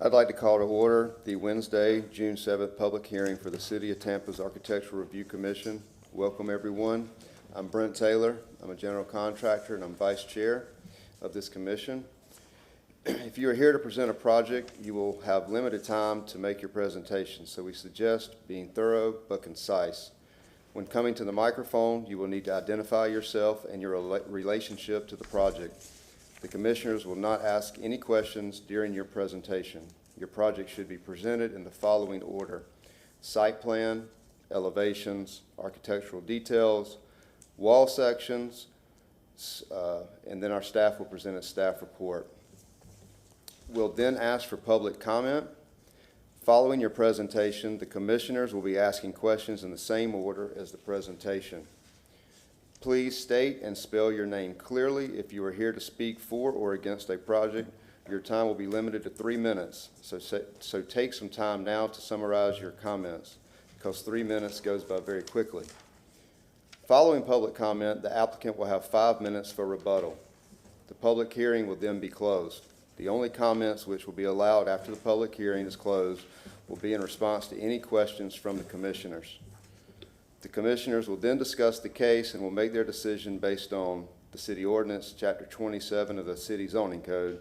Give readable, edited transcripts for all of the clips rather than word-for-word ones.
I'd like to call to order the Wednesday, June 7th public hearing for the City of Tampa's Architectural Review Commission. Welcome, everyone. I'm Brent Taylor. I'm a general contractor and I'm vice chair of this commission. If you are here to present a project, you will have limited time to make your presentation, so we suggest being thorough but concise. When coming to the microphone, you will need to identify yourself and your relationship to the project. The commissioners will not ask any questions during your presentation. Your project should be presented in the following order: site plan, elevations, architectural details, wall sections, and then our staff will present a staff report. We'll then ask for public comment. Following your presentation, the commissioners will be asking questions in the same order as the presentation. Please state and spell your name clearly. If you are here to speak for or against a project, your time will be limited to 3 minutes. So take some time now to summarize your comments, because 3 minutes goes by very quickly. Following public comment, the applicant will have 5 minutes for rebuttal. The public hearing will then be closed. The only comments which will be allowed after the public hearing is closed will be in response to any questions from the commissioners. The commissioners will then discuss the case and will make their decision based on the city ordinance, chapter 27 of the city zoning code,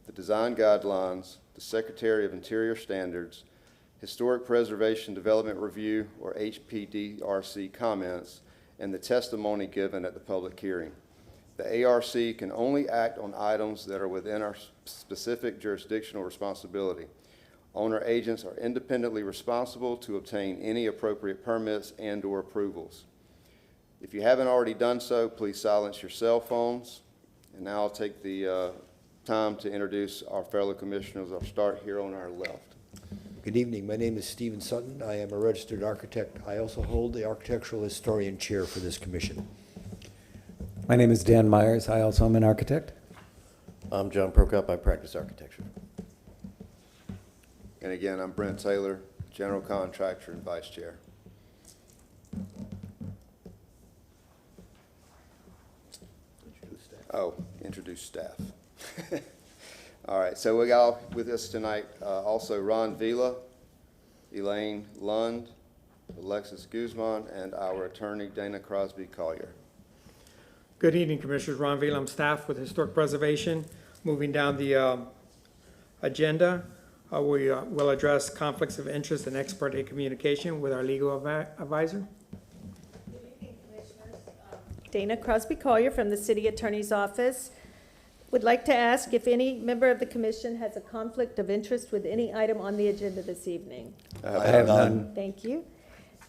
the design guidelines, the Secretary of Interior standards, Historic Preservation Development Review, or HPDRC comments, and the testimony given at the public hearing. The ARC can only act on items that are within our specific jurisdictional responsibility. Owner agents are independently responsible to obtain any appropriate permits and/or approvals. If you haven't already done so, please silence your cell phones. And now I'll take the time to introduce our fellow commissioners. I'll start here on our left. Good evening. My name is Stephen Sutton. I am a registered architect. I also hold the architectural historian chair for this commission. My name is Dan Myers. I also am an architect. I'm John Prokop. I practice architecture. And again, I'm Brent Taylor, general contractor and vice chair. Introduce staff. All right, so we got with us tonight also Ron Vila, Elaine Lund, Alexis Guzman, and our attorney Dana Crosby Collier. Good evening, Commissioners. Ron Vila, I'm staff with Historic Preservation. Moving down the agenda, we will address conflicts of interest and ex parte communication with our legal advisor. Good evening, Commissioners. Dana Crosby Collier from the City Attorney's Office. Would like to ask if any member of the Commission has a conflict of interest with any item on the agenda this evening. I have none. Thank you.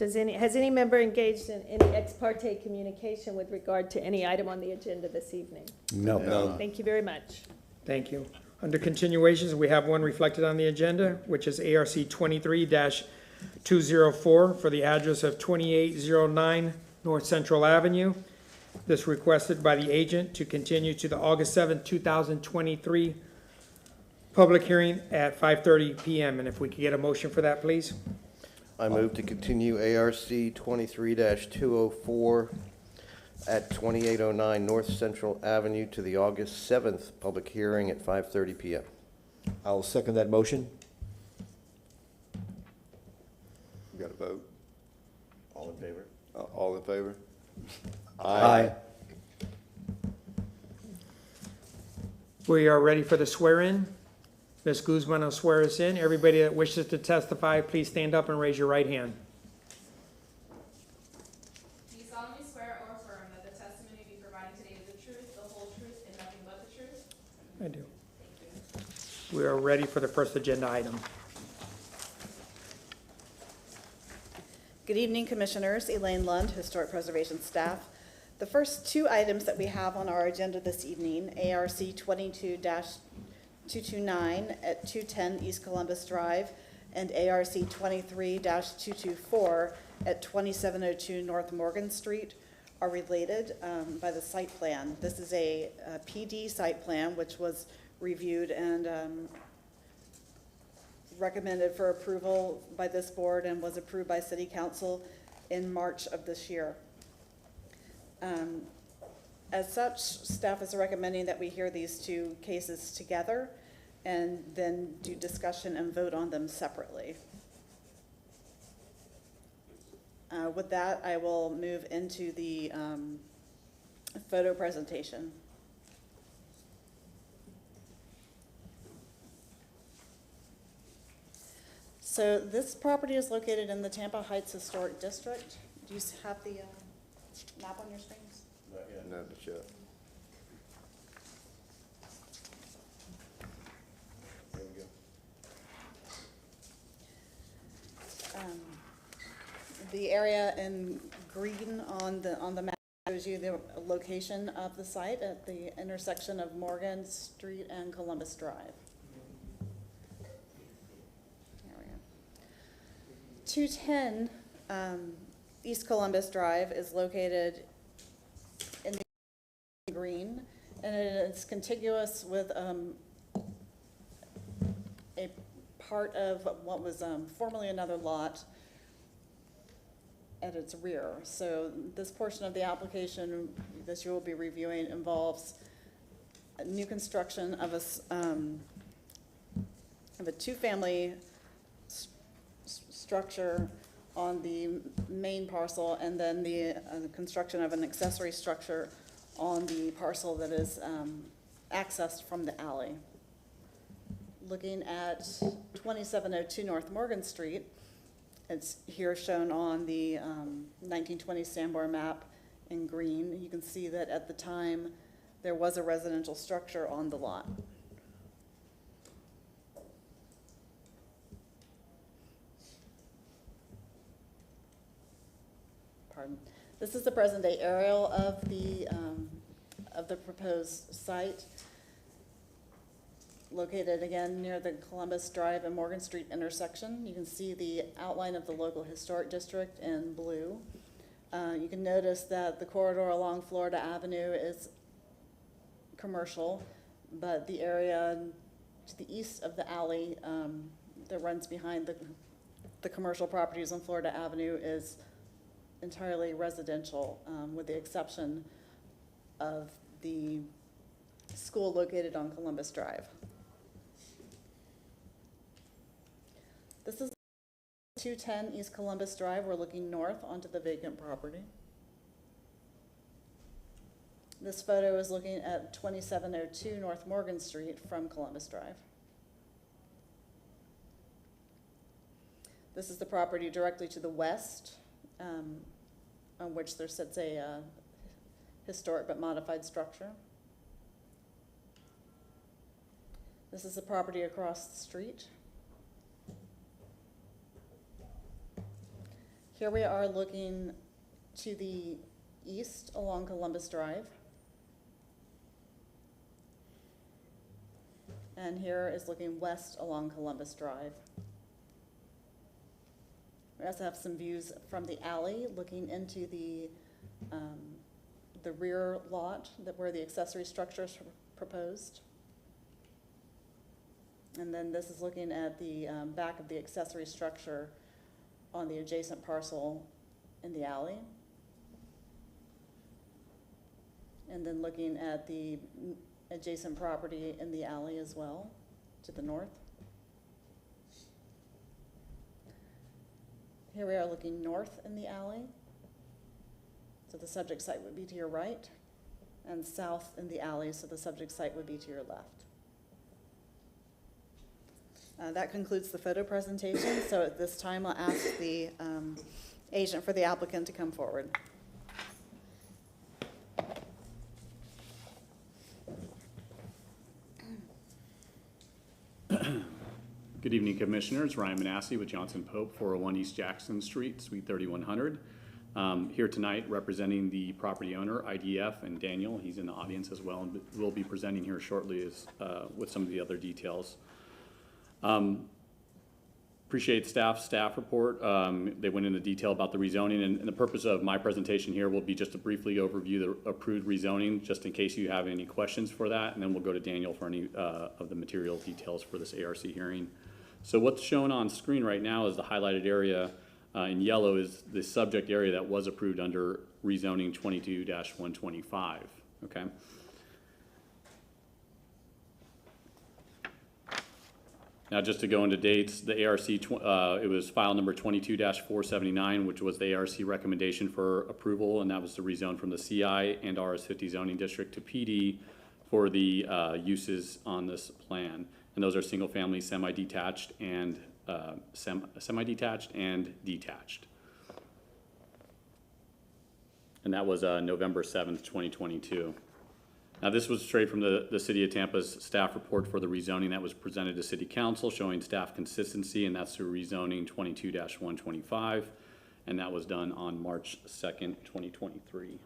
Has any member engaged in any ex parte communication with regard to any item on the agenda this evening? No. Thank you very much. Thank you. Under continuations, we have one reflected on the agenda, which is ARC 23-204 for the address of 2809 North Central Avenue. This requested by the agent to continue to the August 7th, 2023 public hearing at 5:30 p.m. And if we could get a motion for that, please. I move to continue ARC 23-204 at 2809 North Central Avenue to the August 7th public hearing at 5:30 p.m. I'll second that motion. You got a vote? All in favor? All in favor? Aye. We are ready for the swear-in. Ms. Guzman will swear us in. Everybody that wishes to testify, please stand up and raise your right hand. Do you solemnly swear or affirm that the testimony you be providing today is the truth, the whole truth, and nothing but the truth? I do. Thank you. We are ready for the first agenda item. Good evening, Commissioners. Elaine Lund, Historic Preservation staff. The first two items that we have on our agenda this evening, ARC 22-229 at 210 East Columbus Drive and ARC 23-224 at 2702 North Morgan Street, are related by the site plan. This is a PD site plan which was reviewed and recommended for approval by this board and was approved by City Council in March of this year. As such, staff is recommending that we hear these two cases together. and then do discussion and vote on them separately. With that, I will move into the photo presentation. So this property is located in the Tampa Heights Historic District. Do you have the map on your screens? No, but yeah. There we go. The area in green on the map shows you the location of the site at the intersection of Morgan Street and Columbus Drive. There we go. 210 East Columbus Drive is located in the green, and it is contiguous with a part of what was formerly another lot at its rear. So this portion of the application that you will be reviewing involves a new construction of a two-family structure on the main parcel, and then the construction of an accessory structure on the parcel that is accessed from the alley. Looking at 2702 North Morgan Street, it's here shown on the 1920 Sanborn map in green. You can see that at the time, there was a residential structure on the lot. Pardon. This is the present-day aerial of the proposed site, located again near the Columbus Drive and Morgan Street intersection. You can see the outline of the local historic district in blue. You can notice that the corridor along Florida Avenue is commercial, but the area to the east of the alley that runs behind the commercial properties on Florida Avenue is entirely residential, with the exception of the school located on Columbus Drive. This is 210 East Columbus Drive. We're looking north onto the vacant property. This photo is looking at 2702 North Morgan Street from Columbus Drive. This is the property directly to the west, on which there sits a historic but modified structure. This is the property across the street. Here we are looking to the east along Columbus Drive. And here is looking west along Columbus Drive. We also have some views from the alley looking into the rear lot where the accessory structure is proposed. And then this is looking at the back of the accessory structure on the adjacent parcel in the alley. And then looking at the adjacent property in the alley as well, to the north. Here we are looking north in the alley. So the subject site would be to your right, and south in the alley, so the subject site would be to your left. That concludes the photo presentation. So at this time, I'll ask the agent for the applicant to come forward. Good evening, Commissioners. Ryan Manassi with Johnson Pope, 401 East Jackson Street, Suite 3100. Here tonight representing the property owner, IDF, and Daniel. He's in the audience as well, and we'll be presenting here shortly with some of the other details. Appreciate staff report. They went into detail about the rezoning, and the purpose of my presentation here will be just to briefly overview the approved rezoning, just in case you have any questions for that, and then we'll go to Daniel for any of the material details for this ARC hearing. So what's shown on screen right now is the highlighted area in yellow is the subject area that was approved under rezoning 22-125, okay? Now, just to go into dates, the ARC, it was file number 22-479, which was the ARC recommendation for approval, and that was to rezone from the CI and RS50 zoning district to PD for the uses on this plan. And those are single-family, semi-detached, and semi-detached and detached. And that was November 7th, 2022. Now, this was straight from the City of Tampa's staff report for the rezoning that was presented to City Council, showing staff consistency, and that's through rezoning 22-125, and that was done on March 2nd, 2023.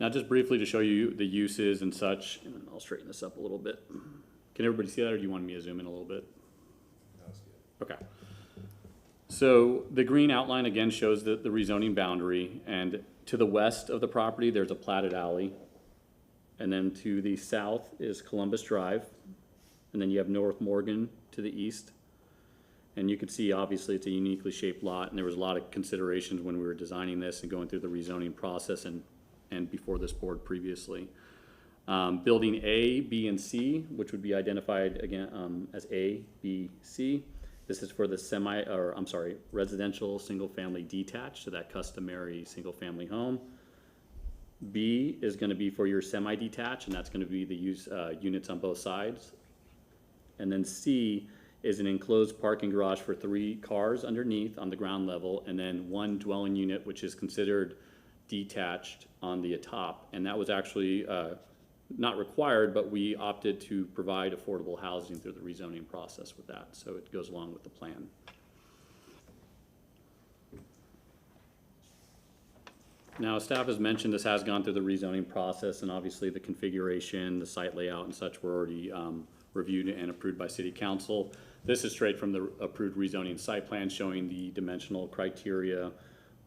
Now, just briefly to show you the uses and such, and I'll straighten this up a little bit. Can everybody see that, or do you want me to zoom in a little bit? That's good. Okay. So the green outline again shows the rezoning boundary, and to the west of the property, there's a platted alley. And then to the south is Columbus Drive. And then you have North Morgan to the east. And you can see, obviously, it's a uniquely shaped lot, and there was a lot of considerations when we were designing this and going through the rezoning process and before this board previously. Building A, B, and C, which would be identified again as A, B, C. This is for the residential single-family detached, so that customary single-family home. B is gonna be for your semi-detached, and that's gonna be the units on both sides. And then C is an enclosed parking garage for 3 cars underneath on the ground level, and then 1 dwelling unit, which is considered detached on the top. And that was actually not required, but we opted to provide affordable housing through the rezoning process with that, so it goes along with the plan. Now, staff has mentioned this has gone through the rezoning process, and obviously the configuration, the site layout and such were already reviewed and approved by City Council. This is straight from the approved rezoning site plan showing the dimensional criteria.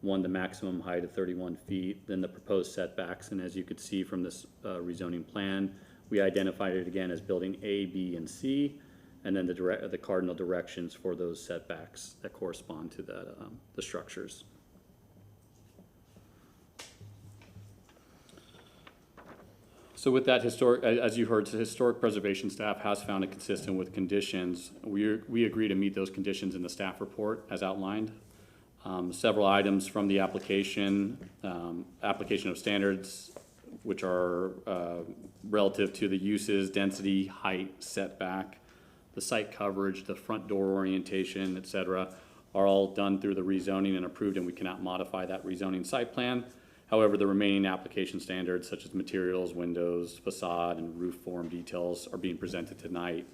One, the maximum height of 31 feet, then the proposed setbacks, and as you could see from this rezoning plan, we identified it again as building A, B, and C, and then the cardinal directions for those setbacks that correspond to the structures. So with that as you heard, the historic preservation staff has found it consistent with conditions. We agree to meet those conditions in the staff report as outlined. Several items from the application of standards, which are relative to the uses, density, height, setback, the site coverage, the front door orientation, et cetera, are all done through the rezoning and approved, and we cannot modify that rezoning site plan. However, the remaining application standards, such as materials, windows, facade, and roof form details, are being presented tonight.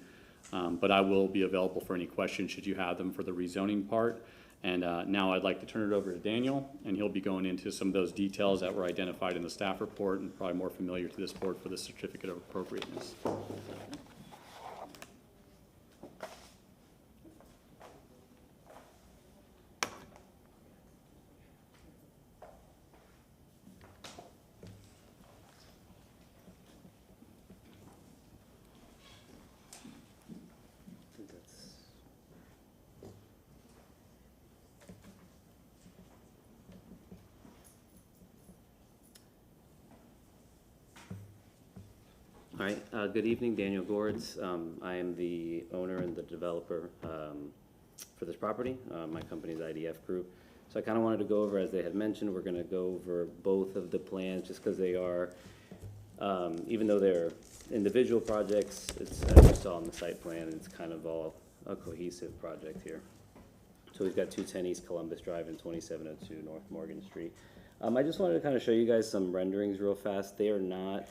But I will be available for any questions should you have them for the rezoning part. And now I'd like to turn it over to Daniel, and he'll be going into some of those details that were identified in the staff report and probably more familiar to this board for the certificate of appropriateness. All right, good evening, Daniel Gourds. I am the owner and the developer for this property. My company is IDF Group. So I kind of wanted to go over, as they had mentioned, we're going to go over both of the plans just because they are, even though they're individual projects, it's, as you saw on the site plan, it's kind of all a cohesive project here. So we've got 210 East Columbus Drive and 2702 North Morgan Street. I just wanted to kind of show you guys some renderings real fast. They are not,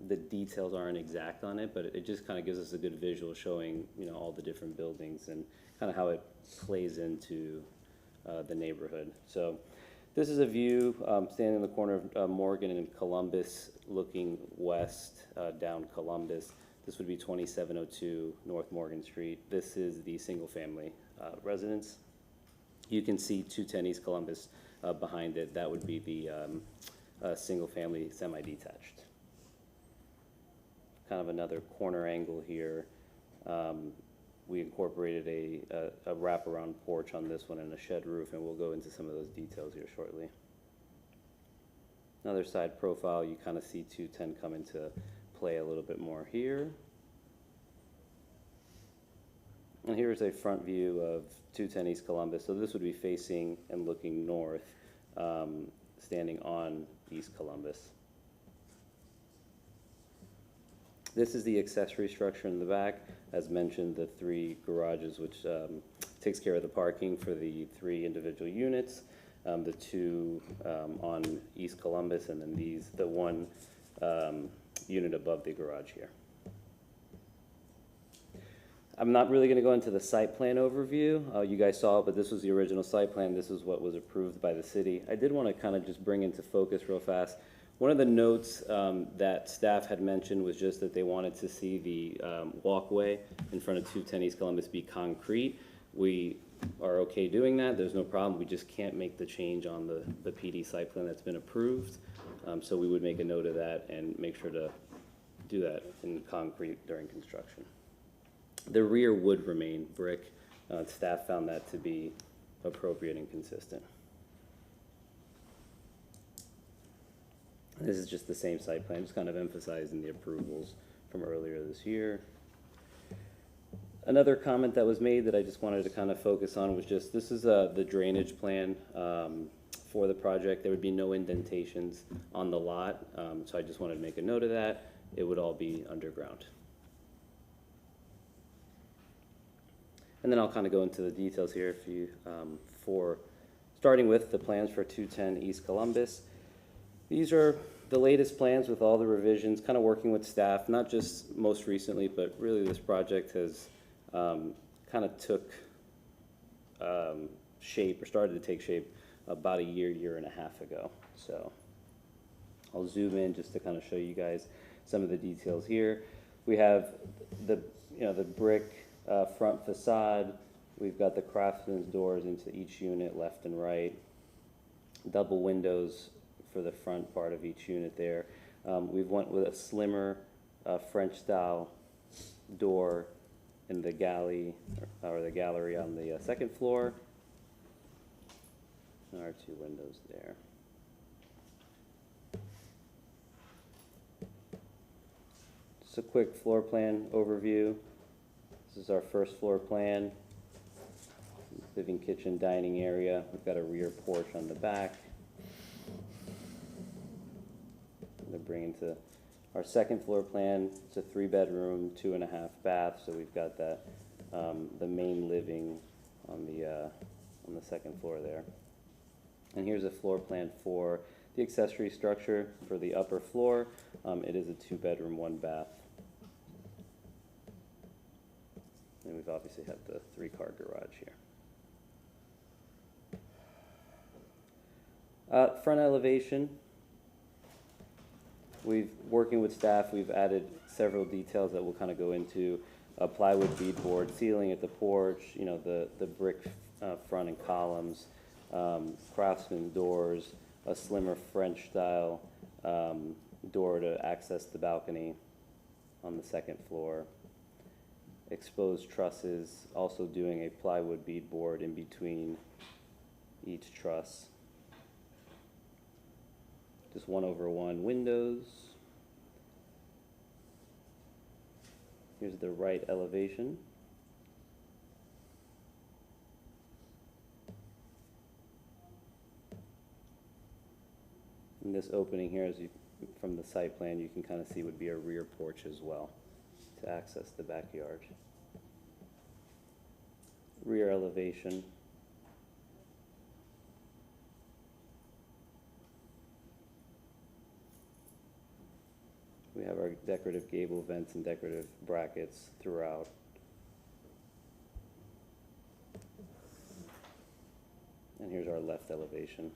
the details aren't exact on it, but it just kind of gives us a good visual showing, you know, all the different buildings and kind of how it plays into the neighborhood. So this is a view standing in the corner of Morgan and Columbus, looking west down Columbus. This would be 2702 North Morgan Street. This is the single-family residence. You can see 210 East Columbus behind it. That would be the single-family semi-detached. Kind of another corner angle here. We incorporated a wraparound porch on this one and a shed roof, and we'll go into some of those details here shortly. Another side profile, you kind of see 210 come into play a little bit more here. And here's a front view of 210 East Columbus. So this would be facing and looking north, standing on East Columbus. This is the accessory structure in the back. As mentioned, the 3 garages, which takes care of the parking for the 3 individual units, the 2 on East Columbus, and then the 1 unit above the garage here. I'm not really going to go into the site plan overview. You guys saw it, but this was the original site plan. This is what was approved by the city. I did want to kind of just bring into focus real fast. One of the notes that staff had mentioned was just that they wanted to see the walkway in front of 210 East Columbus be concrete. We are okay doing that. There's no problem. We just can't make the change on the PD site plan that's been approved. So we would make a note of that and make sure to do that in concrete during construction. The rear would remain brick. Staff found that to be appropriate and consistent. This is just the same site plan, just kind of emphasizing the approvals from earlier this year. Another comment that was made that I just wanted to kind of focus on was just, this is the drainage plan for the project. There would be no indentations on the lot, so I just wanted to make a note of that. It would all be underground. And then I'll kind of go into the details here if you, starting with the plans for 210 East Columbus. These are the latest plans with all the revisions, kind of working with staff, not just most recently, but really this project has kind of took shape, or started to take shape about a year and a half ago. So I'll zoom in just to kind of show you guys some of the details here. We have the brick front facade. We've got the craftsman's doors into each unit, left and right. Double windows for the front part of each unit there. We've went with a slimmer French style door in the galley, or the gallery on the second floor. And our 2 windows there. Just a quick floor plan overview. This is our first floor plan. Living, kitchen, dining area. We've got a rear porch on the back. To bring into our second floor plan, it's a 3-bedroom, 2.5 bath. So we've got that the main living on the second floor there. And here's a floor plan for the accessory structure for the upper floor. It is a 2-bedroom, 1 bath. And we've obviously had the 3-car garage here. Front elevation. Working with staff, we've added several details that we'll kind of go into. A plywood beadboard ceiling at the porch, the brick front and columns, craftsman doors, a slimmer French style door to access the balcony on the second floor. Exposed trusses, also doing a plywood beadboard in between each truss. Just 1/1 windows. Here's the right elevation. And this opening here, from the site plan, you can kind of see would be a rear porch as well to access the backyard. Rear elevation. We have our decorative gable vents and decorative brackets throughout. And here's our left elevation.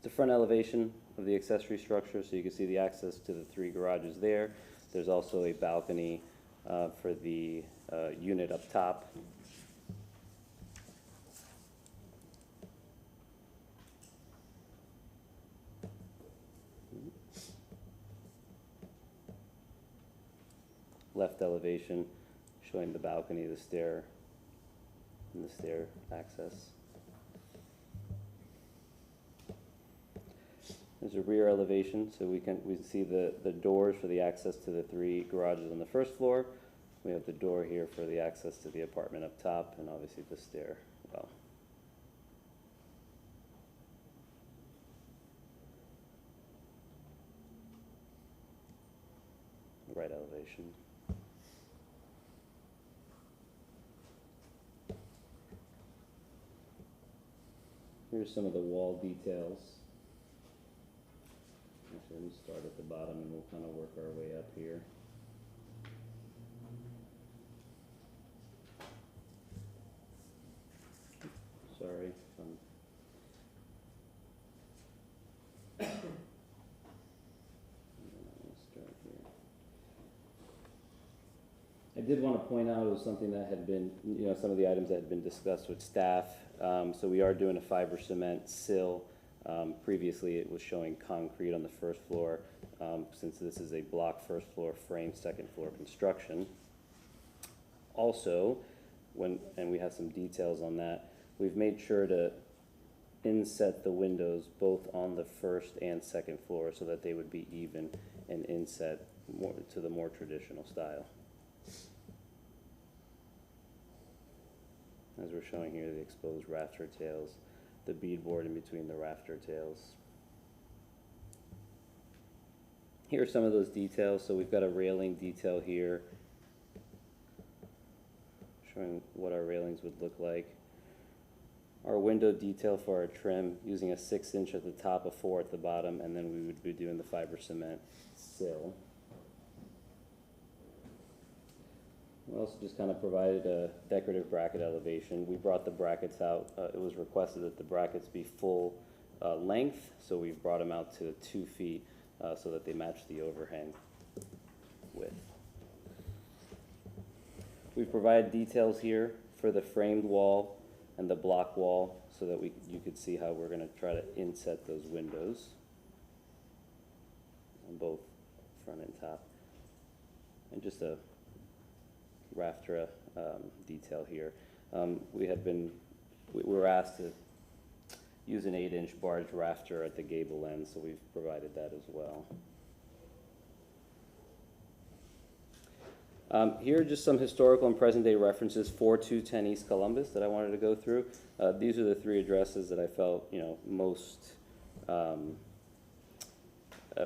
The front elevation of the accessory structure, so you can see the access to the 3 garages there. There's also a balcony for the unit up top. Left elevation showing the balcony, the stair, and the stair access. There's a rear elevation, so we see the doors for the access to the 3 garages on the first floor. We have the door here for the access to the apartment up top, and obviously the stair well. Right elevation. Here's some of the wall details. Actually, let me start at the bottom and we'll kind of work our way up here. Sorry. Start here. I did want to point out it was something that had been, some of the items that had been discussed with staff. So we are doing a fiber cement sill. Previously, it was showing concrete on the first floor. Since this is a block first floor frame, second floor construction. Also, and we have some details on that, we've made sure to inset the windows both on the first and second floor so that they would be even and inset more to the more traditional style. As we're showing here, the exposed rafter tails, the beadboard in between the rafter tails. Here are some of those details. So we've got a railing detail here, showing what our railings would look like. Our window detail for our trim, using a 6-inch at the top, a 4 at the bottom, and then we would be doing the fiber cement sill. We also just kind of provided a decorative bracket elevation. We brought the brackets out. It was requested that the brackets be full length, so we've brought them out to 2 feet so that they match the overhang width. We've provided details here for the framed wall and the block wall so that you could see how we're going to try to inset those windows on both front and top. And just a rafter detail here. We were asked to use an 8-inch barge rafter at the gable end, so we've provided that as well. Here are just some historical and present-day references for 210 East Columbus that I wanted to go through. These are the 3 addresses that I felt, most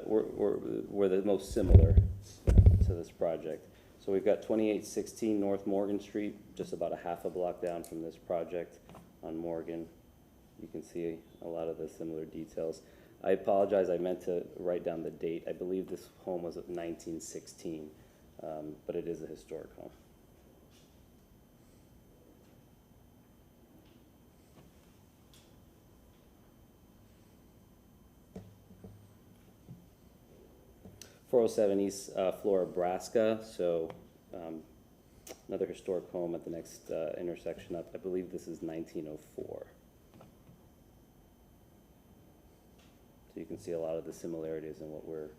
were the most similar to this project. So we've got 2816 North Morgan Street, just about a half a block down from this project on Morgan. You can see a lot of the similar details. I apologize, I meant to write down the date. I believe this home was of 1916, but it is a historic home. .407 East Florabraska, so another historic home at the next intersection up. I believe this is 1904. So you can see a lot of the similarities in what we're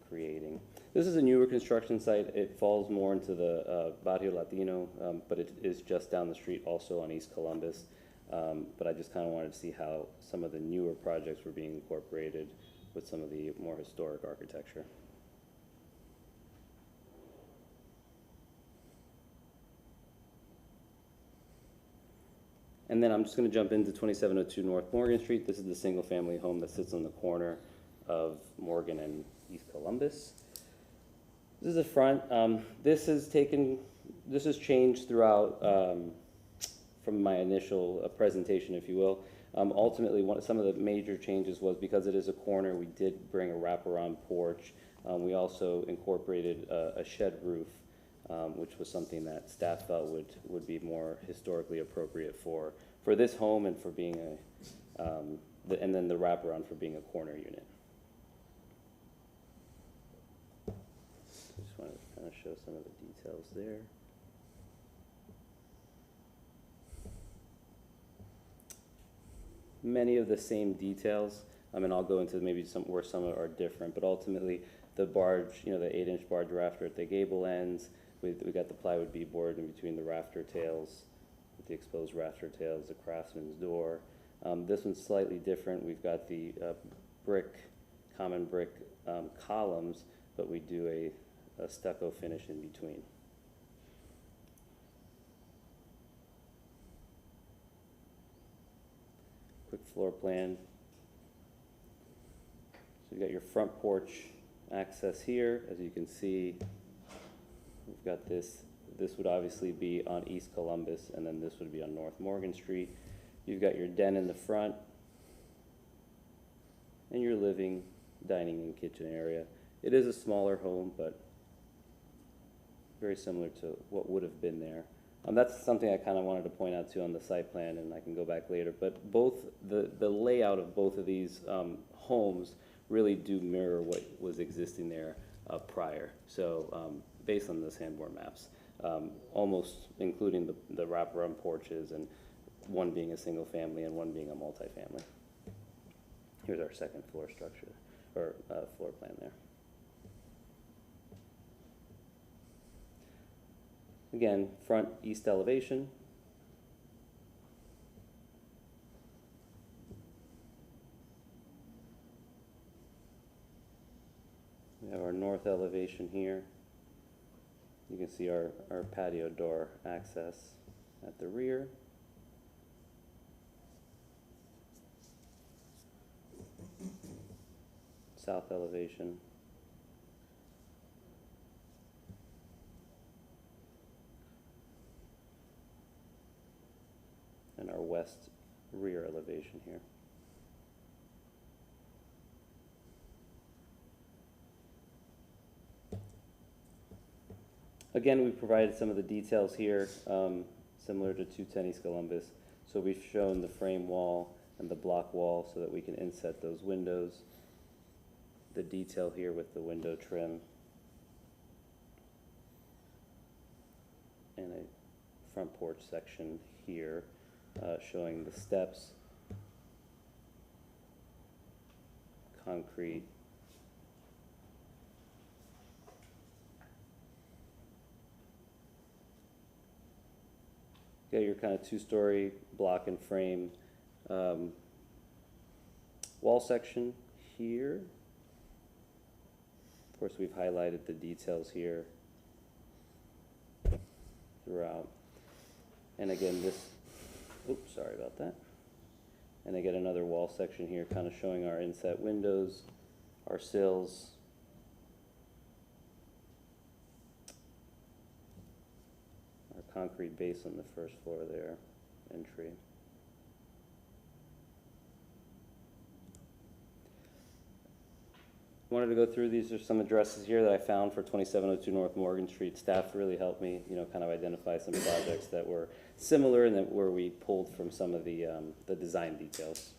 creating. This is a newer construction site. It falls more into the Barrio Latino, but it is just down the street also on East Columbus. But I just kind of wanted to see how some of the newer projects were being incorporated with some of the more historic architecture. And then I'm just going to jump into 2702 North Morgan Street. This is the single-family home that sits on the corner of Morgan and East Columbus. This is the front. This has changed throughout from my initial presentation, if you will. Ultimately, some of the major changes was because it is a corner, we did bring a wraparound porch. We also incorporated a shed roof, which was something that staff felt would be more historically appropriate for this home and for being and then the wraparound for being a corner unit. Just wanted to kind of show some of the details there. Many of the same details. I mean, I'll go into maybe where some are different, but ultimately the barge, the 8-inch barge rafter at the gable ends. We got the plywood beadboard in between the rafter tails, with the exposed rafter tails, the craftsman's door. This one's slightly different. We've got the common brick columns, but we do a stucco finish in between. Quick floor plan. So you've got your front porch access here. As you can see, we've got this. This would obviously be on East Columbus, and then this would be on North Morgan Street. You've got your den in the front, and your living, dining, and kitchen area. It is a smaller home, but very similar to what would have been there. That's something I kind of wanted to point out too on the site plan, and I can go back later. But both the layout of both of these homes really do mirror what was existing there prior. So based on the Sanborn maps, almost including the wraparound porches, and one being a single family and one being a multifamily. Here's our second floor structure, or floor plan there. Again, front east elevation. We have our north elevation here. You can see our patio door access at the rear. South elevation. And our west rear elevation here. Again, we provided some of the details here, similar to 210 East Columbus. So we've shown the frame wall and the block wall so that we can inset those windows. The detail here with the window trim. And a front porch section here. Showing the steps, concrete, got your kind of two-story block and frame wall section here. Of course, we've highlighted the details here throughout. And again, oops, sorry about that. And I get another wall section here kind of showing our inset windows, our sills, our concrete base on the first floor there, entry. Wanted to go through, these are some addresses here that I found for 2702 North Morgan Street. Staff really helped me, kind of identify some projects that were similar and that where we pulled from some of the design details.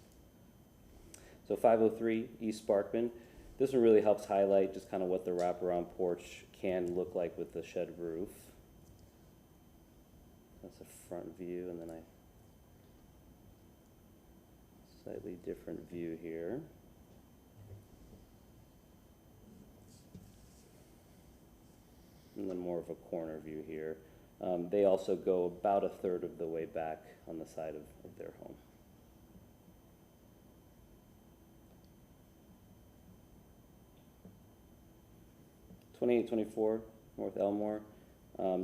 So 503 East Sparkman. This one really helps highlight just kind of what the wraparound porch can look like with the shed roof. That's a front view, and then a slightly different view here. And then more of a corner view here. They also go about a third of the way back on the side of their home. (2824) North Elmore.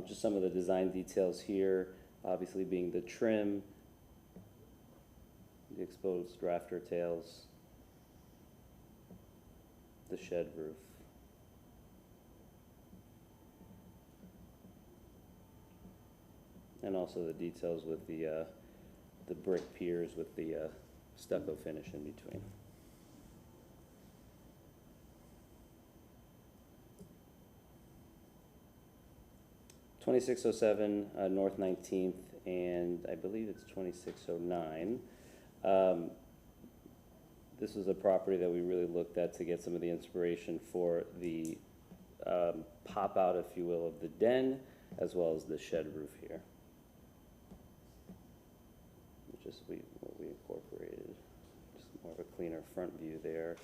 Just some of the design details here, obviously being the trim, the exposed rafter tails, the shed roof. And also the details with the brick piers with the stucco finish in between. (2607) North 19th, and I believe it's 2609. This was a property that we really looked at to get some of the inspiration for the pop out, if you will, of the den, as well as the shed roof here. Just what we incorporated, just more of a cleaner front view there.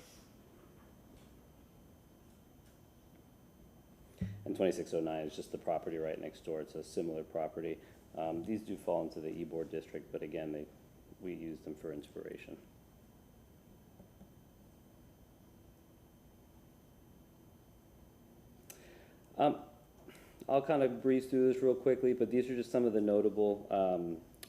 And 2609 is just the property right next door. It's a similar property. These do fall into the E-Board district, but again, we use them for inspiration. I'll kind of breeze through this real quickly, but these are just some of the notable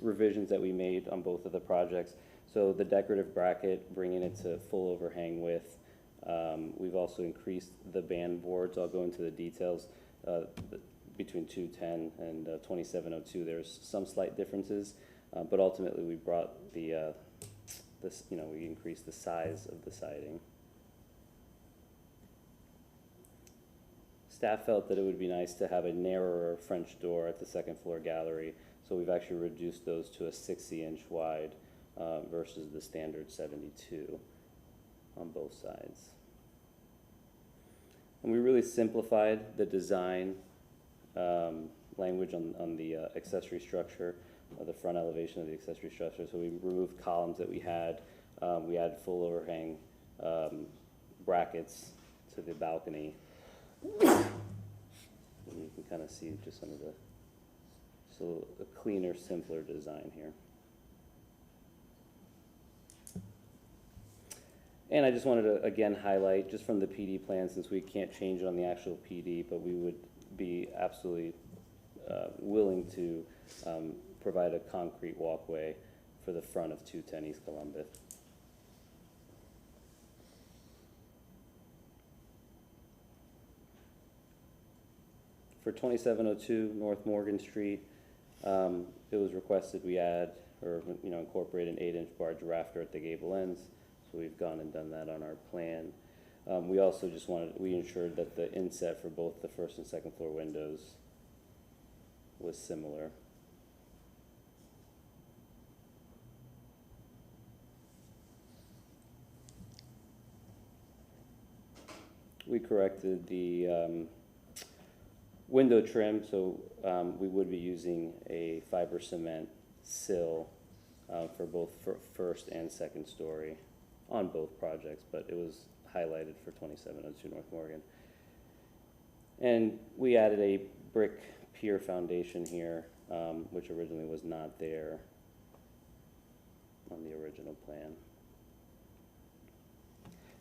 revisions that we made on both of the projects. So the decorative bracket, bringing it to full overhang width. We've also increased the band boards. I'll go into the details. Between 210 and 2702, there's some slight differences, but ultimately we brought we increased the size of the siding. Staff felt that it would be nice to have a narrower French door at the second floor gallery, so we've actually reduced those to a 60-inch wide versus the standard 72 on both sides. And we really simplified the design language on the accessory structure, the front elevation of the accessory structure. So we removed columns that we had. We added full overhang brackets to the balcony. And you can kind of see just some of a cleaner, simpler design here. And I just wanted to, again, highlight, just from the PD plan, since we can't change it on the actual PD, but we would be absolutely willing to provide a concrete walkway for the front of 210 East Columbus. For 2702 North Morgan Street, it was requested we add or incorporate an 8-inch barge rafter at the gable ends. So we've gone and done that on our plan. We also just we ensured that the inset for both the first and second floor windows was similar. We corrected the window trim, so we would be using a fiber cement sill for both first and second story on both projects, but it was highlighted for 2702 North Morgan. And we added a brick pier foundation here, which originally was not there on the original plan.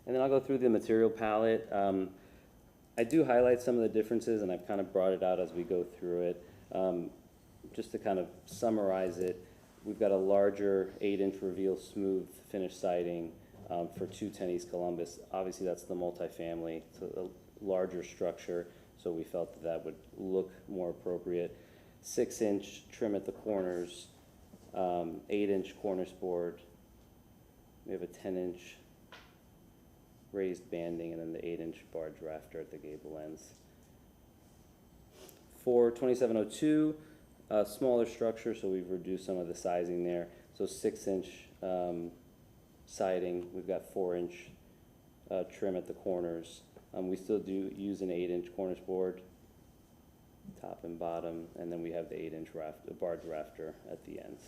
And then I'll go through the material palette. I do highlight some of the differences, and I've kind of brought it out as we go through it. Just to kind of summarize it, we've got a larger 8-inch reveal smooth finish siding for 210 East Columbus. Obviously, that's the multifamily. It's a larger structure, so we felt that would look more appropriate. 6-inch trim at the corners, 8-inch cornice board. We have a 10-inch raised banding, and then the 8-inch barge rafter at the gable ends. For 2702, smaller structure, so we've reduced some of the sizing there. So 6-inch siding, we've got 4-inch trim at the corners. We still do use an 8-inch cornice board, top and bottom, and then we have the 8-inch barge rafter at the ends.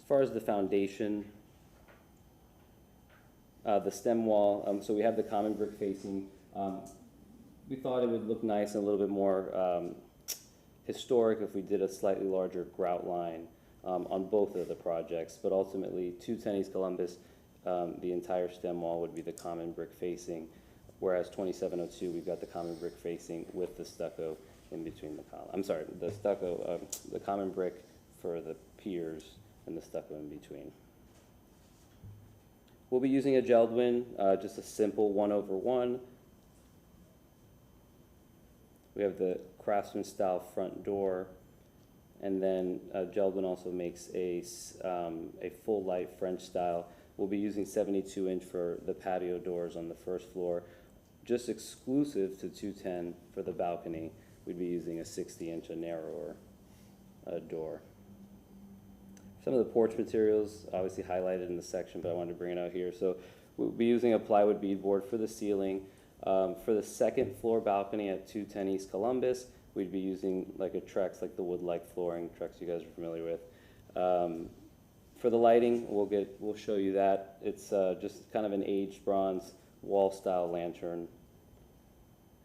As far as the foundation, the stem wall, so we have the common brick facing. We thought it would look nice and a little bit more historic if we did a slightly larger grout line on both of the projects, but ultimately 210 East Columbus, the entire stem wall would be the common brick facing, whereas 2702 we've got the common brick facing with the stucco in between the column. I'm sorry, the stucco, the common brick for the piers and the stucco in between. We'll be using a JELD-WIN, just a simple 1/1. We have the Craftsman style front door, and then JELD-WIN also makes a full light French style. We'll be using 72-inch for the patio doors on the first floor. Just exclusive to 210 for the balcony, we'd be using a 60-inch, a narrower door. Some of the porch materials, obviously highlighted in the section, but I wanted to bring it out here. So we'll be using a plywood beadboard for the ceiling. For the second floor balcony at 210 East Columbus, we'd be using like a Trex, like the wood-like flooring, Trex you guys are familiar with. For the lighting, we'll show you that. It's just kind of an aged bronze wall-style lantern.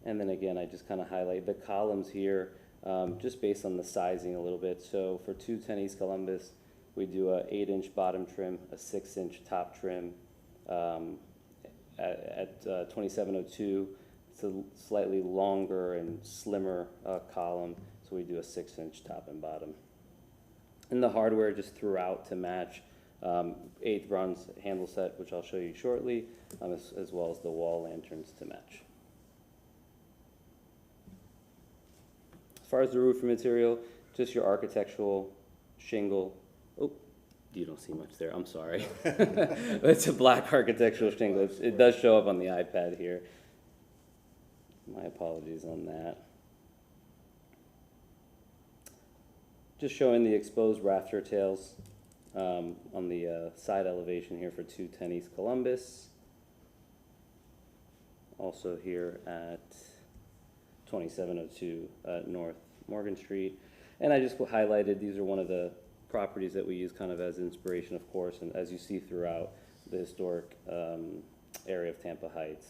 And then again, I just kind of highlight the columns here, just based on the sizing a little bit. So for 210 East Columbus, we do a 8-inch bottom trim, a 6-inch top trim. At 2702, it's a slightly longer and slimmer column, so we do a 6-inch top and bottom. And the hardware just throughout to match 8th bronze handle set, which I'll show you shortly, as well as the wall lanterns to match. As far as the roofing material, just your architectural shingle. Oh, you don't see much there, I'm sorry. It's a black architectural shingle. It does show up on the iPad here. My apologies on that. Just showing the exposed rafter tails on the side elevation here for 210 East Columbus. Also here at 2702 North Morgan Street. And I just highlighted, these are one of the properties that we use kind of as inspiration, of course, and as you see throughout the historic area of Tampa Heights.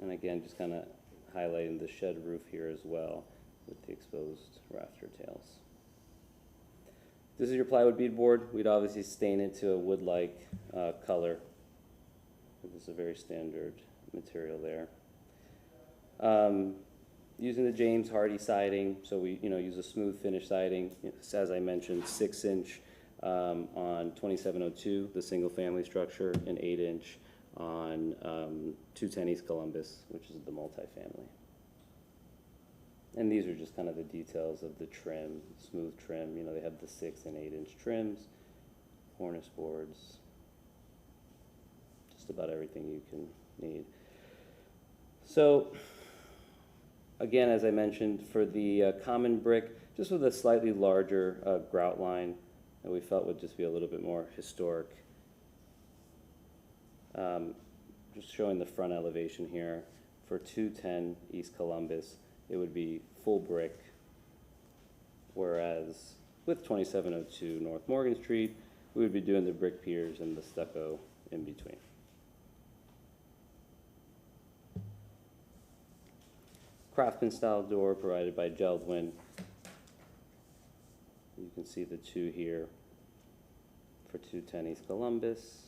And again, just kind of highlighting the shed roof here as well with the exposed rafter tails. This is your plywood beadboard. We'd obviously stain it to a wood-like color. This is a very standard material there. Using the James Hardie siding, so we use a smooth finish siding. It's, as I mentioned, 6-inch on 2702, the single family structure, and 8-inch on 210 East Columbus, which is the multifamily. And these are just kind of the details of the trim, smooth trim. They have the 6 and 8-inch trims, cornice boards, just about everything you can need. So, again, as I mentioned, for the common brick, just with a slightly larger grout line that we felt would just be a little bit more historic. Just showing the front elevation here. For 210 East Columbus, it would be full brick, whereas with 2702 North Morgan Street, we would be doing the brick piers and the stucco in between. Craftsman style door provided by Geldwin. You can see the two here for 210 East Columbus.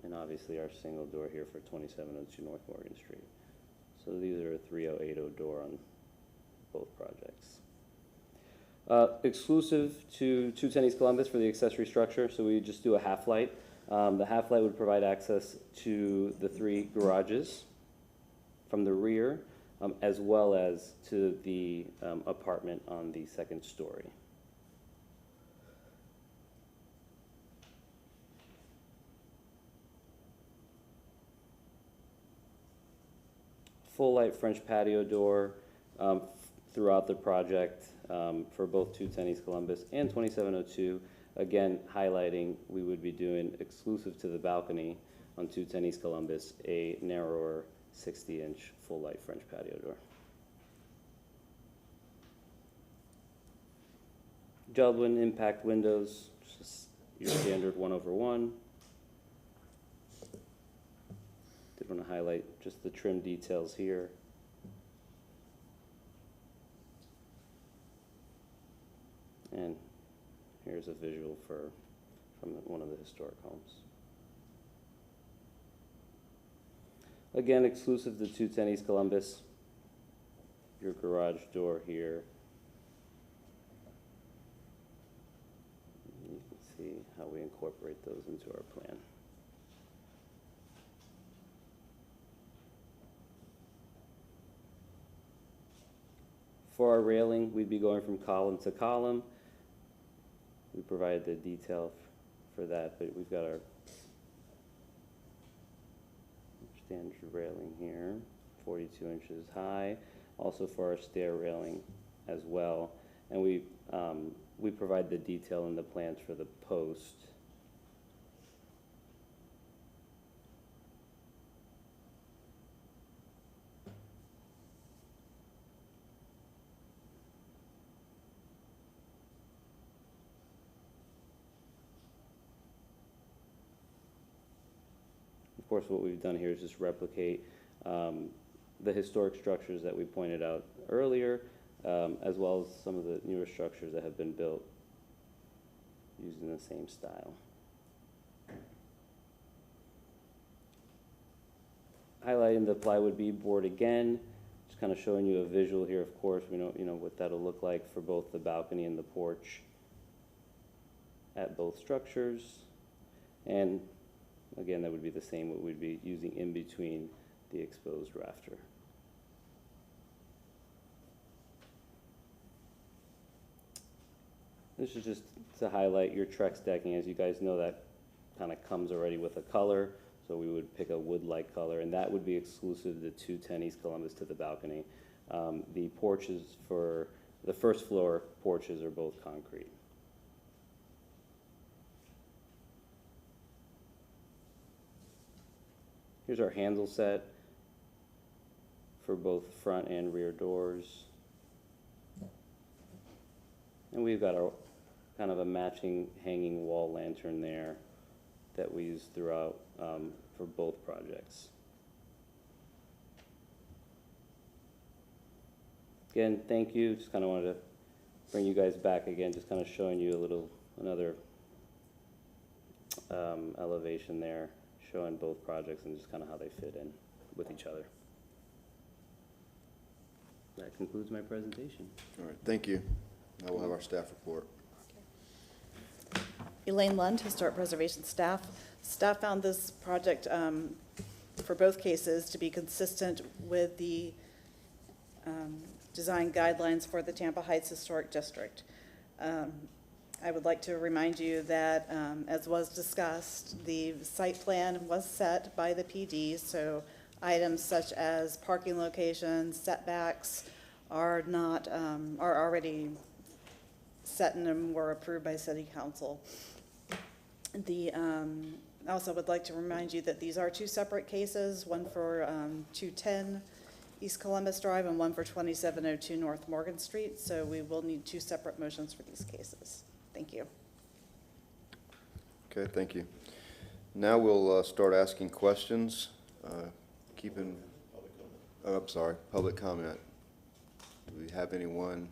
And obviously our single door here for 2702 North Morgan Street. So these are a 3080 door on both projects. Exclusive to 210 East Columbus for the accessory structure, so we just do a half light. The half light would provide access to the 3 garages from the rear, as well as to the apartment on the 2nd story. Full light French patio door throughout the project for both 210 East Columbus and 2702. Again, highlighting we would be doing exclusive to the balcony on 210 East Columbus, a narrower 60-inch full light French patio door. Geldwin impact windows, just your standard 1/1. Did want to highlight just the trim details here. And here's a visual from one of the historic homes. Again, exclusive to 210 East Columbus. Your garage door here. You can see how we incorporate those into our plan. For our railing, we'd be going from column to column. We provided the detail for that, but we've got our standard railing here, 42 inches high. Also for our stair railing as well. And we provide the detail in the plans for the post. Of course, what we've done here is just replicate the historic structures that we pointed out earlier, as well as some of the newer structures that have been built using the same style. Highlighting the plywood beadboard again, just kind of showing you a visual here, of course, we know, what that'll look like for both the balcony and the porch at both structures. And again, that would be the same, what we'd be using in between the exposed rafter. This is just to highlight your Trex decking. As you guys know, that kind of comes already with a color, so we would pick a wood-like color, and that would be exclusive to 210 East Columbus to the balcony. The porches for the first floor porches are both concrete. Here's our handle set for both front and rear doors. And we've got our kind of a matching hanging wall lantern there that we use throughout for both projects. Again, thank you. Just kind of wanted to bring you guys back again, just kind of showing you another elevation there, showing both projects and just kind of how they fit in with each other. That concludes my presentation. All right, thank you. Now we'll have our staff report. Elaine Lund, Historic Preservation Staff. Staff found this project for both cases to be consistent with the design guidelines for the Tampa Heights Historic District. I would like to remind you that, as was discussed, the site plan was set by the PD, so items such as parking locations, setbacks are not, are already set and were approved by City Council. I also would like to remind you that these are two separate cases, one for 210 East Columbus Drive and one for 2702 North Morgan Street, so we will need two separate motions for these cases. Thank you. Okay, thank you. Now we'll start asking questions, public comment. Do we have anyone?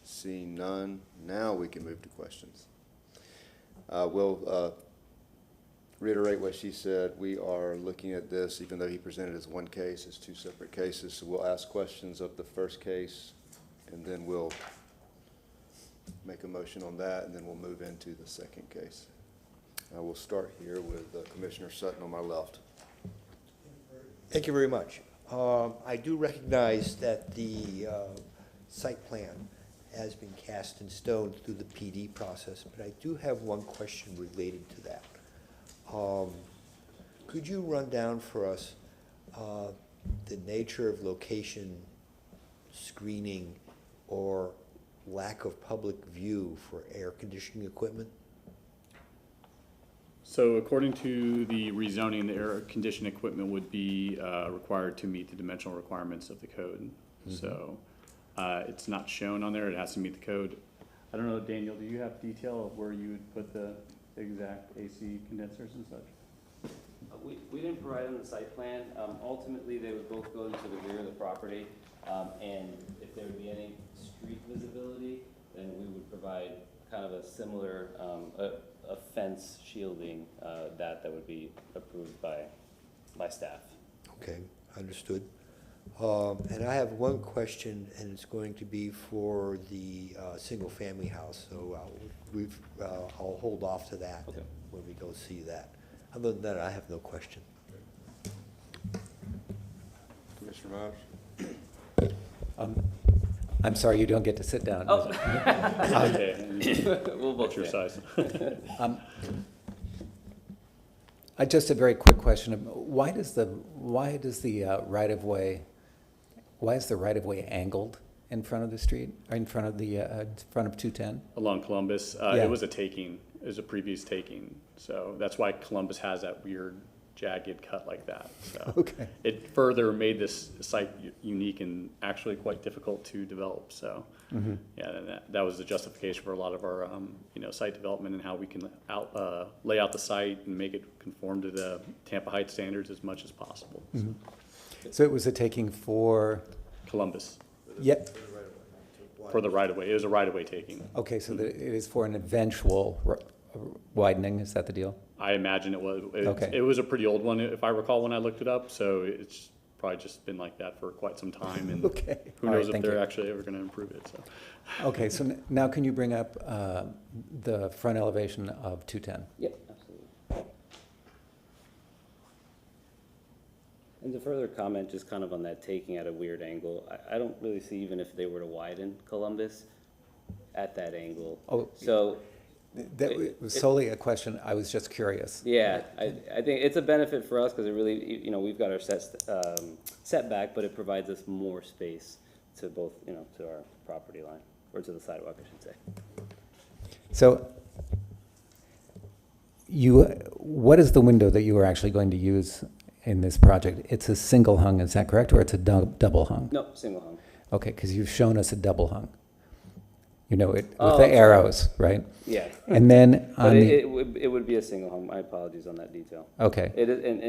Seeing none, now we can move to questions. We'll reiterate what she said. We are looking at this, even though he presented as one case, as two separate cases. So we'll ask questions of the first case, and then we'll make a motion on that, and then we'll move into the second case. We'll start here with Commissioner Sutton on my left. Thank you very much. I do recognize that the site plan has been cast in stone through the PD process, but I do have one question related to that. Could you run down for us the nature of location screening or lack of public view for air conditioning equipment? So according to the rezoning, the air conditioned equipment would be required to meet the dimensional requirements of the code. Mm-hmm. So it's not shown on there, it has to meet the code. I don't know, Daniel, do you have detail of where you would put the exact AC condensers and such? We didn't provide them the site plan. Ultimately, they would both go into the rear of the property, and if there would be any street visibility, then we would provide kind of a similar a fence shielding that would be approved by staff. Okay, understood. And I have one question, and it's going to be for the single-family house, so I'll hold off to that Okay. when we go see that. Other than that, I have no question. Commissioner Myers? I'm sorry, you don't get to sit down. Oh. Okay. We'll vote Your yeah. size. Just a very quick question. Why is the right of way angled in front of the street, or in front of the front of 210? Along Columbus, Yeah. it was a previous taking. So that's why Columbus has that weird jagged cut like that, so. Okay. It further made this site unique and actually quite difficult to develop, so. Yeah, and that was the justification for a lot of our, site development and how we can lay out the site and make it conform to the Tampa Heights standards as much as possible. So it was a taking for, Columbus, yeah, for the right-of-way, it was a right-of-way taking. okay, so it is for an eventual widening, is that the deal? I imagine it was. Okay. It was a pretty old one, if I recall, when I looked it up, so it's probably just been like that for quite some time, and Okay. who All right, knows if thank they're you. actually ever gonna improve it, so. Okay, so now can you bring up the front elevation of 210? Yep, absolutely. And to further comment, just kind of on that taking at a weird angle, I don't really see, even if they were to widen Columbus at that angle. Oh, So, that was solely a question, I was just curious. yeah, I think it's a benefit for us because it really, we've got our setback, but it provides us more space to both, to our property line, or to the sidewalk, I should say. So what is the window that you are actually going to use in this project? It's a single hung, is that correct, or it's a double hung? No, single hung. Okay, because you've shown us a double hung. With Oh, the I'm sorry. arrows, right? Yeah. And then But on the, it would be a single hung. My apologies on that detail. okay, It is, and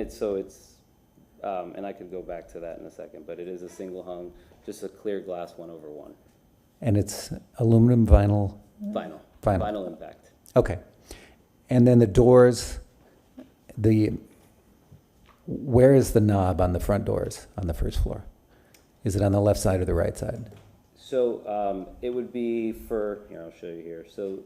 and I could go back to that in a second, but it is a single hung, just a clear glass 1/1. and it's aluminum vinyl, Vinyl. Vinyl. Vinyl impact. okay. And then the doors, where is the knob on the front doors on the first floor? Is it on the left side or the right side? So, it would be here, I'll show you here. So,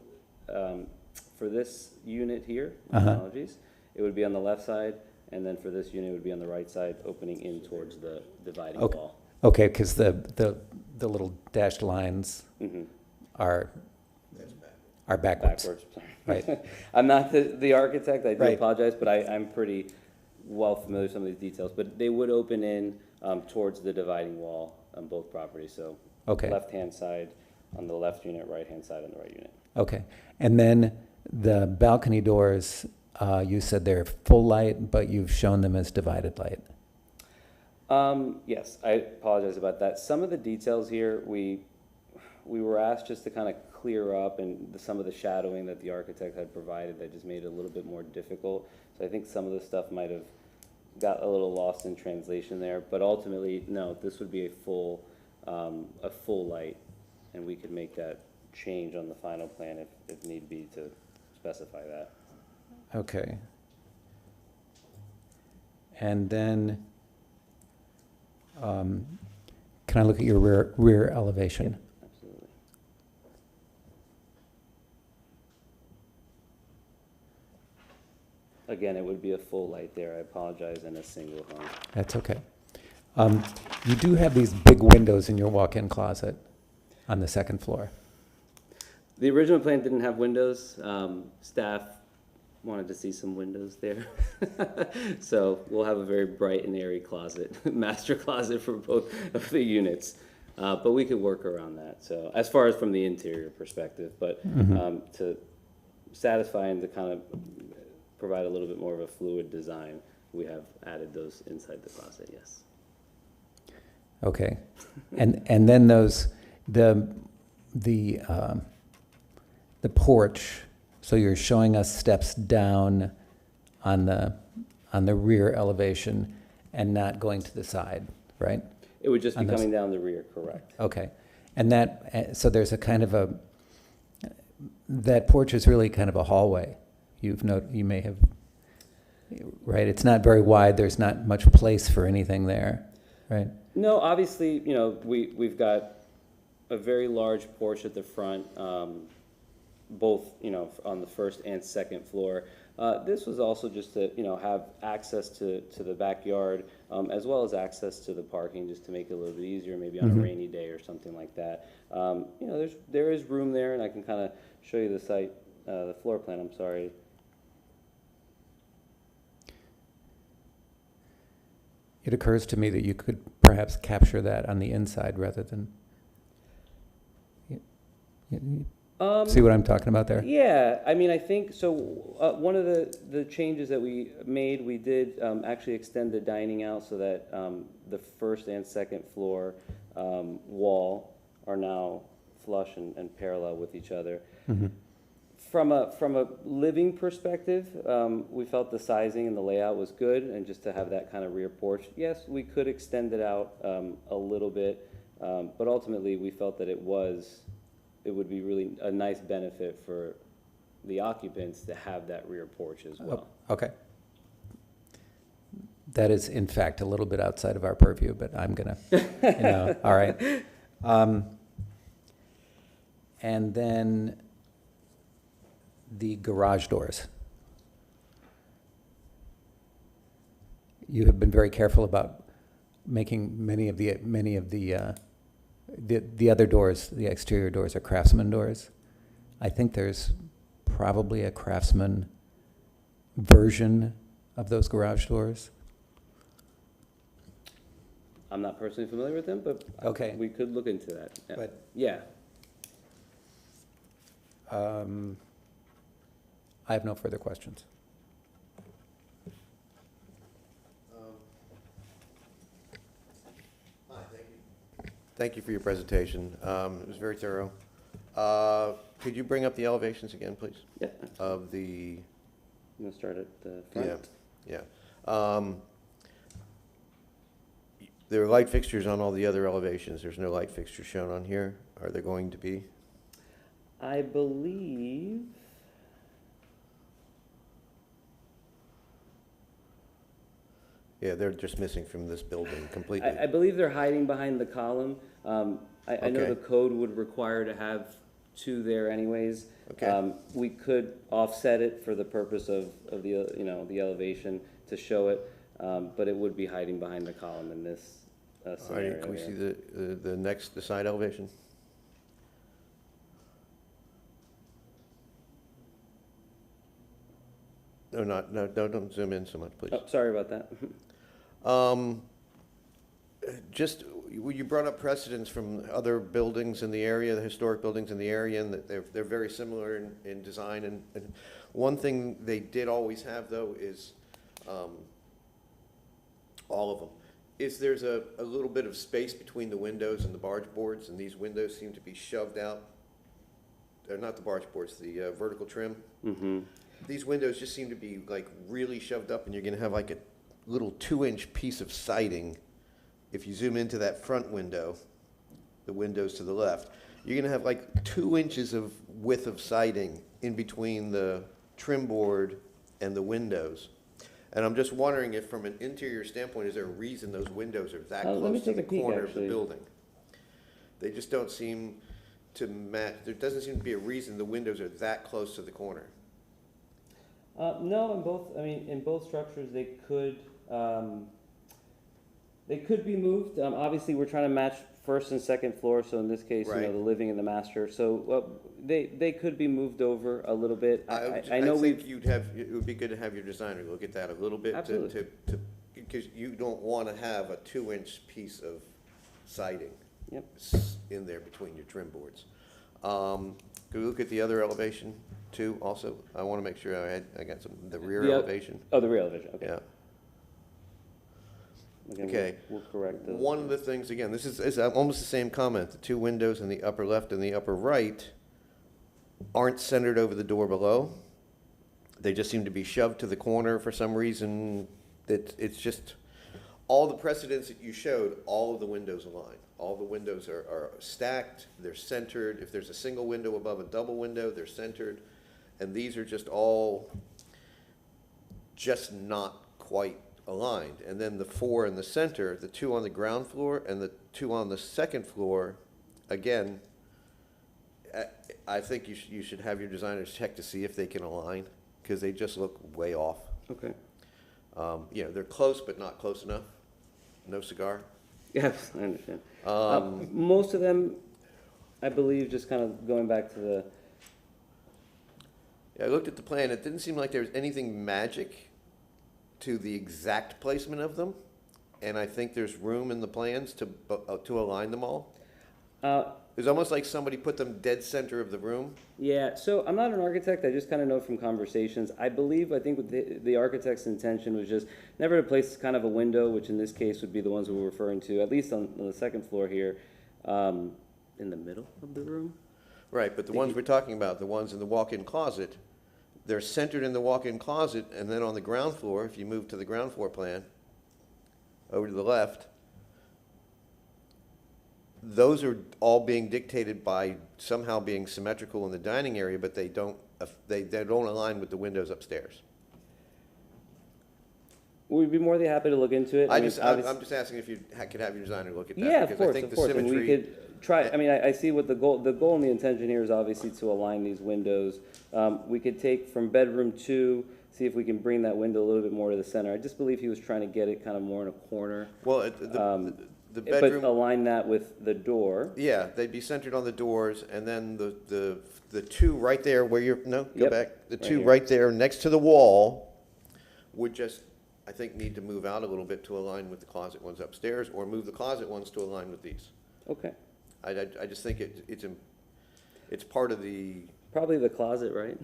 for this unit here, apologies, it would be on the left side, and then for this unit, it would be on the right side, opening in towards the dividing Okay. wall. Okay, because the little dashed lines Mhm. are backwards. Backwards, sorry. Right. I'm not the architect, I do Right. apologize, but I'm pretty well familiar with some of these details. But they would open in towards the dividing wall on both properties, so Okay. left-hand side on the left unit, right-hand side on the right unit. Okay, and then the balcony doors, you said they're full light, but you've shown them as divided light. Yes, I apologize about that. Some of the details here, we were asked just to kind of clear up and some of the shadowing that the architect had provided that just made it a little bit more difficult. So I think some of the stuff might have got a little lost in translation there, but ultimately, no, this would be a full light, and we could make that change on the final plan if need be to specify that. Okay. And then, can I look at your rear elevation? Absolutely. Again, it would be a full light there, I apologize, and a single hung. That's okay. You do have these big windows in your walk-in closet on the second floor. The original plan didn't have windows. Staff wanted to see some windows there. So we'll have a very bright and airy closet, master closet for both of the units. But we could work around that, so, as far as from the interior perspective. But to satisfy and to kind of provide a little bit more of a fluid design, we have added those inside the closet, yes. Okay. And then the porch, so you're showing us steps down on the rear elevation and not going to the side, right? It would just be On this- coming down the rear, correct. Okay. And so there's a kind of that porch is really kind of a hallway. You may have, right? It's not very wide. There's not much place for anything there, right? No, obviously, we've got a very large porch at the front, both, on the first and second floor. This was also just to, have access to the backyard, as well as access to the parking, just to make it a little bit easier, maybe on a rainy day or something like that. There is room there, and I can kind of show you the site, the floor plan, I'm sorry. It occurs to me that you could perhaps capture that on the inside rather than, See what I'm talking about there? Yeah, I mean, I think, so, one of the changes that we made, we did, actually extend the dining out so that, the first and second floor, wall are now flush and parallel with each other. From a living perspective, we felt the sizing and the layout was good, and just to have that kind of rear porch, yes, we could extend it out, a little bit, but ultimately, we felt that it would be really a nice benefit for the occupants to have that rear porch as well. Okay. That is, in fact, a little bit outside of our purview, but I'm gonna, all right. And then the garage doors. You have been very careful about making many of the other doors, the exterior doors are Craftsman doors. I think there's probably a Craftsman version of those garage doors. I'm not personally familiar with them, but Okay. we could look into that. Yeah. But Yeah, I have no further questions. Hi, thank you. Thank you for your presentation. It was very thorough. Could you bring up the elevations again, please? yeah. Of the, I'm gonna start at the front. yeah. There are light fixtures on all the other elevations. There's no light fixtures shown on here. Are there going to be? I believe, Yeah, they're just missing from this building completely. I believe they're hiding behind the column. I know Okay. the code would require to have two there anyways. Okay. We could offset it for the purpose of the, the elevation to show it, but it would be hiding behind the column in this All right, scenario can we here. see the side elevation? No, don't zoom in so much, please. Oh, sorry about that. Just, you brought up precedents from other buildings in the area, the historic buildings in the area, and that they're very similar in design. And one thing they did always have, though, is, all of them, is there's a little bit of space between the windows and the barge boards, and these windows seem to be shoved out. They're not the barge boards, the vertical trim. Mm-hmm. These windows just seem to be like really shoved up, and you're gonna have like a little 2-inch piece of siding. If you zoom into that front window, the windows to the left, you're gonna have like 2 inches of width of siding in between the trim board and the windows. And I'm just wondering if from an interior standpoint, is there a reason those windows are that Let me close to take the a peek, corner of actually. the building? They just don't seem to match, there doesn't seem to be a reason the windows are that close to the corner. No, in both structures, they could be moved. Obviously, we're trying to match first and second floor, so in this case, Right. the living and the master. So, they could be moved over a little bit. I know think it would be good to have your designer look at that a little bit. Absolutely. Because you don't want to have a 2-inch piece of siding. Yep. In there between your trim boards. Could we look at the other elevation too also? I want to make sure I got the rear elevation. Oh, the rear elevation, okay. Yeah. Again, Okay. We'll correct those. One of the things, again, this is almost the same comment. The two windows in the upper left and the upper right aren't centered over the door below. They just seem to be shoved to the corner for some reason. It's just, all the precedents that you showed, all of the windows align. All the windows are stacked, they're centered. If there's a single window above a double window, they're centered. And these are just all just not quite aligned. And then the 4 in the center, the 2 on the ground floor and the 2 on the second floor, again, I think you should have your designers check to see if they can align, because they just look way off. Okay. They're close, but not close enough. No cigar. Yes, I understand. Most of them, I believe, just kind of going back to the, Yeah, I looked at the plan. It didn't seem like there was anything magic to the exact placement of them, and I think there's room in the plans to align them all. It's almost like somebody put them dead center of the room. Yeah, so I'm not an architect, I just kind of know from conversations. I think with the architect's intention was just never to place kind of a window, which in this case would be the ones we were referring to, at least on the second floor here, in the middle of the room. Right, but the ones we're talking about, the ones in the walk-in closet, they're centered in the walk-in closet, and then on the ground floor, if you move to the ground floor plan, over to the left, those are all being dictated by somehow being symmetrical in the dining area, but they don't align with the windows upstairs. We'd be more than happy to look into it. I'm mean, just asking if you could have your designer look at that. Yeah, of because I course, think of the course, and we symmetry- could try, I mean, I see what the goal and the intention here is obviously to align these windows. We could take from bedroom 2, see if we can bring that window a little bit more to the center. I just believe he was trying to get it kind of more in a corner. Well, the bedroom. But align that with the door. Yeah, they'd be centered on the doors, and then the two right there where you're, no, go Yep, back. The right two here. right there next to the wall would just, I think, need to move out a little bit to align with the closet ones upstairs, or move the closet ones to align with these. Okay, I just think it's part of the, probably the closet, right?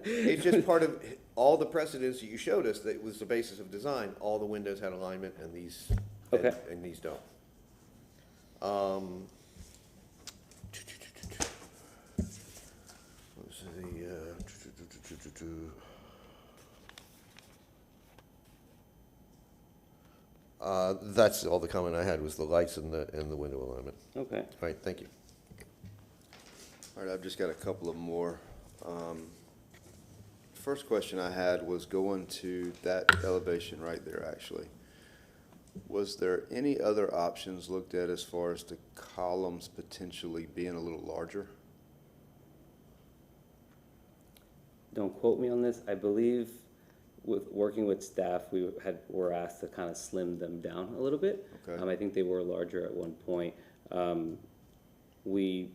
it's just part of all the precedents that you showed us that was the basis of design. All the windows had alignment, and these, Okay. and these don't. What's that's all the comment I had was the lights and the window alignment. Okay. All right, thank you. All right, I've just got a couple of more. First question I had was going to that elevation right there, actually. Was there any other options looked at as far as the columns potentially being a little larger? Don't quote me on this. I believe with working with staff, were asked to kind of slim them down a little bit. Okay. I think they were larger at one point. We're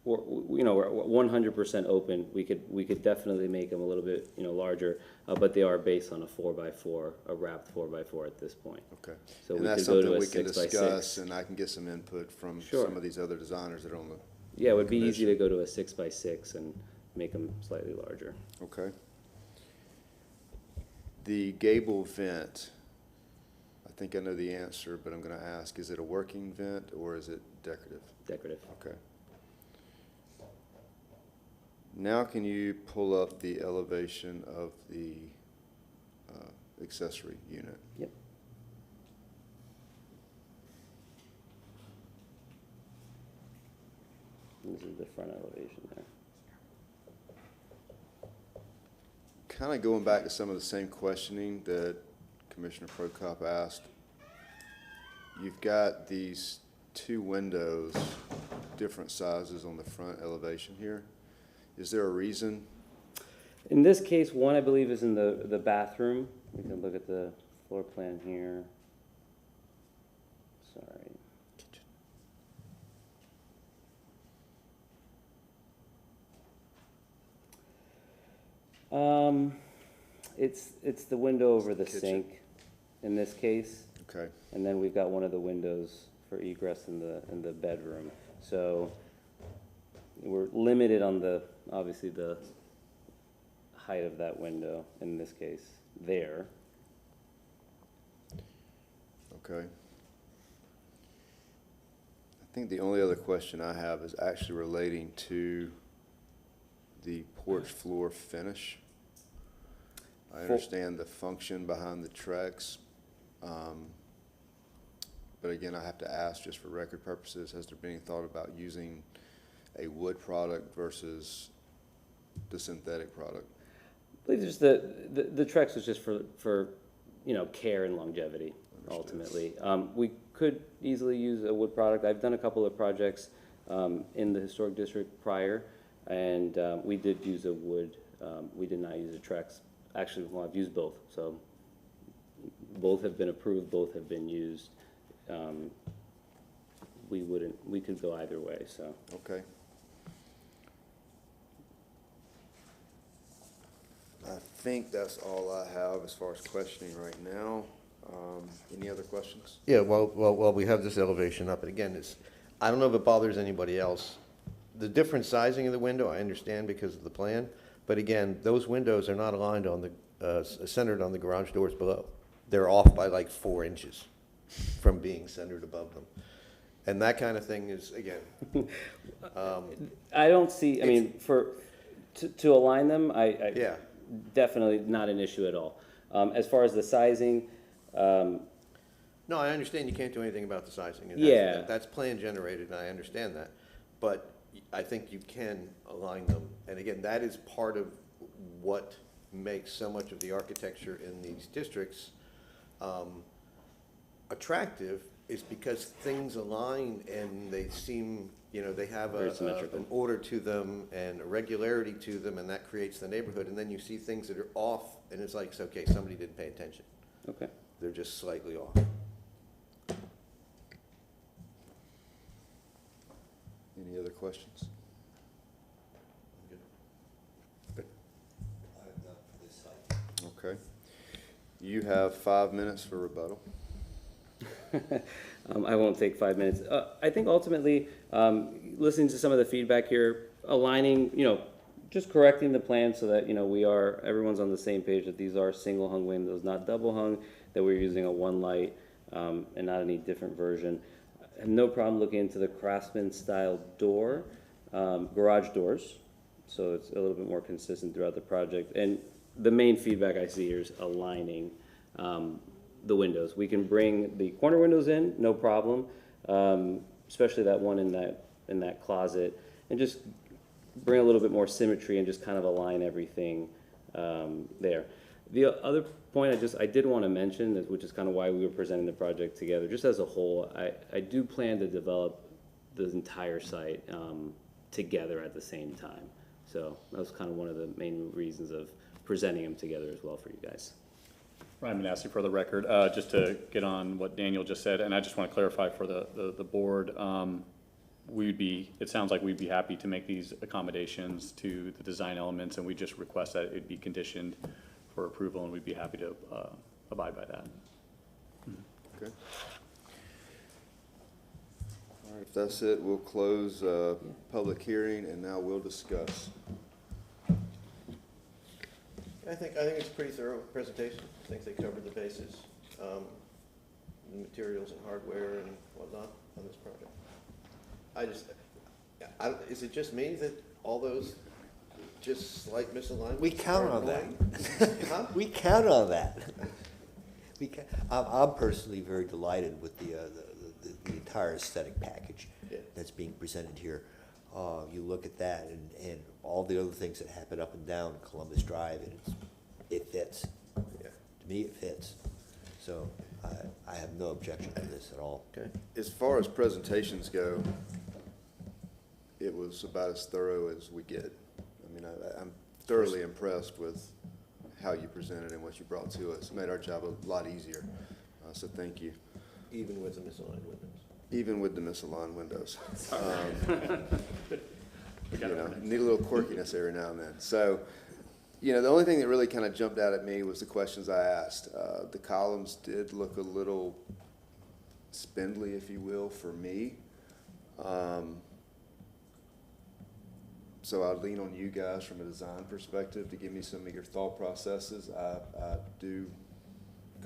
100% open. We could definitely make them a little bit, larger, but they are based on a 4x4, a wrapped 4x4 at this point. Okay. So And we that's could go to something a we can 6x6. discuss, and I can get some input from Sure. some of these other designers that are on the, Yeah, it would be easy Commission. to go to a 6x6 and make them slightly larger. okay. The gable vent, I think I know the answer, but I'm gonna ask, is it a working vent or is it decorative? Decorative. Okay. Now can you pull up the elevation of the accessory unit? Yep. This is the front elevation there. Kind of going back to some of the same questioning that Commissioner Prokop asked. You've got these two windows, different sizes on the front elevation here. Is there a reason? In this case, one I believe is in the bathroom. We can look at the floor plan here. Sorry. It's the window over the Kitchen. sink in this case. Okay, And then we've got one of the windows for egress in the bedroom. So we're limited on obviously the height of that window, in this case, there. okay. I think the only other question I have is actually relating to the porch floor finish. I understand the function behind the Trex. But again, I have to ask, just for record purposes, has there been any thought about using a wood product versus the synthetic product? I believe just the Trex was just for care and longevity, Understood. ultimately. We could easily use a wood product. I've done a couple of projects in the historic district prior, and we did use a wood. We did not use a Trex. Actually, well, I've used both, so both have been approved, both have been used. We could go either way, so. Okay. I think that's all I have as far as questioning right now. Any other questions? Yeah, well, we have this elevation up, and again, I don't know if it bothers anybody else. The different sizing of the window, I understand because of the plan, but again, those windows are not aligned on the, centered on the garage doors below. They're off by like 4 inches from being centered above them. And that kind of thing is, again, I don't see, I mean, to align them, yeah. definitely not an issue at all. As far as the sizing, No, I understand you can't do anything about the sizing. and Yeah. That's plan generated, and I understand that. But I think you can align them. And again, that is part of what makes so much of the architecture in these districts attractive, is because things align and they seem, they have Very symmetrical. an order to them and a regularity to them, and that creates the neighborhood. And then you see things that are off, and it's like, okay, somebody didn't pay attention. okay. They're just slightly off. Any other questions? Okay. You have 5 minutes for rebuttal. I won't take 5 minutes. I think ultimately, listening to some of the feedback here, aligning, just correcting the plan so that, everyone's on the same page, that these are single hung windows, not double hung, that we're using a one light, and not any different version. I have no problem looking into the Craftsman style door, garage doors, so it's a little bit more consistent throughout the project. And the main feedback I see here is aligning, the windows. We can bring the corner windows in, no problem, especially that one in that closet, and just bring a little bit more symmetry and just kind of align everything there. The other point I did want to mention, which is kind of why we were presenting the project together, just as a whole, I do plan to develop the entire site together at the same time. So that was kind of one of the main reasons of presenting them together as well for you guys. Ryan Manassi for the record, just to get on what Daniel just said, and I just want to clarify for the board, it sounds like we'd be happy to make these accommodations to the design elements, and we just request that it be conditioned for approval, and we'd be happy to abide by that. Okay. All right, if that's it, we'll close public hearing, and now we'll discuss. I think it's a pretty thorough presentation. I think they covered the bases, the materials and hardware and whatnot on this project. Is it just me that all those just slight misalignments? We count are on that. annoying? Huh? We count on that. I'm personally very delighted with the entire aesthetic package Yeah. that's being presented here. You look at that and all the other things that happen up and down Columbus Drive, and it fits. Yeah. To me, it fits. So I have no objection to this at all. Okay. As far as presentations go, it was about as thorough as we get. I mean, I'm thoroughly impressed with how you presented and what you brought to us. It made our job a lot easier, so thank you. Even with the misaligned windows. Even with the misaligned windows. Need a little quirkiness every now and then. So, the only thing that really kind of jumped out at me was the questions I asked. The columns did look a little spindly, if you will, for me. So I'd lean on you guys from a design perspective to give me some of your thought processes. I do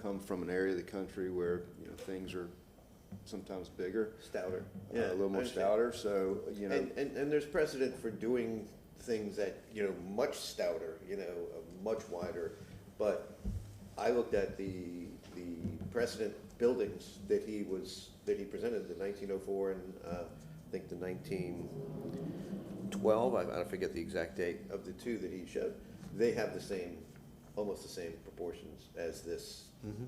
come from an area of the country where, things are sometimes bigger. Stouter. A little more stouter, so, And there's precedent for doing things that, much stouter, much wider. But I looked at the precedent buildings that he presented, the 1904 and I think the 1912, I forget the exact date of the two that he showed. They have almost the same proportions as this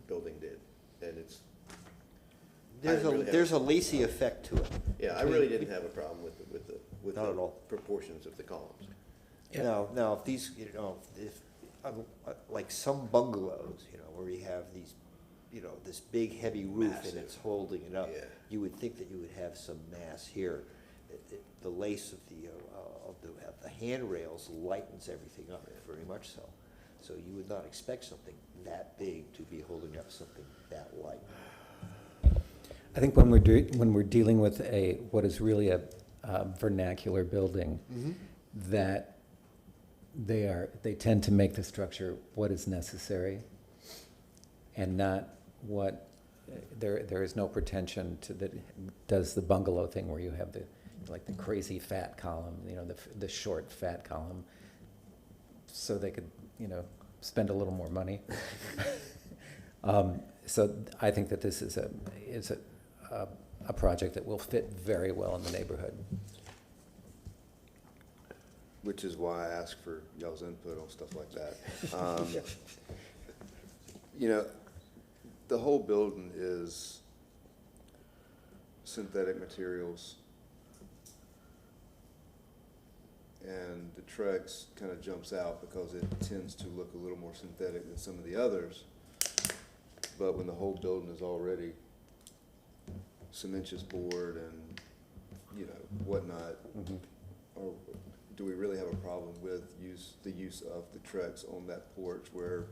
building did. And it's, There's a Lacey effect to it. yeah, I really didn't have a problem with Not at the all. proportions of the columns. Now, if these, like some bungalows, where you have these, this big heavy roof and Massive. it's holding it up, Yeah. you would think that you would have some mass here. The lace of the handrails lightens everything up, very much so. So you would not expect something that big to be holding up something that light. I think when we're dealing with what is really a vernacular building, that they tend to make the structure what is necessary and not what, there is no pretension to that, does the bungalow thing where you have the crazy fat column, the short fat column, so they could, spend a little more money. So I think that this is a project that will fit very well in the neighborhood. Which is why I ask for y'all's input on stuff like that. The whole building is synthetic materials. And the Trex kind of jumps out because it tends to look a little more synthetic than some of the others. But when the whole building is already cementitious board and, whatnot, or do we really have a problem with the use of the Trex on that porch where,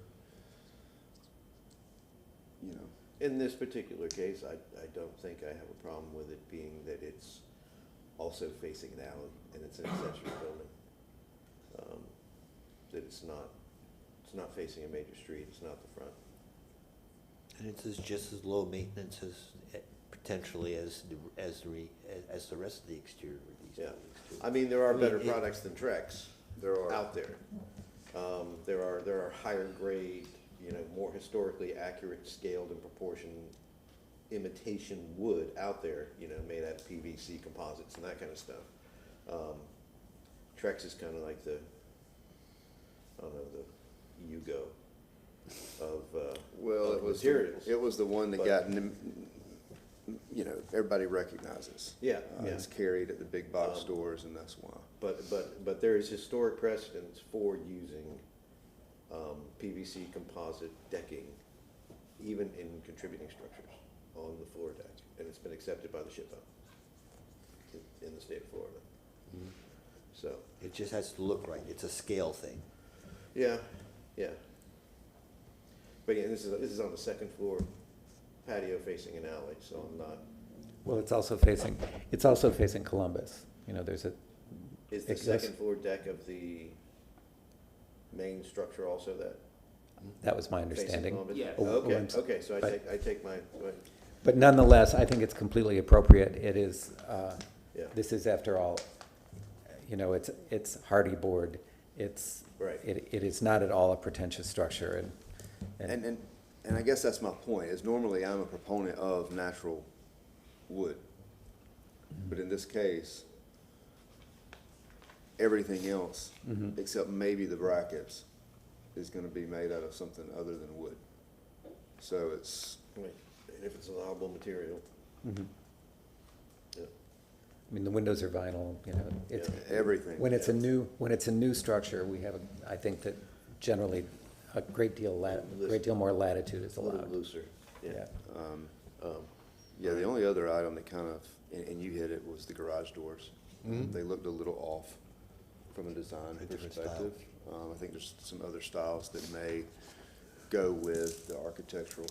In this particular case, I don't think I have a problem with it being that it's also facing an alley and it's an accessory building. That it's not facing a major street, it's not the front. And it's just as low maintenance as potentially as the rest of the exterior of these Yeah, buildings too. I mean, there are better it- products than Trex there are. out there. There are higher grade, more historically accurate, scaled and proportioned imitation wood out there, made out of PVC composites and that kind of stuff. Trex is kind of like the Yugo of Well, of materials. it was the one that But- got, everybody recognizes. Yeah, yeah. It's carried at the big box Um, stores, and that's why. But there is historic precedence for using PVC composite decking, even in contributing structures on the floor deck, and it's been accepted by the SHPO in the state of Florida. So, It just has to look right. It's a scale thing. yeah. But again, this is on the second floor patio facing an alley, so I'm not, Well, it's also facing Columbus. There's a, is the It goes- second floor deck of the main structure also that that was my facing understanding. Columbus? Yeah. Oh, Okay, I'm so- okay, so but- I take my, But nonetheless, I think it's completely appropriate. It is, yeah. this is after all, it's hardy board. Right. It is not at all a pretentious structure And I guess that's my point, is normally I'm a proponent of natural wood. But in this case, everything else, except maybe the brackets, is gonna be made out of something other than wood. So it's, Right. And if it's a allowable material, yeah. I mean, the windows are vinyl, it's, Yeah. everything. when it's a new structure, we have, I think that generally a great deal more latitude is a little allowed. looser, yeah. Yeah, the only other item that kind of, and you hit it, was the garage doors. They looked a little off from a design A different perspective. I think there's some other styles that may go with the architectural,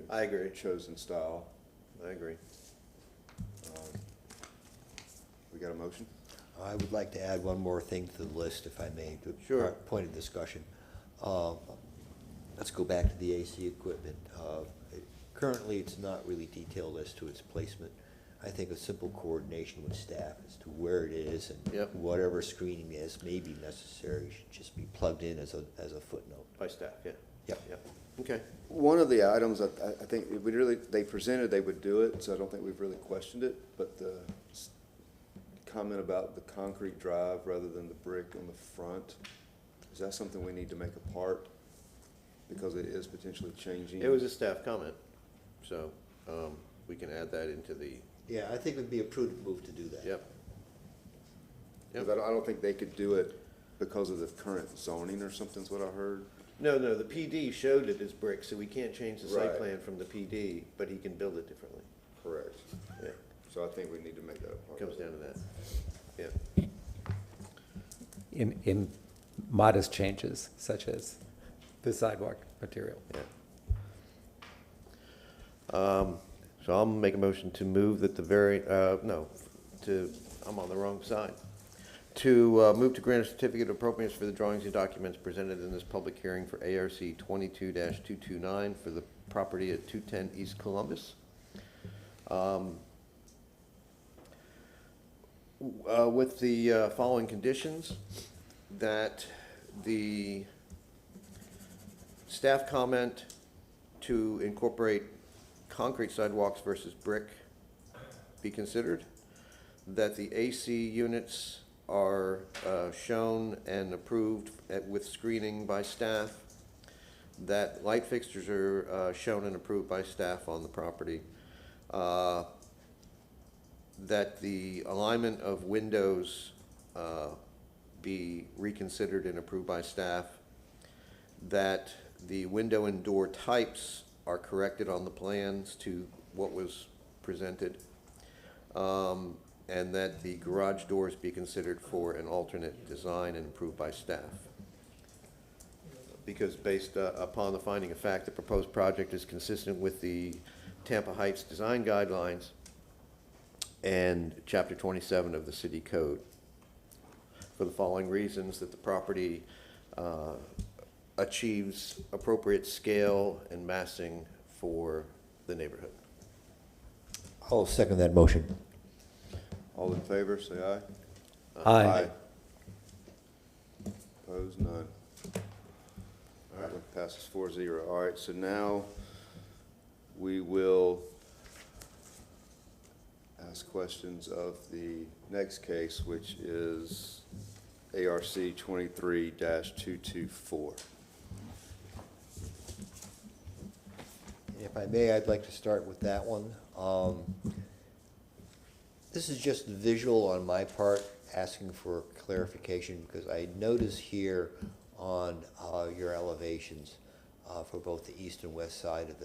I agree, chosen style. I agree. We got a motion? I would like to add one more thing to the list, if I may. to Sure. Point of discussion. Let's go back to the AC equipment. Currently, it's not really detailed as to its placement. I think a simple coordination with staff as to where it is and Yep. whatever screening is may be necessary should just be plugged in as a footnote. By staff, yeah. Yep. Yep, okay. One of the items, I think, they presented they would do it, so I don't think we've really questioned it, but the comment about the concrete drive rather than the brick on the front, is that something we need to make a part? Because it is potentially changing. It was a staff comment, so, we can add that into the, Yeah, I think it would be a prudent move to do that. yep. 'Cause I don't think they could do it because of the current zoning or something's what I heard. No, the PD showed it as brick, so we can't change the site Right. plan from the PD, but he can build it differently. Correct. Yeah, So I think we need to make that a part. comes down to that, yeah. In modest changes, such as the sidewalk material. So I'll make a motion to move that I'm on the wrong side. To move to grant a certificate of appropriateness for the drawings and documents presented in this public hearing for ARC 22-229 for the property at 210 East Columbus. With the following conditions, that the staff comment to incorporate concrete sidewalks versus brick be considered, that the AC units are shown and approved with screening by staff, that light fixtures are shown and approved by staff on the property, that the alignment of windows be reconsidered and approved by staff, that the window and door types are corrected on the plans to what was presented, and that the garage doors be considered for an alternate design and approved by staff. Because based upon the finding of fact, the proposed project is consistent with the Tampa Heights design guidelines and Chapter 27 of the City Code. For the following reasons, that the property achieves appropriate scale and massing for the neighborhood. I'll second that motion. All in favor, say aye. Aye. Opposed, none. All right, that passes 4-0. All right, so now we will ask questions of the next case, which is ARC 23-224. If I may, I'd like to start with that one. This is just visual on my part, asking for clarification, because I notice here on your elevations for both the east and west side of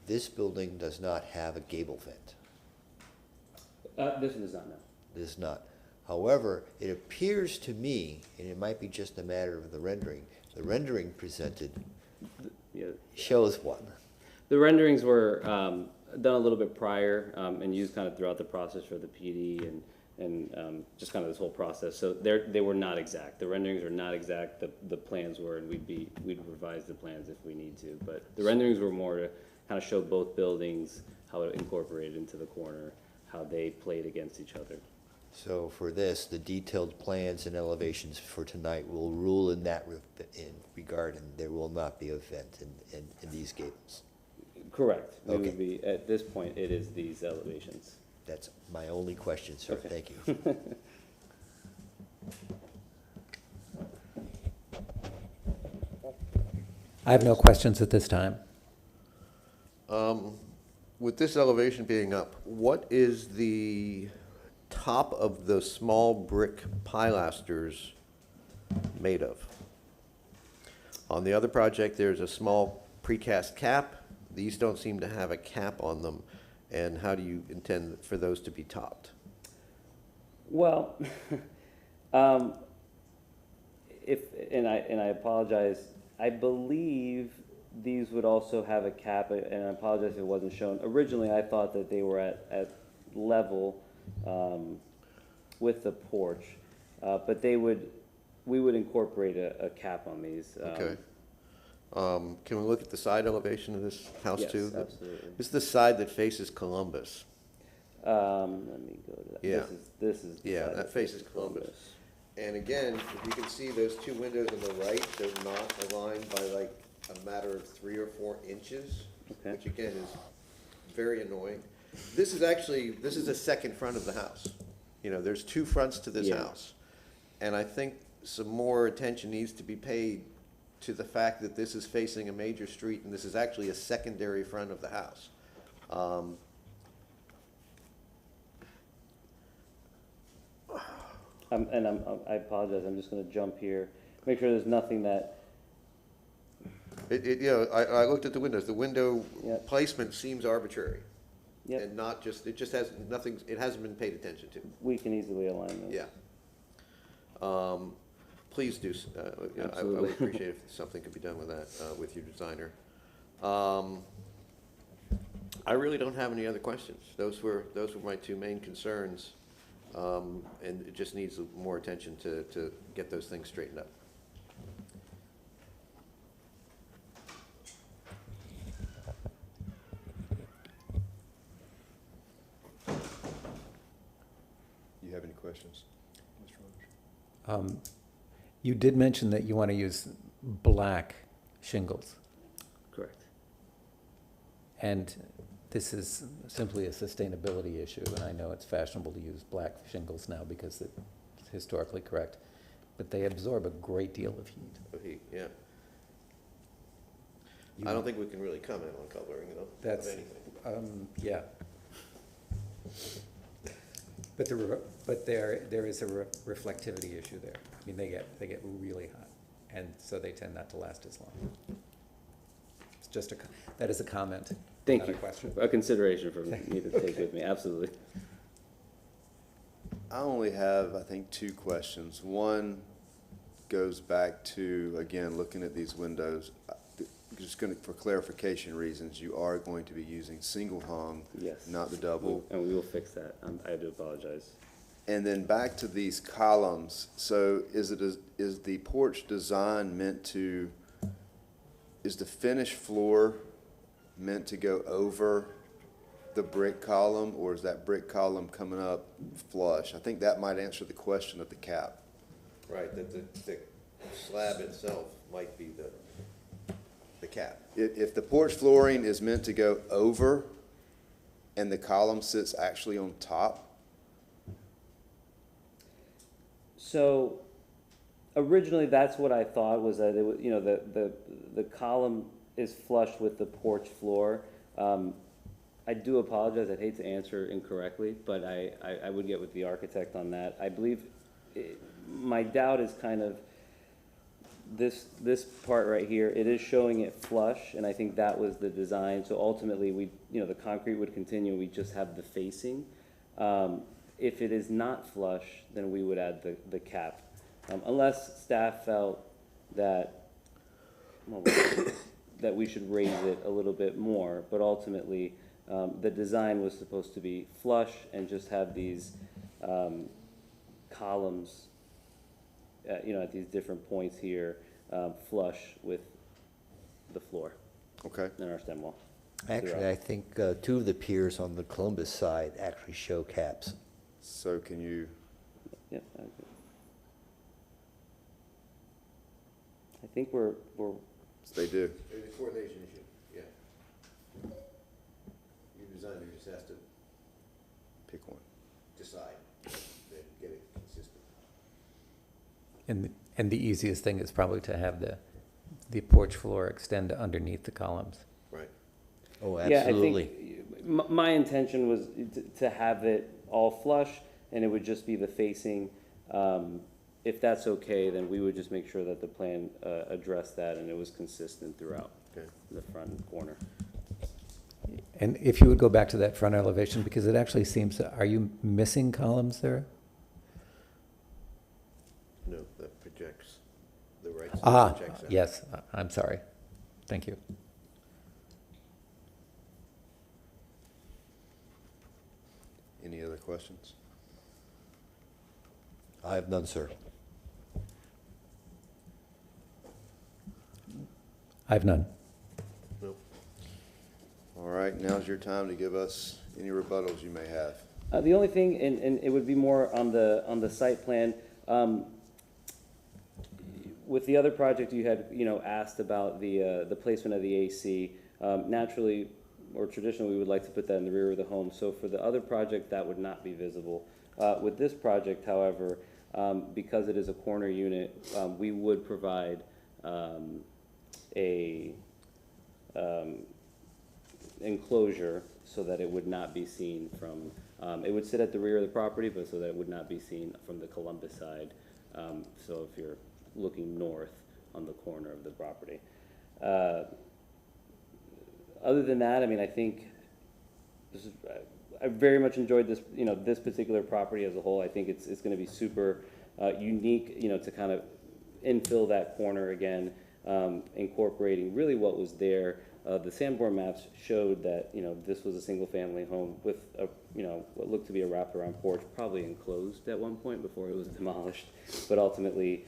this building does not have a gable vent. This one does not, no. Does not. However, it appears to me, and it might be just a matter of the rendering presented Yeah. shows one. The renderings were done a little bit prior and used kind of throughout the process for the PD and just kind of this whole process. So they were not exact. The renderings are not exact. The plans were, and we'd revise the plans if we need to. But the renderings were more to kind of show both buildings, how it incorporated into the corner, how they played against each other. So for this, the detailed plans and elevations for tonight will rule in that regard, and there will not be a vent in these gables. Correct. It Okay. would be, at this point, it is these elevations. That's my only question, sir. Okay. Thank you. I have no questions at this time. With this elevation being up, what is the top of the small brick pilasters made of? On the other project, there's a small precast cap. These don't seem to have a cap on them. And how do you intend for those to be topped? Well, and I apologize, I believe these would also have a cap, and I apologize if it wasn't shown. Originally, I thought that they were at level with the porch, but we would incorporate a cap on these. Okay. Can we look at the side elevation of this house Yes, too? absolutely. This is the side that faces Columbus. Let me go to that. Yeah. This is. the Yeah, side that faces Columbus. And again, if you can see those two windows on the right, they're not aligned by like a matter of 3 or 4 inches, Okay. which again is very annoying. This is a second front of the house. You know, there's 2 fronts to this Yeah. house. And I think some more attention needs to be paid to the fact that this is facing a major street and this is actually a secondary front of the house. I apologize, I'm just gonna jump here, make sure there's nothing that, I looked at the windows. The window Yep. placement seems arbitrary. Yep. And not just, it just has nothing, it hasn't been paid attention to. we can easily align those. Yeah. please do, you know, I would Absolutely. appreciate if something could be done with that, with your designer. I really don't have any other questions. Those were my two main concerns. And it just needs more attention to get those things straightened up. You have any questions, Mr. Rogers? You did mention that you want to use black shingles, Correct. and this is simply a sustainability issue, and I know it's fashionable to use black shingles now because it's historically correct, but they absorb a great deal of heat. Yeah. You- I don't think we can really comment on coloring, you know, of That's, anything. yeah. But there is a reflectivity issue there. I mean, they get really hot, and so they tend not to last as long. It's just that is a comment, Thank not you. a question. A consideration for me to take with me, absolutely. I only have, I think, two questions. One goes back to, again, looking at these windows. Just going to, for clarification reasons, you are going to be using single hung, Yes. not the double. And we will fix that. I do apologize. And then back to these columns. So is the porch design meant to, is the finished floor meant to go over the brick column, or is that brick column coming up flush? I think that might answer the question of the cap. Right, that the slab itself might be the cap. If the porch flooring is meant to go over and the column sits actually on top, So originally, that's what I thought, was that it was, you know, the column is flush with the porch floor. I do apologize, I'd hate to answer incorrectly, but I would get with the architect on that. I believe, my doubt is kind of this part right here. It is showing it flush, and I think that was the design. So ultimately, the concrete would continue, we just have the facing. If it is not flush, then we would add the cap. Unless staff felt that, well, that we should raise it a little bit more, but ultimately, the design was supposed to be flush and just have these columns, at these different points here, flush with the floor okay? and our stem wall. Actually, I think two of the piers on the Columbus side actually show caps. So can you, Yep. I think we're they do. There's a coordination issue, yeah. Your designer just has to Pick one. decide, then get it consistent. And the easiest thing is probably to have the porch floor extend underneath the columns. Right. Oh, Yeah, absolutely. I think my intention was to have it all flush, and it would just be the facing. If that's okay, then we would just make sure that the plan addressed that, and it was consistent throughout Okay. the front corner. And if you would go back to that front elevation, because it actually seems, are you missing columns there? No, that projects, the right side Ah, projects out. yes, I'm sorry. Thank you. Any other questions? I have none, sir. I have none. Nope. All right, now's your time to give us any rebuttals you may have. The only thing, and it would be more on the site plan, with the other project you had, asked about the placement of the AC. Naturally, or traditionally, we would like to put that in the rear of the home. So for the other project, that would not be visible. With this project, however, because it is a corner unit, we would provide a enclosure so that it would not be seen from, it would sit at the rear of the property, but so that it would not be seen from the Columbus side. So if you're looking north on the corner of the property. Other than that, I think this is, I very much enjoyed this, this particular property as a whole. I think it's going to be super unique, to kind of infill that corner again, incorporating really what was there. The Sanborn maps showed that, you know, this was a single-family home with a, you know, what looked to be a wraparound porch, probably enclosed at one point before it was demolished. But ultimately,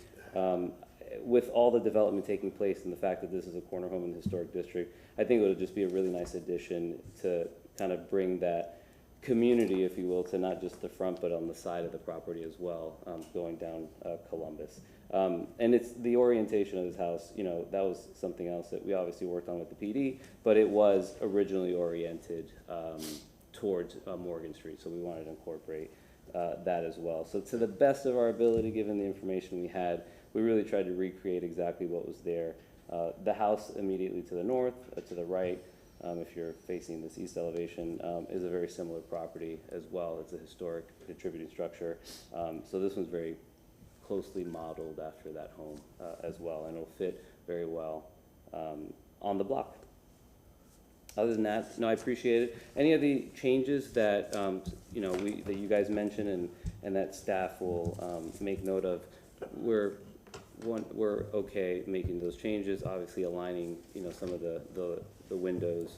with all the development taking place and the fact that this is a corner home in the historic district, I think it would just be a really nice addition to kind of bring that community, if you will, to not just the front, but on the side of the property as well, going down Columbus. And it's the orientation of this house, you know, that was something else that we obviously worked on with the PD, but it was originally oriented towards Morgan Street, so we wanted to incorporate that as well. So to the best of our ability, given the information we had, we really tried to recreate exactly what was there. The house immediately to the north, to the right, if you're facing this east elevation, is a very similar property as well. It's a historic contributing structure. So this one's very closely modeled after that home as well, and it'll fit very well on the block. Other than that, no, I appreciate it. Any of the changes that you know that you guys mentioned and that staff will make note of, we're okay making those changes. Obviously, aligning some of the windows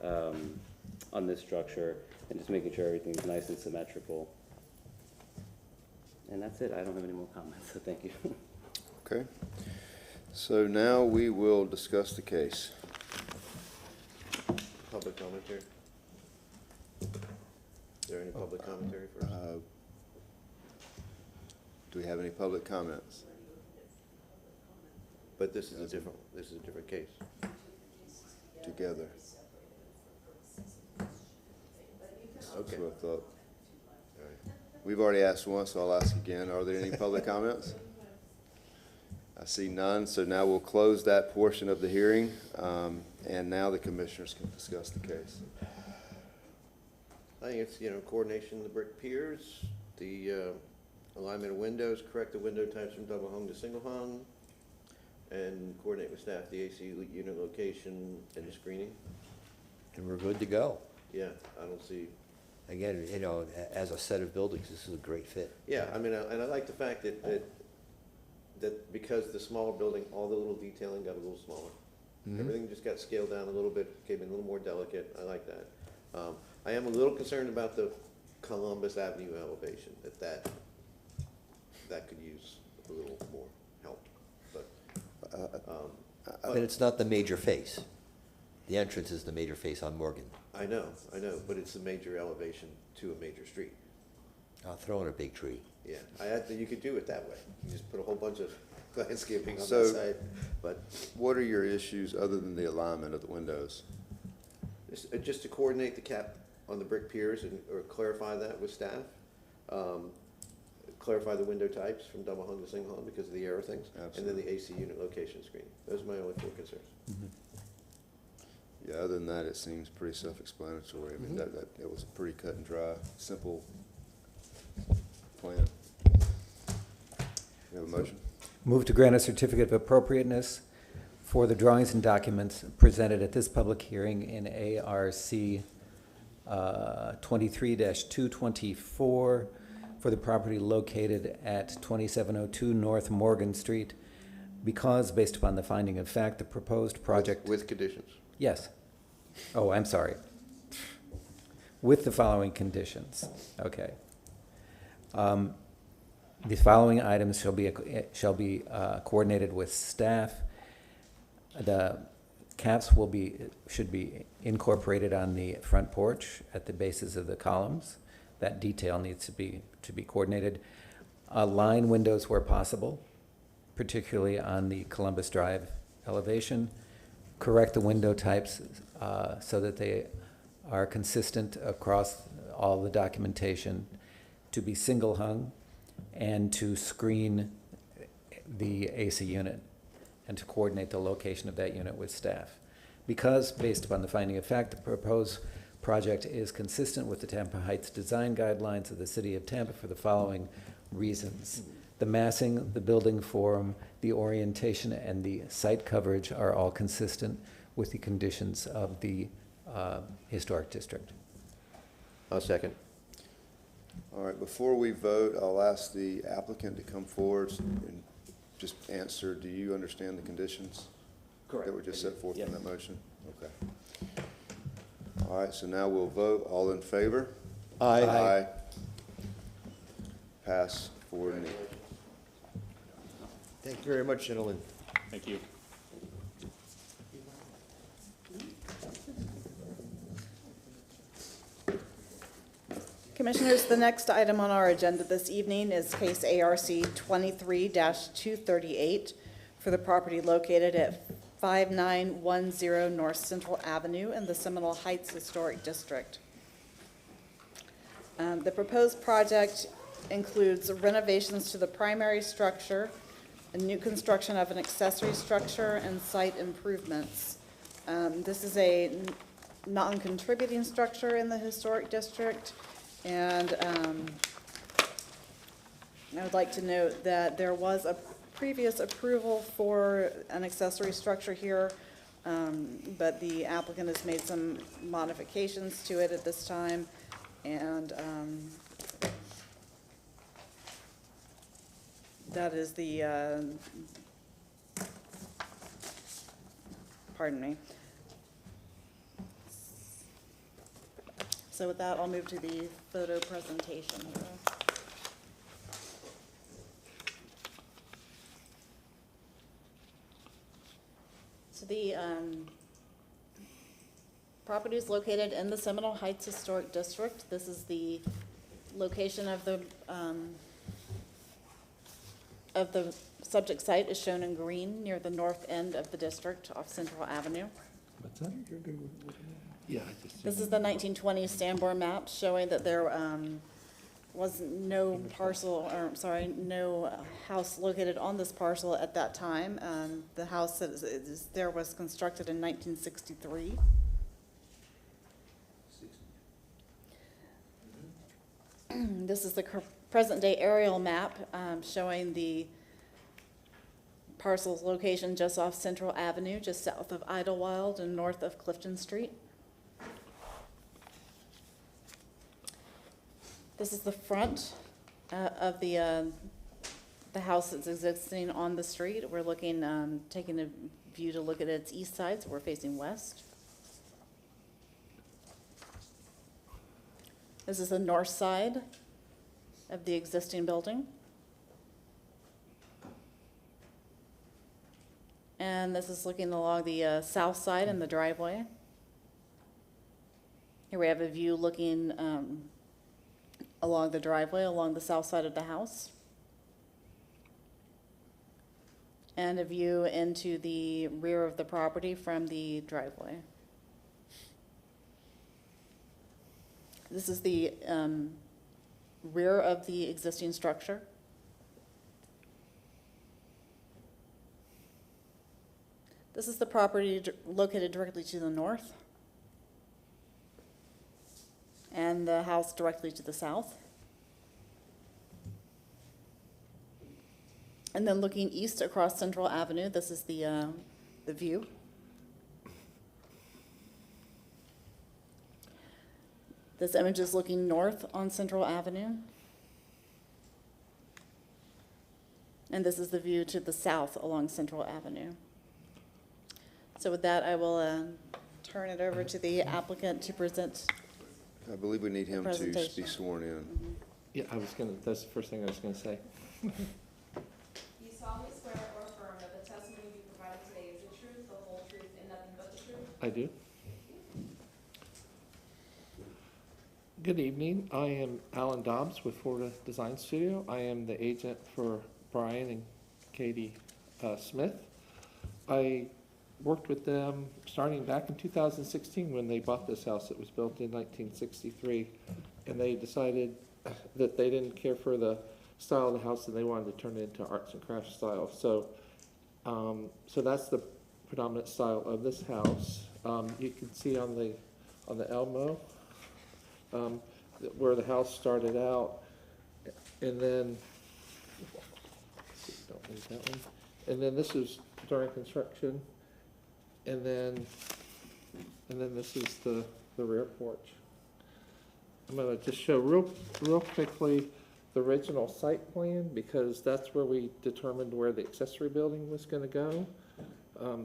on this structure and just making sure everything's nice and symmetrical. And that's it. I don't have any more comments, so thank you. Okay. So now we will discuss the case. Public commentary? Is there any public commentary first? Do we have any public comments? But this is a different case. Together. Okay. That's what I thought. All right. We've already asked once, so I'll ask again. Are there any public comments? I see none, so now we'll close that portion of the hearing, and now the commissioners can discuss the case. I think it's, coordination of the brick piers, the alignment of windows, correct the window types from double hung to single hung, and coordinate with staff the AC unit location and the screening. And we're good to go. Yeah, I don't see, Again, as a set of buildings, this is a great fit. yeah, I mean, and I like the fact that because the smaller building, all the little detailing got a little smaller. Everything just got scaled down a little bit, became a little more delicate. I like that. I am a little concerned about the Columbus Avenue elevation, that could use a little more help, but. And it's not the major face. The entrance is the major face on Morgan. I know, but it's a major elevation to a major street. I'll throw in a big tree. Yeah, you could do it that way. You just put a whole bunch of landscaping on So- that side, but What are your issues other than the alignment of the windows? just to coordinate the cap on the brick piers or clarify that with staff. Clarify the window types from double hung to single hung because of the arrow things. And then the AC unit location screening. Those are my only four concerns. Yeah, other than that, it seems pretty self-explanatory. I mean, that it was a pretty cut and dry, simple plan. You have a motion? Move to grant a certificate of appropriateness for the drawings and documents presented at this public hearing in ARC 23-224 for the property located at 2702 North Morgan Street, because based upon the finding of fact, the proposed project... With conditions. Yes. Oh, I'm sorry. With the following conditions. Okay. The following items shall be coordinated with staff. The caps should be incorporated on the front porch at the bases of the columns. That detail needs to be coordinated. Line windows where possible, particularly on the Columbus Drive elevation. Correct the window types so that they are consistent across all the documentation, to be single hung, and to screen the AC unit, and to coordinate the location of that unit with staff. Because, based upon the finding of fact, the proposed project is consistent with the Tampa Heights design guidelines of the City of Tampa for the following reasons. The massing, the building form, the orientation, and the site coverage are all consistent with the conditions of the historic district. I'll second. All right, before we vote, I'll ask the applicant to come forward and just answer, do you understand the conditions? That were just set forth in that motion? Okay. All right, so now we'll vote. All in favor? Aye. Pass 4-0. Thank you very much, gentlemen. Thank you. Commissioners, the next item on our agenda this evening is case ARC 23-238 for the property located at 5910 North Central Avenue in the Seminole Heights Historic District. The proposed project includes renovations to the primary structure, a new construction of an accessory structure, and site improvements. This is a non-contributing structure in the historic district, and I would like to note that there was a previous approval for an accessory structure here, but the applicant has made some modifications to it at this time, and that is the, pardon me. So with that, I'll move to the photo presentation. So the property is located in the Seminole Heights Historic District. This is the location of the subject site is shown in green near the north end of the district off Central Avenue. What's that? Yeah, I just. This is the 1920 Sanborn map showing that there was no parcel, or sorry, no house located on this parcel at that time. The house that is there was constructed in 1963. This is the present-day aerial map showing the parcel's location just off Central Avenue, just south of Idlewild and north of Clifton Street. This is the front of the house that's existing on the street. We're looking, taking a view to look at its east side, so we're facing west. This is the north side of the existing building. And this is looking along the south side in the driveway. Here we have a view looking along the driveway, along the south side of the house. And a view into the rear of the property from the driveway. This is the rear of the existing structure. This is the property located directly to the north, and the house directly to the south. And then looking east across Central Avenue, this is the view. This image is looking north on Central Avenue. And this is the view to the south along Central Avenue. So with that, I will turn it over to the applicant to present. I believe we need him to Presentation. be sworn in. Yeah, that's the first thing I was gonna say. You solemnly swear or affirm that the testimony you provided today is the truth, the whole truth, and nothing but the truth? I do. Good evening. I am Alan Dobbs with Florida Design Studio. I am the agent for Brian and Katie Smith. I worked with them starting back in 2016 when they bought this house. It was built in 1963, and they decided that they didn't care for the style of the house and they wanted to turn it into arts and crafts style. So, so that's the predominant style of this house. You can see on the Elmo where the house started out, and then don't need that one. And then this is during construction. And then this is the rear porch. I'm gonna just show real quickly the original site plan because that's where we determined where the accessory building was gonna go.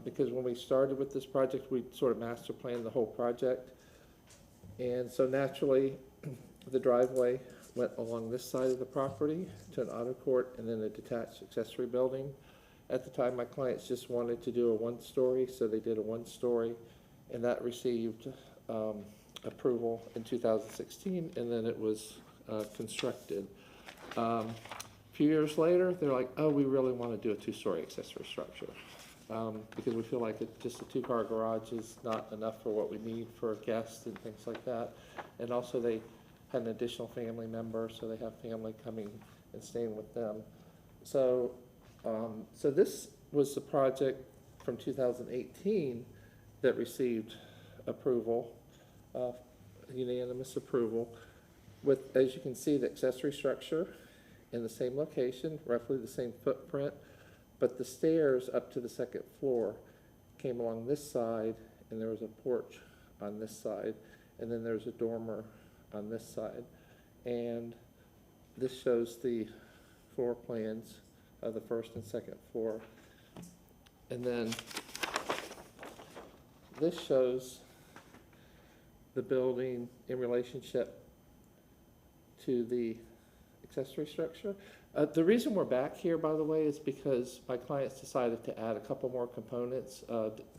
Because when we started with this project, we sort of master planned the whole project. And so naturally, the driveway went along this side of the property to an auto court and then a detached accessory building. At the time, my clients just wanted to do a one-story, so they did a one-story, and that received approval in 2016, and then it was constructed. A few years later, they're like, oh, we really want to do a two-story accessory structure. Because we feel like just a two-car garage is not enough for what we need for guests and things like that. And also they had an additional family member, so they have family coming and staying with them. So, so this was the project from 2018 that received approval, unanimous approval, with, as you can see, the accessory structure in the same location, roughly the same footprint, but the stairs up to the second floor came along this side, and there was a porch on this side, and then there's a dormer on this side. And this shows the floor plans of the first and second floor. And then this shows the building in relationship to the accessory structure. The reason we're back here, by the way, is because my clients decided to add a couple more components.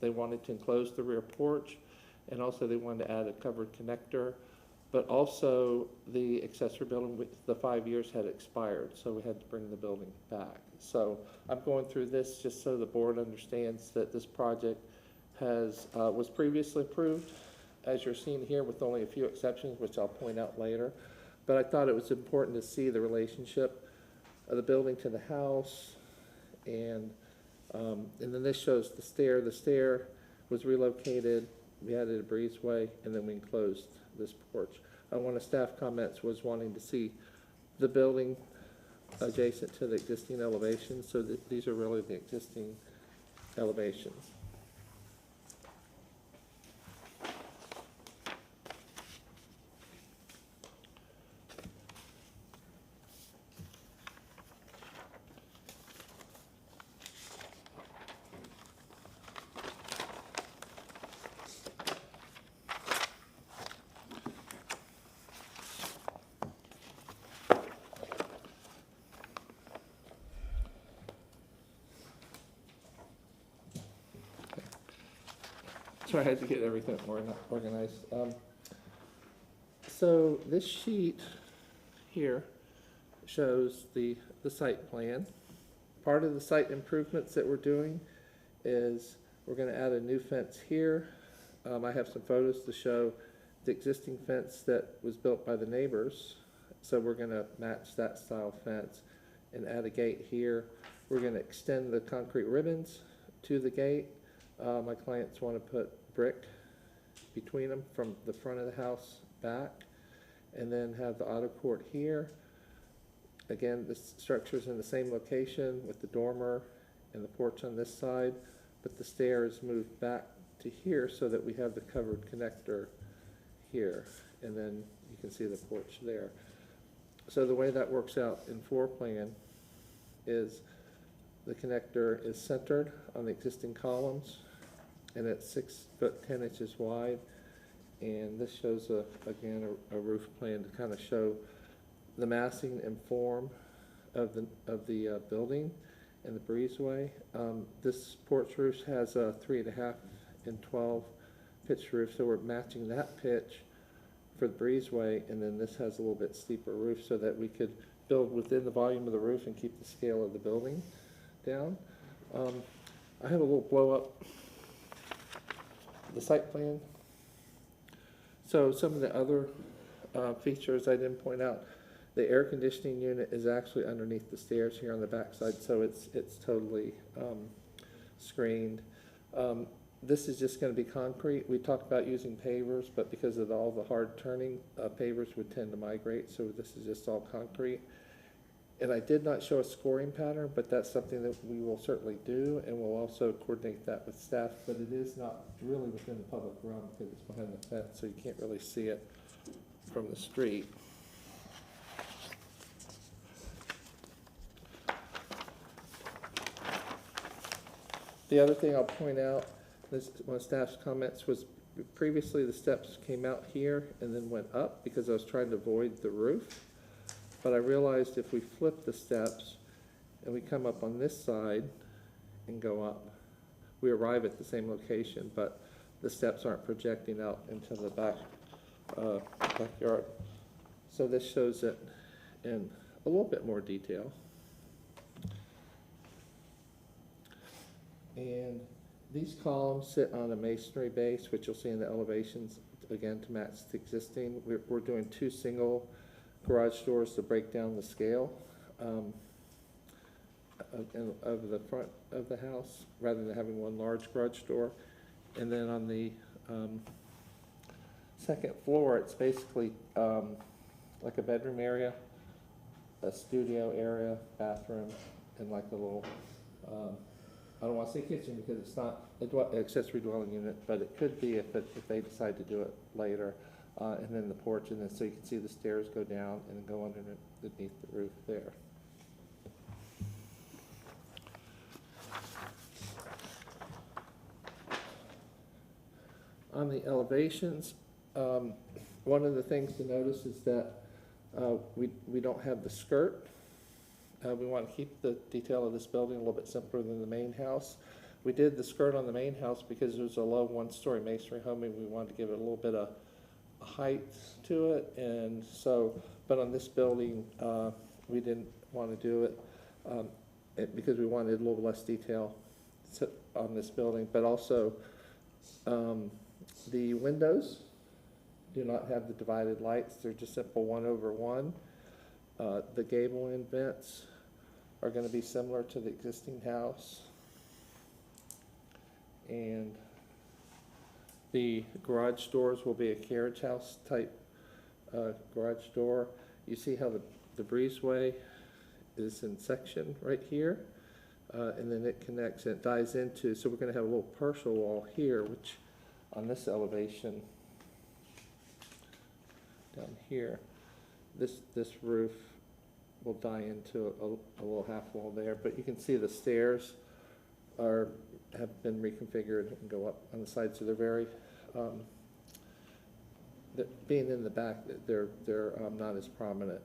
They wanted to enclose the rear porch, and also they wanted to add a covered connector. But also, the accessory building, the 5 years had expired, so we had to bring the building back. So I'm going through this just so the board understands that this project was previously approved, as you're seeing here, with only a few exceptions, which I'll point out later. But I thought it was important to see the relationship of the building to the house, and then this shows the stair. The stair was relocated, we added a breezeway, and then we enclosed this porch. One of staff comments was wanting to see the building adjacent to the existing elevation, so that these are really the existing elevations. So I had to get everything organized. So this sheet here shows the site plan. Part of the site improvements that we're doing is we're gonna add a new fence here. I have some photos to show the existing fence that was built by the neighbors. So we're gonna match that style fence and add a gate here. We're gonna extend the concrete ribbons to the gate. My clients want to put brick between them from the front of the house back, and then have the auto court here. Again, this structure's in the same location with the dormer and the porch on this side, but the stairs moved back to here so that we have the covered connector here, and then you can see the porch there. So the way that works out in floor plan is the connector is centered on the existing columns, and it's 6 foot 10 inches wide. And this shows again a roof plan to kind of show the massing and form of the building and the breezeway. This porch roof has a 3.5 and 12 pitch roof, so we're matching that pitch for the breezeway, and then this has a little bit steeper roof so that we could build within the volume of the roof and keep the scale of the building down. I have a little blow up the site plan. So some of the other features I didn't point out, the air conditioning unit is actually underneath the stairs here on the backside, so it's totally screened. This is just going to be concrete. We talked about using pavers, but because of all the hard turning, pavers would tend to migrate, so this is just all concrete. And I did not show a scoring pattern, but that's something that we will certainly do, and we'll also coordinate that with staff, but it is not really within the public realm because it's behind the fence, so you can't really see it from the street. The other thing I'll point out, this, one of staff's comments was previously the steps came out here and then went up because I was trying to avoid the roof. But I realized if we flip the steps and we come up on this side and go up, we arrive at the same location, but the steps aren't projecting out into the backyard. So this shows it in a little bit more detail. And these columns sit on a masonry base, which you'll see in the elevations, again, to match the existing. We're doing 2 single garage doors to break down the scale of the front of the house, rather than having one large garage door. And then on the second floor, it's basically like a bedroom area, a studio area, bathroom, and like a little, I don't want to say kitchen because it's not an accessory dwelling unit, but it could be if they decide to do it later. And then the porch, and then so you can see the stairs go down and then go underneath the roof there. On the elevations, one of the things to notice is that we don't have the skirt. We want to keep the detail of this building a little bit simpler than the main house. We did the skirt on the main house because it was a low 1-story masonry home and we wanted to give it a little bit of height to it. And so, but on this building, we didn't want to do it because we wanted a little less detail on this building. But also, the windows do not have the divided lights. They're just simple 1/1. The gable end vents are going to be similar to the existing house. And the garage doors will be a carriage house type garage door. You see how the breezeway is in section right here, and then it connects and it dies into, so we're going to have a little partial wall here, which on this elevation down here, this roof will die into a little half wall there, but you can see the stairs have been reconfigured and go up on the side, so they're very, being in the back, they're not as prominent.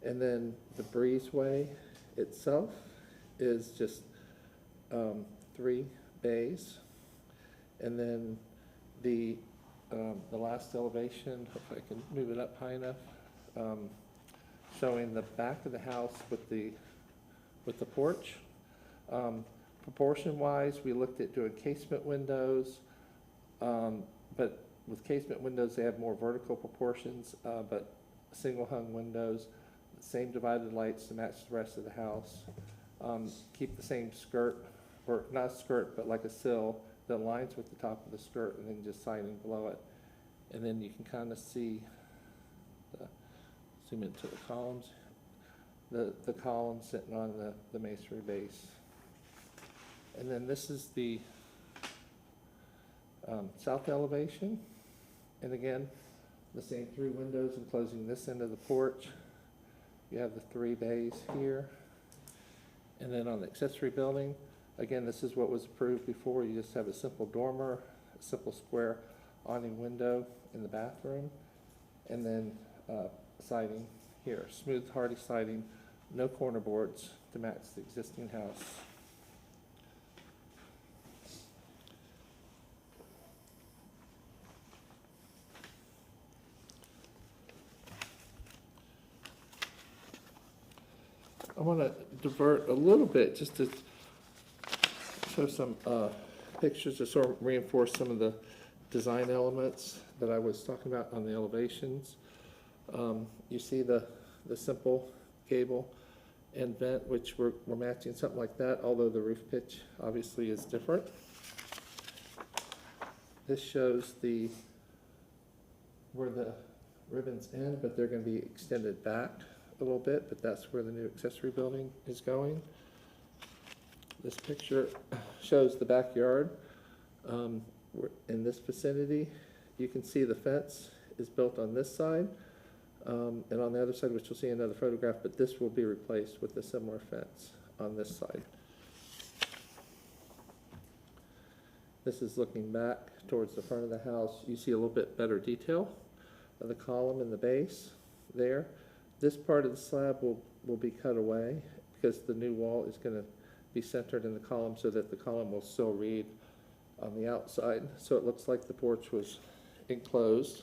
And then the breezeway itself is just 3 bays, and then the last elevation, if I can move it up high enough, showing the back of the house with the porch. Proportion-wise, we looked at doing casement windows, but with casement windows, they have more vertical proportions, but single-hung windows, same divided lights to match the rest of the house. Keep the same skirt, or not a skirt, but like a sill that aligns with the top of the skirt, and then just siding below it. And then you can kind of see, zoom into the columns, the columns sitting on the masonry base. And then this is the south elevation. And again, the same 3 windows enclosing this end of the porch. You have the 3 bays here. And then on the accessory building, again, this is what was approved before. You just have a simple dormer, a simple square awning window in the bathroom, and then siding here, smooth, hardy siding, no corner boards to match the existing house. I want to divert a little bit just to show some pictures to sort of reinforce some of the design elements that I was talking about on the elevations. You see the simple gable and vent, which we're matching something like that, although the roof pitch obviously is different. This shows where the ribbons end, but they're going to be extended back a little bit, but that's where the new accessory building is going. This picture shows the backyard. In this vicinity, you can see the fence is built on this side, and on the other side, which you'll see in another photograph, but this will be replaced with a similar fence on this side. This is looking back towards the front of the house. You see a little bit better detail of the column in the base there. This part of the slab will be cut away because the new wall is going to be centered in the column so that the column will still read on the outside. So it looks like the porch was enclosed.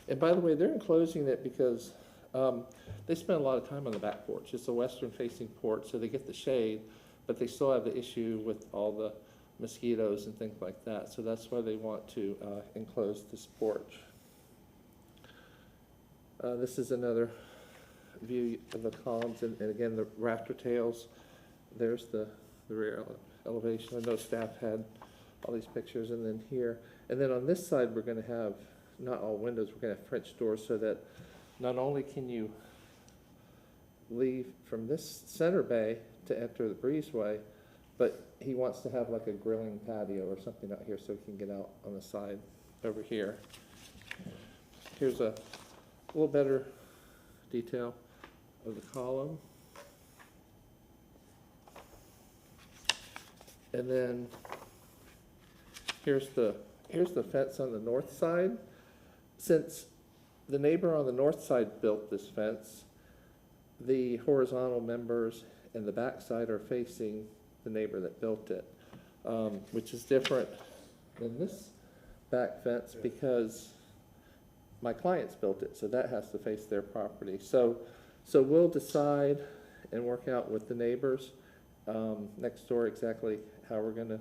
And by the way, they're enclosing it because they spend a lot of time on the back porch. It's a western-facing porch, so they get the shade, but they still have the issue with all the mosquitoes and things like that. So that's why they want to enclose this porch. This is another view of the columns, and again, the rafter tails. There's the rear elevation. I know staff had all these pictures, and then here. And then on this side, we're going to have, not all windows, we're going to have French doors so that not only can you leave from this center bay to enter the breezeway, but he wants to have like a grilling patio or something out here so he can get out on the side over here. Here's a little better detail of the column. And then here's the fence on the north side. Since the neighbor on the north side built this fence, the horizontal members and the back side are facing the neighbor that built it, which is different than this back fence because my clients built it, so that has to face their property. So we'll decide and work out with the neighbors next door exactly how we're going to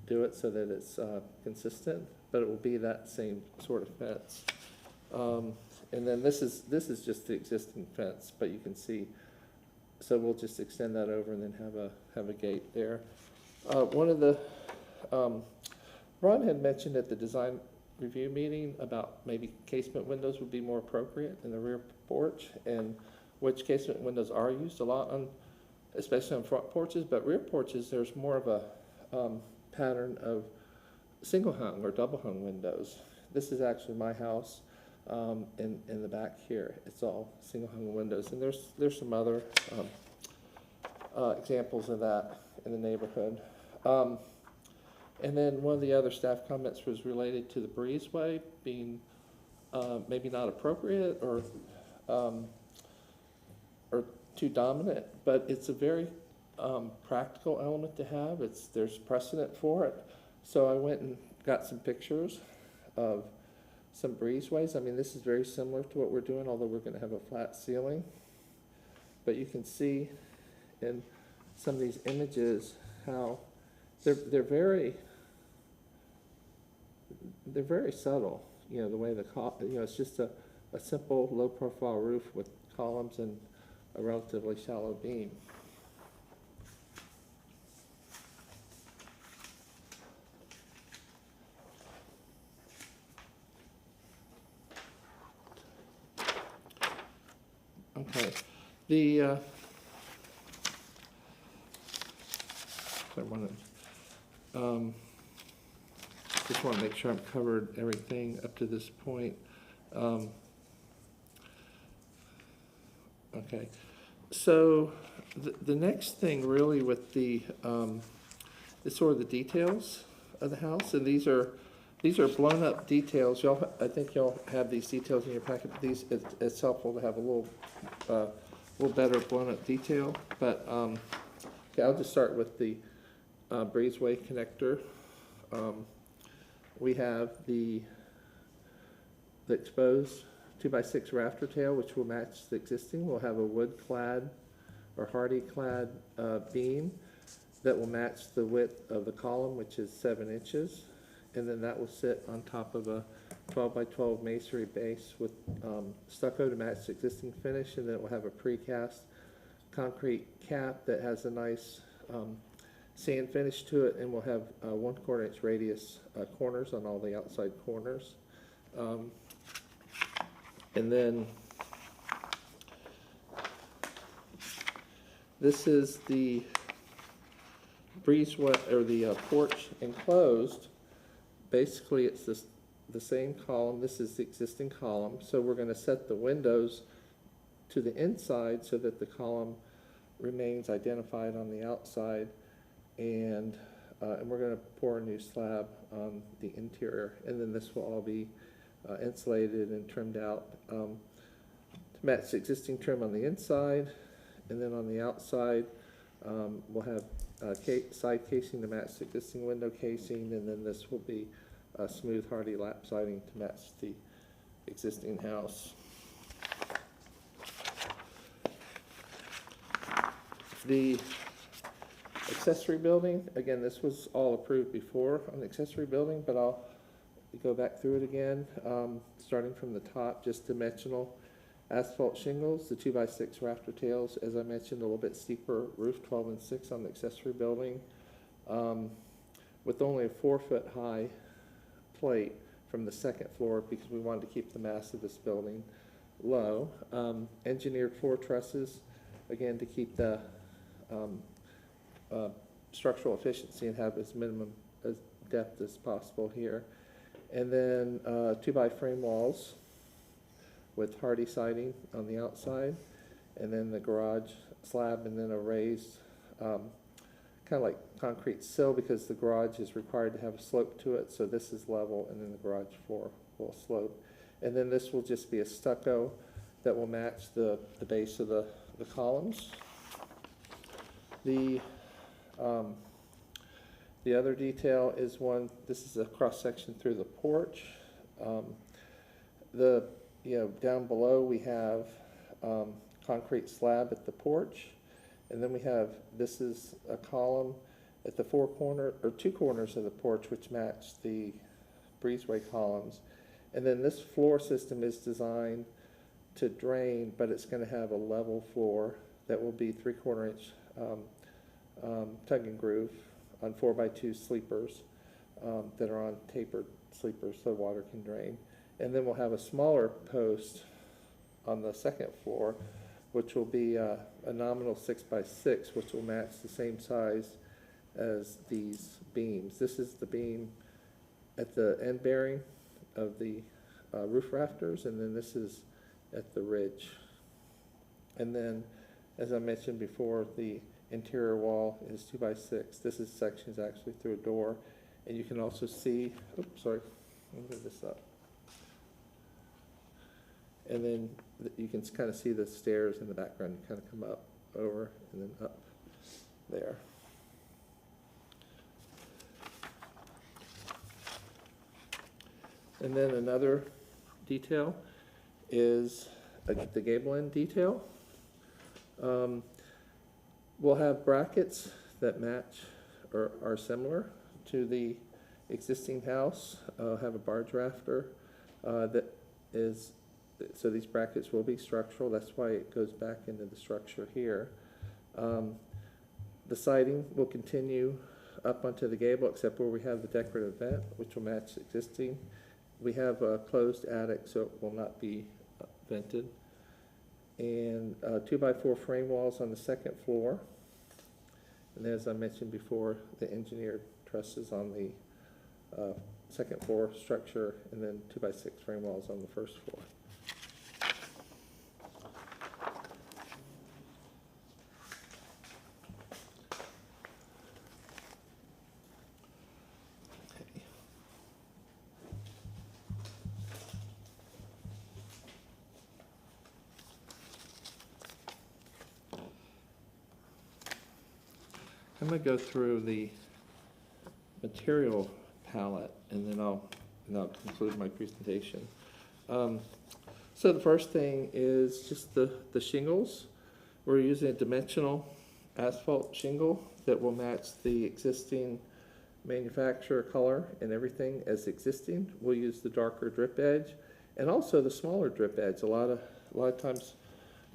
do it so that it's consistent, but it will be that same sort of fence. And then this is just the existing fence, but you can see. So we'll just extend that over and then have a gate there. One of the Ron had mentioned at the design review meeting about maybe casement windows would be more appropriate in the rear porch, and which casement windows are used a lot on, especially on front porches, but rear porches there's more of a pattern of single hung or double hung windows. This is actually my house. In the back here, it's all single hung windows, and there's some other examples of that in the neighborhood. And then one of the other staff comments was related to the breezeway being maybe not appropriate or too dominant, but it's a very practical element to have. There's precedent for it. So I went and got some pictures of some breezeways. I mean, this is very similar to what we're doing, although we're going to have a flat ceiling. But you can see in some of these images how they're very subtle. You know, the way it's just a simple low profile roof with columns and a relatively shallow beam. Okay, just want to make sure I've covered everything up to this point. Okay, so the next thing really with the is sort of the details of the house, and these are blown up details. I think y'all have these details in your packet, but it's helpful to have a little better blown up detail. But okay, I'll just start with the breezeway connector. We have the exposed 2x6 rafter tail, which will match the existing. We'll have a wood clad or hardy clad beam that will match the width of the column, which is 7 inches. And then that will sit on top of a 12x12 masonry base with stucco to match the existing finish, and then it will have a precast concrete cap that has a nice sand finish to it, and we'll have 1/4 inch radius corners on all the outside corners. And then this is the breezeway or the porch enclosed. Basically, it's the same column. This is the existing column. So we're going to set the windows to the inside so that the column remains identified on the outside. And and we're gonna pour a new slab on the interior, and then this will all be insulated and trimmed out to match the existing trim on the inside, and then on the outside, we'll have side casing to match the existing window casing, and then this will be smooth hardy lap siding to match the existing house. The accessory building, again, this was all approved before on the accessory building, but I'll go back through it again, starting from the top, just dimensional asphalt shingles, the 2x6 rafter tails, as I mentioned, a little bit steeper roof, 12 and 6 on the accessory building, with only a 4-foot high plate from the second floor because we wanted to keep the mass of this building low. Engineered floor trusses, again, to keep the structural efficiency and have as minimum as depth as possible here. And then 2x frame walls with hardy siding on the outside, and then the garage slab, and then a raised kind of like concrete sill because the garage is required to have a slope to it, so this is level, and then the garage floor will slope. And then this will just be a stucco that will match the base of the columns. The other detail is this is a cross-section through the porch. Down below we have concrete slab at the porch, and then we have, this is a column at the two corners of the porch which match the breezeway columns. And then this floor system is designed to drain, but it's going to have a level floor that will be 3/4 inch tug and groove on 4x2 sleepers that are on tapered sleepers so water can drain. And then we'll have a smaller post on the second floor, which will be a nominal 6x6, which will match the same size as these beams. This is the beam at the end bearing of the roof rafters, and then this is at the ridge. And then, as I mentioned before, the interior wall is 2x6. This section is actually through a door, and you can also see, oops, sorry, let me move this up. And then you can kind of see the stairs in the background. You kind of come up, over, and then up there. And then another detail is the gable end detail. We'll have brackets that match or are similar to the existing house. Have a barge rafter that is, so these brackets will be structural. That's why it goes back into the structure here. The siding will continue up onto the gable except where we have the decorative vent, which will match existing. We have a closed attic, so it will not be vented. And 2x4 frame walls on the second floor. And as I mentioned before, the engineered trusses on the second floor structure, and then 2x6 frame walls on the first floor. I'm going to go through the material palette, and then I'll conclude my presentation. So the first thing is just the shingles. We're using a dimensional asphalt shingle that will match the existing manufacturer color and everything as existing. We'll use the darker drip edge and also the smaller drip edge. A lot of times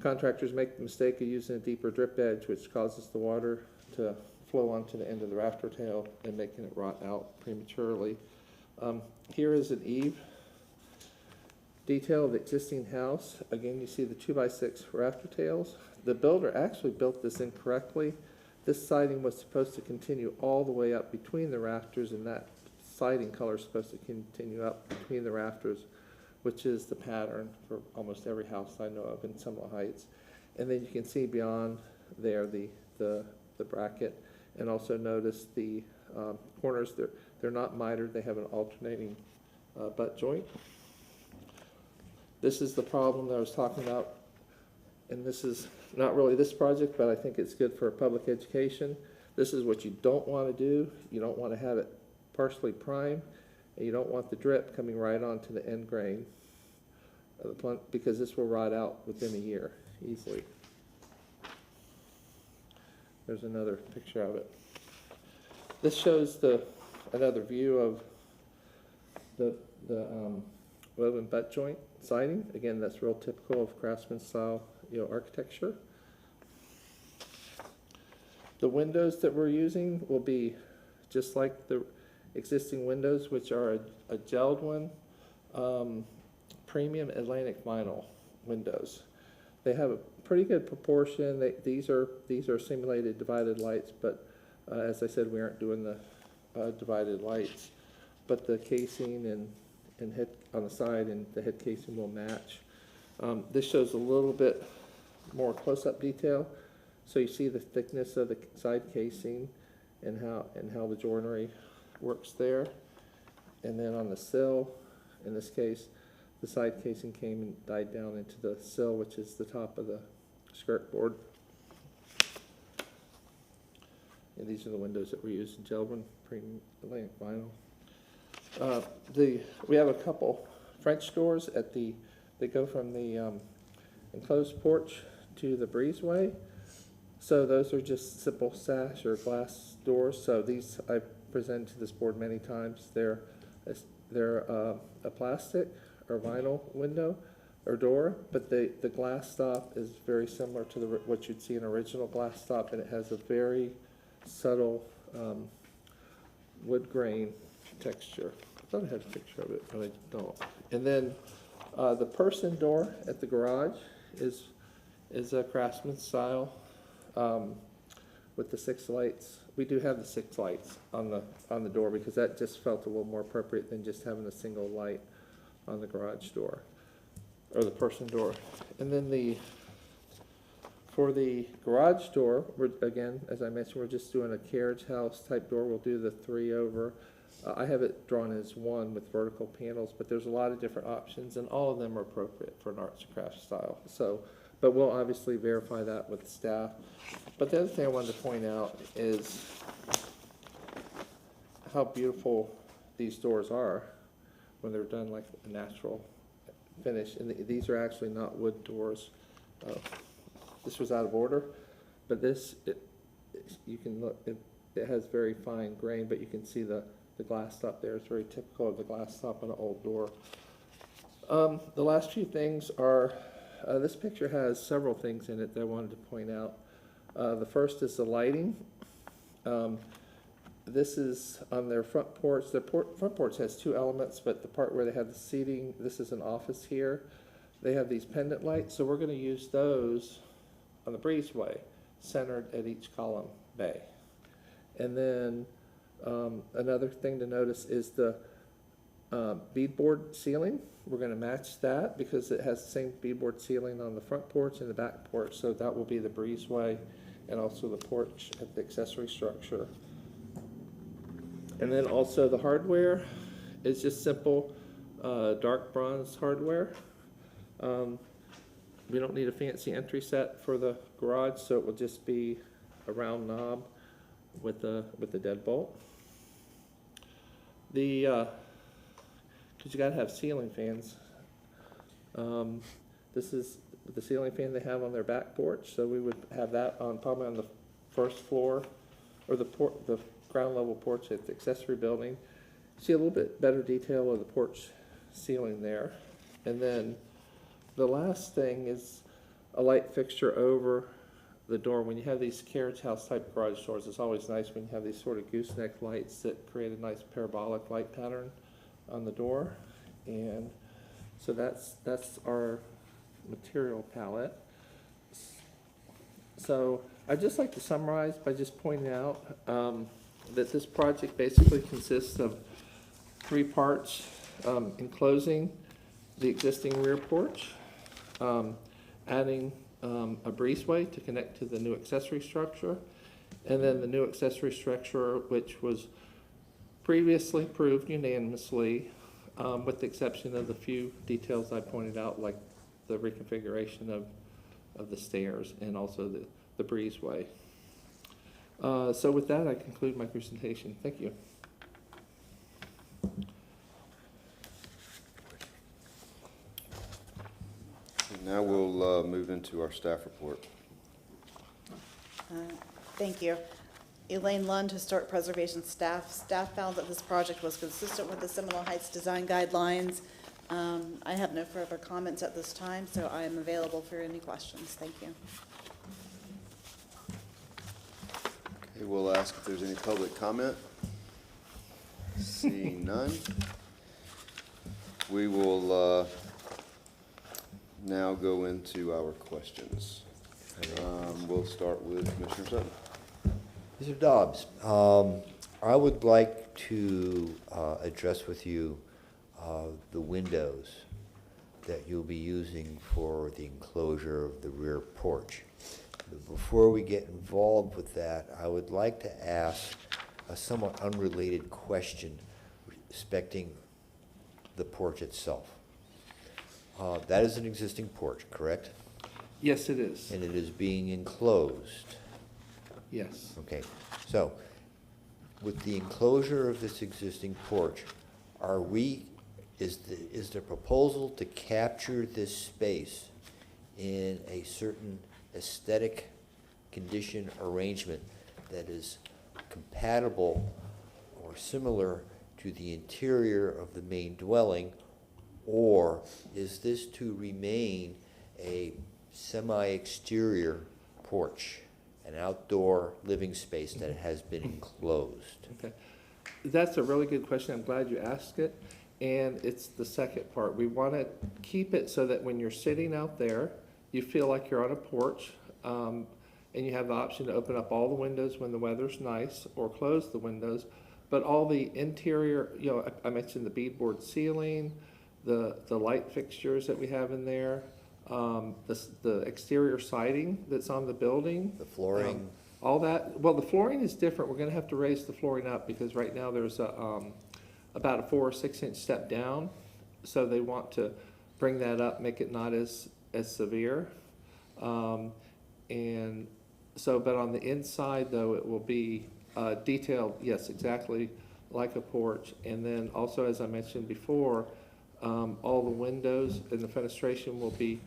contractors make the mistake of using a deeper drip edge, which causes the water to flow onto the end of the rafter tail and making it rot out prematurely. Here is an eave detail of the existing house. Again, you see the 2x6 rafter tails. The builder actually built this incorrectly. This siding was supposed to continue all the way up between the rafters, and that siding color is supposed to continue up between the rafters, which is the pattern for almost every house I know of in Summerall Heights. And then you can see beyond there the bracket, and also notice the corners. They're not mitered, they have an alternating butt joint. This is the problem that I was talking about, and this is not really this project, but I think it's good for public education. This is what you don't want to do. You don't want to have it partially primed, and you don't want the drip coming right onto the end grain of the plant, because this will rot out within a year easily. There's another picture of it. This shows another view of the woven butt joint siding. Again, that's real typical of Craftsman style, architecture. The windows that we're using will be just like the existing windows, which are a gelled one, premium Atlantic vinyl windows. They have a pretty good proportion. These are simulated divided lights, but as I said, we aren't doing the divided lights. But the casing and head on the side and the head casing will match. This shows a little bit more close-up detail, so you see the thickness of the side casing and how the joinery works there. And then on the sill, in this case, the side casing came and died down into the sill, which is the top of the skirt board. And these are the windows that we use in Gelbrin Premium Atlantic Vinyl. We have a couple French doors they go from the enclosed porch to the breezeway. So those are just simple sash or glass doors. So these I've presented to this board many times. They're a plastic or vinyl window or door, but the glass stop is very similar to what you'd see in original glass stop, and it has a very subtle wood grain texture. I thought I had a picture of it, but I don't. And then the person door at the garage is a Craftsman style with the 6 lights. We do have the 6 lights on the door because that just felt a little more appropriate than just having a single light on the garage door or the person door. And then for the garage door, again, as I mentioned, we're just doing a carriage house type door. We'll do the 3 over. I have it drawn as 1 with vertical panels, but there's a lot of different options, and all of them are appropriate for an arts and crafts style. But we'll obviously verify that with staff. But the other thing I wanted to point out is how beautiful these doors are when they're done like a natural finish. And these are actually not wood doors. This was out of order, but you can look. It has very fine grain, but you can see the glass stop there. It's very typical of the glass stop on an old door. The last few things are. This picture has several things in it that I wanted to point out. The first is the lighting. This is on their front porch. The front porch has 2 elements, but the part where they have the seating, this is an office here. They have these pendant lights, so we're going to use those on the breezeway, centered at each column bay. And then another thing to notice is the beadboard ceiling. We're going to match that because it has the same beadboard ceiling on the front porch and the back porch, so that will be the breezeway and also the porch at the accessory structure. And then also the hardware is just simple dark bronze hardware. We don't need a fancy entry set for the garage, so it will just be a round knob with the deadbolt. Because you gotta have ceiling fans. This is the ceiling fan they have on their back porch, so we would have that probably on the first floor or the ground level porch at the accessory building. See a little bit better detail of the porch ceiling there. And then the last thing is a light fixture over the door. When you have these carriage house type garage doors, it's always nice when you have these sort of gooseneck lights that create a nice parabolic light pattern on the door. And so that's our material palette. So I'd just like to summarize by just pointing out that this project basically consists of 3 parts: enclosing the existing rear porch, adding a breezeway to connect to the new accessory structure, and then the new accessory structure, which was previously approved unanimously, with the exception of the few details I pointed out, like the reconfiguration of the stairs and also the breezeway. So with that, I conclude my presentation. Thank you. And now we'll move into our staff report. Thank you. Elaine Lund, Historic Preservation Staff. Staff found that this project was consistent with the Seminole Heights design guidelines. I have no further comments at this time, so I am available for any questions. Thank you. Okay, we'll ask if there's any public comment. Seeing none. We will now go into our questions. We'll start with Commissioner Sutton. Mr. Dobbs, I would like to address with you the windows that you'll be using for the enclosure of the rear porch. But before we get involved with that, I would like to ask a somewhat unrelated question respecting the porch itself. That is an existing porch, correct? Yes, it is. And it is being enclosed. Yes. Okay, so with the enclosure of this existing porch, is the proposal to capture this space in a certain aesthetic condition arrangement that is compatible or similar to the interior of the main dwelling, or is this to remain a semi-exterior porch, an outdoor living space that has been enclosed? Okay. That's a really good question. I'm glad you asked it. And it's the second part. We want to keep it so that when you're sitting out there, you feel like you're on a porch, and you have the option to open up all the windows when the weather's nice or close the windows. But all the interior, I mentioned the beadboard ceiling, the light fixtures that we have in there, the exterior siding that's on the building. The flooring? All that. Well, the flooring is different. We're going to have to raise the flooring up because right now there's about a 4 or 6 inch step down. So they want to bring that up, make it not as severe. And so, but on the inside though, it will be detailed, yes, exactly like a porch. And then also, as I mentioned before, all the windows and the fenestration will be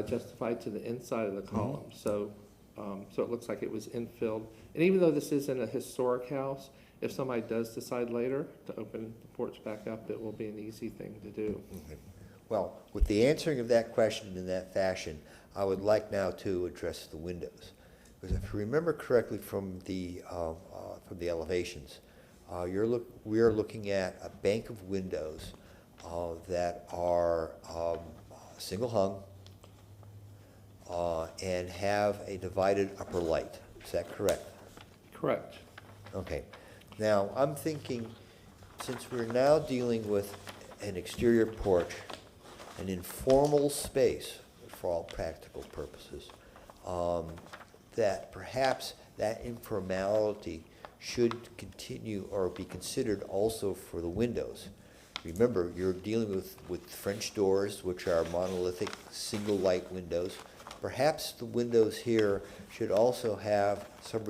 justified to the inside of the column. So, so it looks like it was infilled. And even though this isn't a historic house, if somebody does decide later to open the porch back up, it will be an easy thing to do. Okay. Well, with the answering of that question in that fashion, I would like now to address the windows. Because if you remember correctly from the elevations, we are looking at a bank of windows that are single hung and have a divided upper light. Is that correct? Correct. Okay. Now, I'm thinking, since we're now dealing with an exterior porch, an informal space for all practical purposes, that perhaps that informality should continue or be considered also for the windows. Remember, you're dealing with French doors, which are monolithic single light windows. Perhaps the windows here should also have some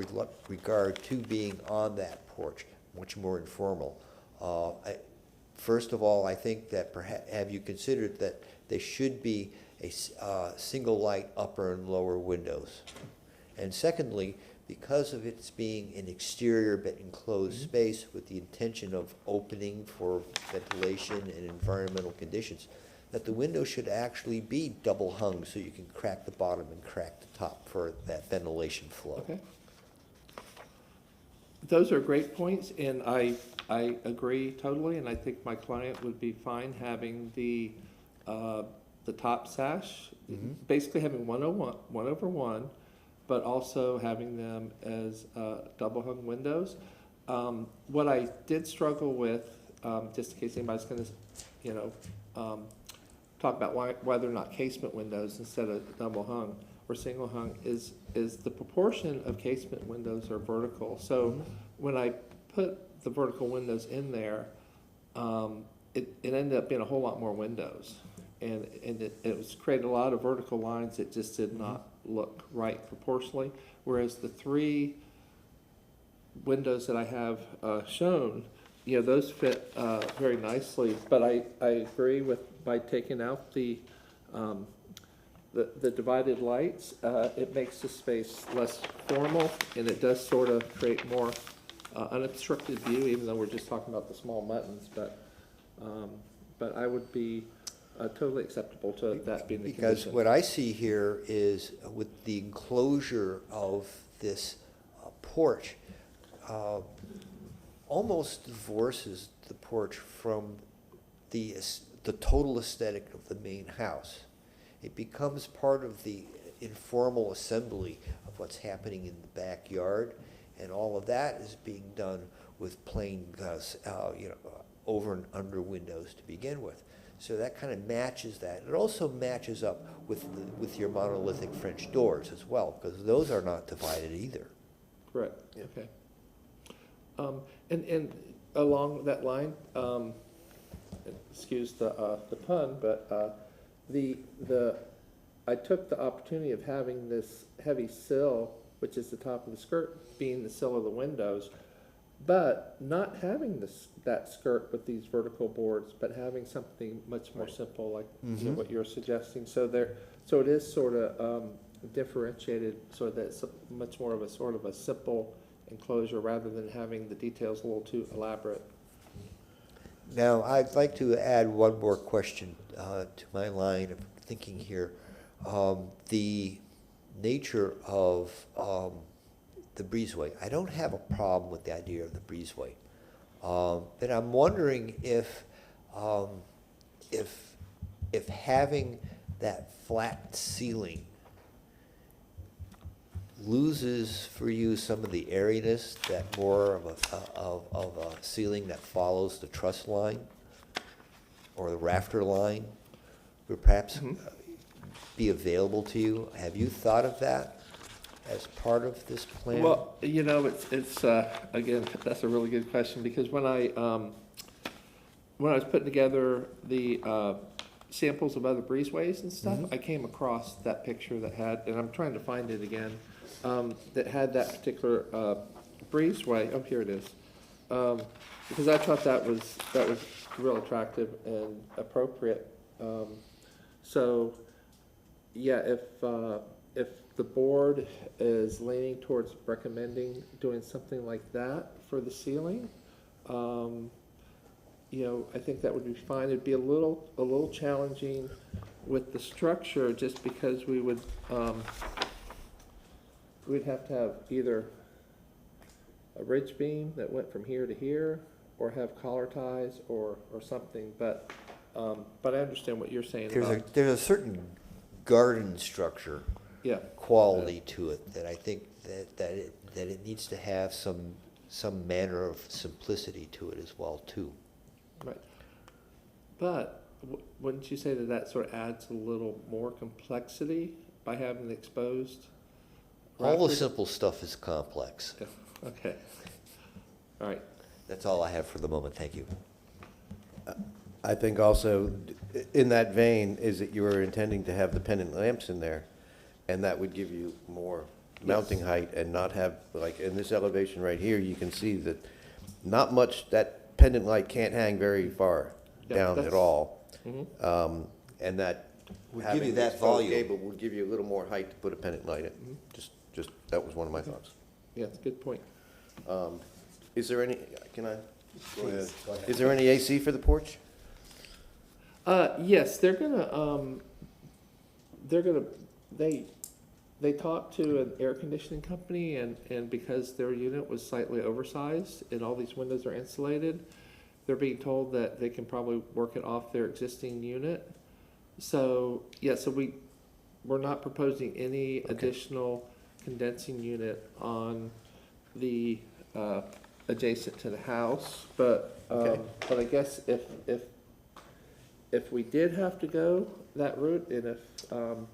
regard to being on that porch, much more informal. First of all, I think that perhaps, have you considered that they should be a single light upper and lower windows? And secondly, because of its being an exterior but enclosed space with the intention of opening for ventilation and environmental conditions, that the window should actually be double hung so you can crack the bottom and crack the top for that ventilation flow. Okay. Those are great points, and I agree totally, and I think my client would be fine having the top sash, basically having one over one, but also having them as double hung windows. What I did struggle with, just in case anybody's going to, talk about whether or not casement windows instead of double hung or single hung is the proportion of casement windows are vertical. So when I put the vertical windows in there, it ended up being a whole lot more windows. And it was created a lot of vertical lines that just did not look right proportionally. Whereas the 3 windows that I have shown, you know, those fit very nicely. But I agree with, by taking out the divided lights, it makes the space less formal, and it does sort of create more unobstructed view, even though we're just talking about the small buttons. But I would be totally acceptable to that being the Because condition. what I see here is with the enclosure of this porch, almost divorces the porch from the total aesthetic of the main house. It becomes part of the informal assembly of what's happening in the backyard, and all of that is being done with plain, over and under windows to begin with. So that kind of matches that. It also matches up with your monolithic French doors as well, because those are not divided either. Correct, okay. And along that line, excuse the pun, but I took the opportunity of having this heavy sill, which is the top of the skirt, being the sill of the windows, but not having that skirt with these vertical boards, but having something much more simple, like you know, what you're suggesting. So it is sort of differentiated, so that it's much more of a sort of a simple enclosure rather than having the details a little too elaborate. Now, I'd like to add one more question to my line of thinking here. The nature of the breezeway. I don't have a problem with the idea of the breezeway, but I'm wondering if having that flat ceiling loses for you some of the airiness that more of a ceiling that follows the truss line or the rafter line would perhaps be available to you. Have you thought of that as part of this plan? Well, you know, it's again, that's a really good question, because when I was putting together the samples of other breezeways and stuff, I came across that picture that had, and I'm trying to find it again, that had that particular breezeway. Oh, here it is. Because I thought that was real attractive and appropriate. So, yeah, if the board is leaning towards recommending doing something like that for the ceiling, you know, I think that would be fine. It'd be a little challenging with the structure, just because we would we'd have to have either a ridge beam that went from here to here, or have collar ties or something. But I understand what you're saying about. There's a certain garden structure Yeah. quality to it that I think that it needs to have some manner of simplicity to it as well too. Right. But wouldn't you say that sort of adds a little more complexity by having the exposed? All the rafters? simple stuff is complex. Yeah. Okay. All right. That's all I have for the moment. Thank you. I think also, in that vein, is that you were intending to have the pendant lamps in there, and that would give you more mounting height and not have, like, in this elevation right here, you can see that not much, that pendant light can't hang very far Yeah, down at that's- all. Mhm. And that Would give having you the that exposed volume. gable would give you a little more height to put a pendant light in. Just, that was one of my thoughts. Yeah, it's a good point. Is there any, can I? Go ahead. Is there any AC for the porch? Yes, they're gonna, they talked to an air conditioning company, and because their unit was slightly oversized and all these windows are insulated, they're being told that they can probably work it off their existing unit. So, yeah, so we're not proposing any additional condensing unit on the, adjacent to the house, but I guess if we did have to go that route, and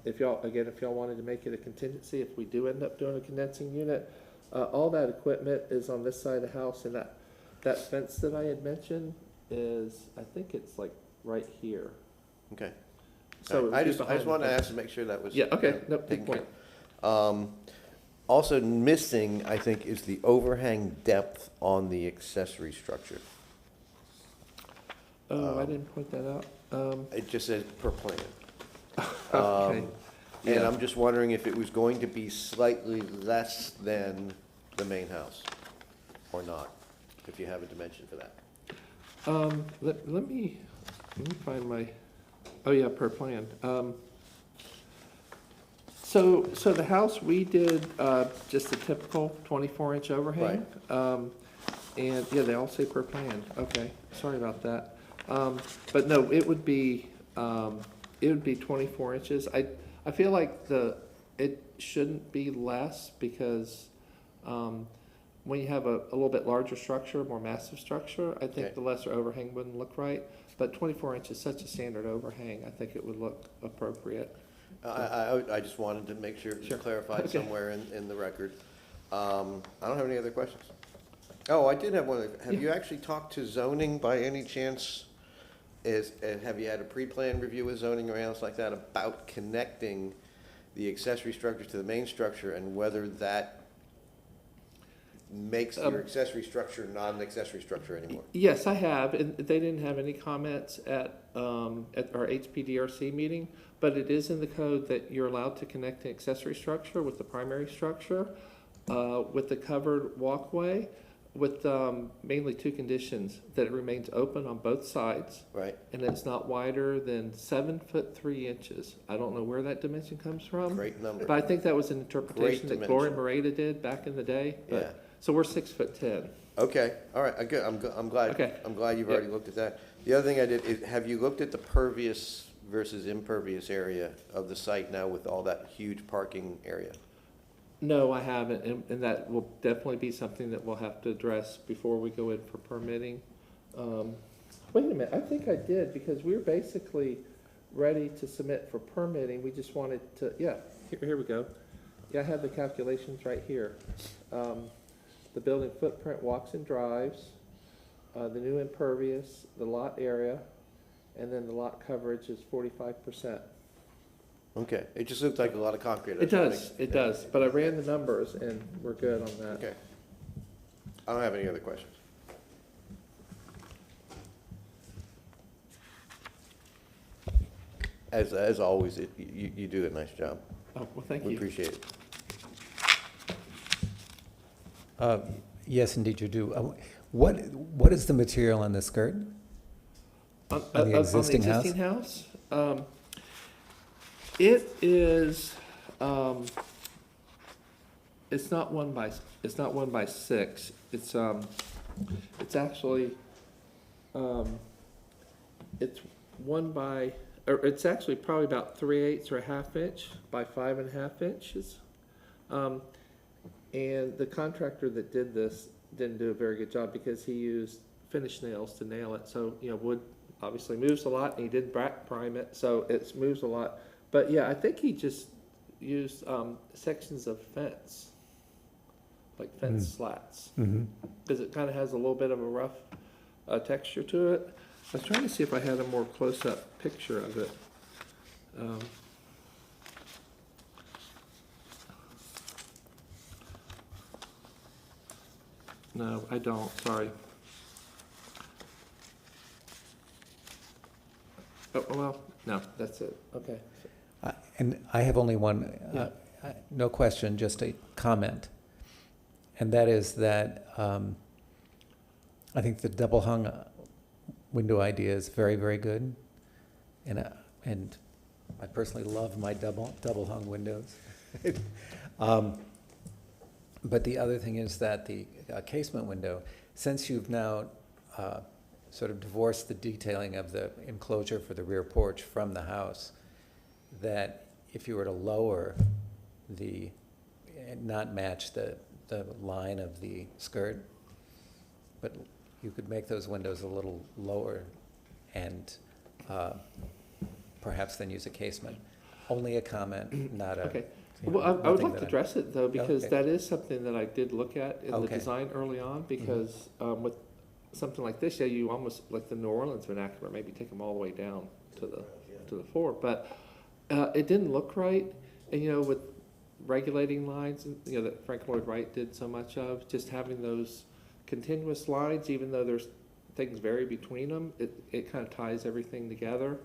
if y'all wanted to make it a contingency, if we do end up doing a condensing unit, all that equipment is on this side of the house, and that that fence that I had mentioned is, I think it's like right here. Okay. So it would I be just behind the wanted to fence. ask to make sure that was. Yeah, okay, know, nope, taken good care point. of. Also missing, I think, is the overhang depth on the accessory structure. Oh, I didn't point that out. It just says per plan. Okay. And Yeah. I'm just wondering if it was going to be slightly less than the main house, or not, if you have a dimension for that. Let me find my, oh yeah, per plan. So the house, we did, just a typical 24-inch overhang. And, yeah, they all say per plan, okay, sorry about that. But no, it would be 24 inches. I feel like it shouldn't be less because, when you have a little bit larger structure, more massive structure, I think Okay. the lesser overhang wouldn't look right. But 24 inches is such a standard overhang, I think it would look appropriate. I just wanted to make sure it Sure. was clarified Okay. somewhere in the record. I don't have any other questions. Oh, I did have one. Have you actually talked to zoning by any chance? Have you had a pre-plan review with zoning or anything else like that about connecting the accessory structure to the main structure and whether that makes your accessory structure not an accessory structure anymore? Yes, I have, and they didn't have any comments at our HPDRC meeting, but it is in the code that you're allowed to connect an accessory structure with the primary structure, with the covered walkway, with mainly two conditions: that it remains open on both sides, Right? and it's not wider than 7'3". I don't know where that dimension comes from, Great number. but I think that was an interpretation that Gloria Moreta did back in the day. But, Yeah. so we're 6'10". Okay, all right, good, I'm glad. Okay. I'm glad you've Yep. already looked at that. The other thing I did is, have you looked at the pervious versus impervious area of the site now with all that huge parking area? No, I haven't, and that will definitely be something that we'll have to address before we go in for permitting. Wait a minute, I think I did, because we were basically ready to submit for permitting, we just wanted to, yeah, here we go. Yeah, I have the calculations right here. The building footprint, walks and drives, the new impervious, the lot area, and then the lot coverage is 45%. Okay, it just looked like a lot of concrete. It does, but I ran the numbers and we're good on that. Okay. I don't have any other questions. As always, you do a nice job. Oh, well, thank We you. appreciate it. Yes, indeed you do. What is the material on the skirt? On the existing house? house? It is, it's not 1x6. It's actually, it's it's actually probably about 3/8 or a 1/2 inch by 5.5 inches. And the contractor that did this didn't do a very good job because he used finish nails to nail it. So, wood obviously moves a lot, and he did prime it, so it moves a lot. But yeah, I think he just used sections of fence, like fence slats, because it kind of has a little bit of a rough texture to it. I was trying to see if I had a more close-up picture of it. No, I don't, sorry. Oh, well, no, that's it, okay. And I have only one, Yeah. no question, just a comment. And that is that I think the double hung window idea is very, very good. And I personally love my double hung windows. But the other thing is that the casement window, since you've now sort of divorced the detailing of the enclosure for the rear porch from the house, that if you were to lower not match the line of the skirt, but you could make those windows a little lower and perhaps then use a casement. Only a comment, not a. Okay. you know, Well, I would nothing like to that address it though, because Okay. that is something that I did look at in the Okay. design early on, because with something like this, yeah, you almost, like the New Orleans vernacular, maybe take them all the way down to the floor, but, it didn't look right, and, you know, with regulating lines, and, you know, that Frank Lloyd Wright did so much of, just having those continuous lines, even though there's things vary between them, it kind of ties everything together.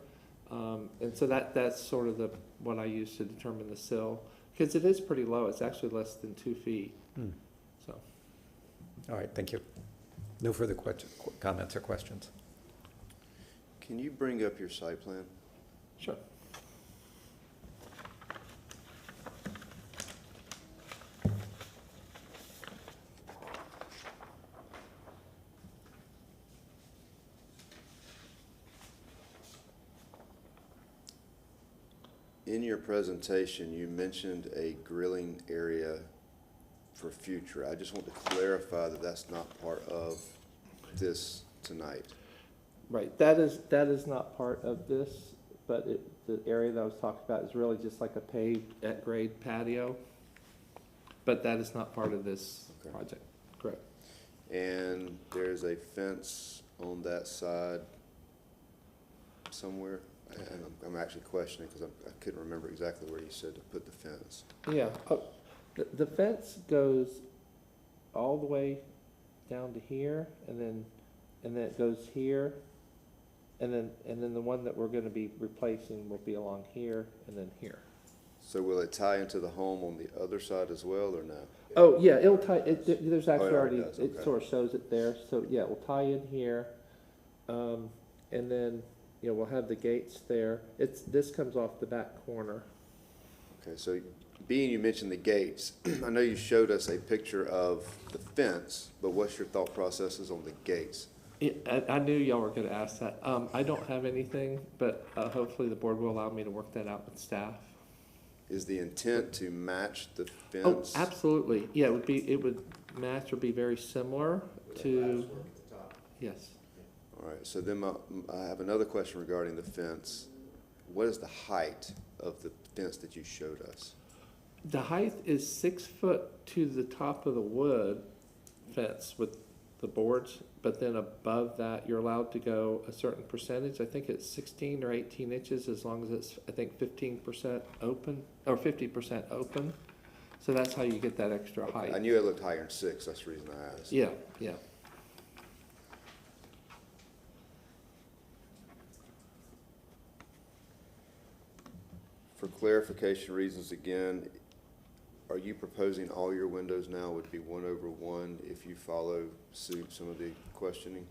And so that's sort of what I use to determine the sill, because it is pretty low, it's actually less than 2 feet, so. All right, thank you. No further comments or questions? Can you bring up your site plan? Sure. In your presentation, you mentioned a grilling area for future. I just want to clarify that that's not part of this tonight. Right, that is not part of this, but the area that I was talking about is really just like a paved at grade patio. But that is not part of this Okay. project, correct? And there's a fence on that side somewhere? And I'm actually questioning because I couldn't remember exactly where you said to put the fence. Yeah, the fence goes all the way down to here, and then it goes here, and then the one that we're gonna be replacing will be along here and then here. So will it tie into the home on the other side as well, or no? Oh, yeah, it'll tie, there's actually it already already, does, it okay. sort of shows it there, so, yeah, we'll tie in here. And then, you know, we'll have the gates there. This comes off the back corner. Okay, so being you mentioned the gates, I know you showed us a picture of the fence, but what's your thought processes on the gates? I knew y'all were gonna ask that. I don't have anything, but, hopefully the board will allow me to work that out with staff. Is the intent to match the Oh, fence? absolutely, yeah, it would match or be very similar to, yes. All right, so then I have another question regarding the fence. What is the height of the fence that you showed us? The height is 6 foot to the top of the wood fence with the boards, but then above that, you're allowed to go a certain percentage. I think it's 16 or 18 inches, as long as it's, I think, 15% open, or 50% open. So that's how you get that extra I height. knew it looked higher than 6, that's the reason I asked. Yeah, yeah. For clarification reasons, again, are you proposing all your windows now would be 1/1 if you follow suit some of the questioning?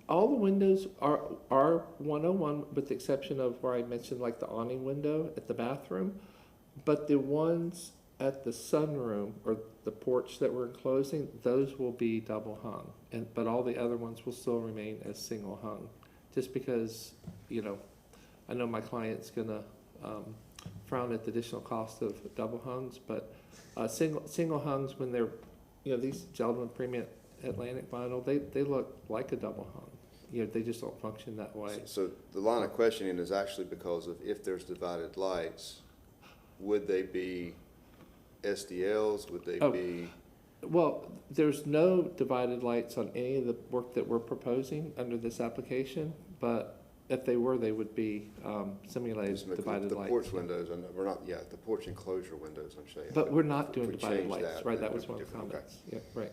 All the windows are 101, with the exception of where I mentioned like the awning window at the bathroom. But the ones at the sunroom or the porch that we're enclosing, those will be double hung. But all the other ones will still remain as single hung. Just because, you know, I know my client's gonna frown at the additional cost of double hungs, but single hungs, when they're, you know, these gentlemen premium Atlantic vinyl, they look like a double hung. You know, they just don't function that way. So the line of questioning is actually because of if there's divided lights, would they be SDLs? Would they Oh. be? Well, there's no divided lights on any of the work that we're proposing under this application, but if they were, they would be simulated divided The lights. porch windows, and we're not, yeah, the porch enclosure windows, I'm saying. But we're not If doing we divided change lights, that, right? then That it was would one be of the different. Okay. comments. Yeah, right.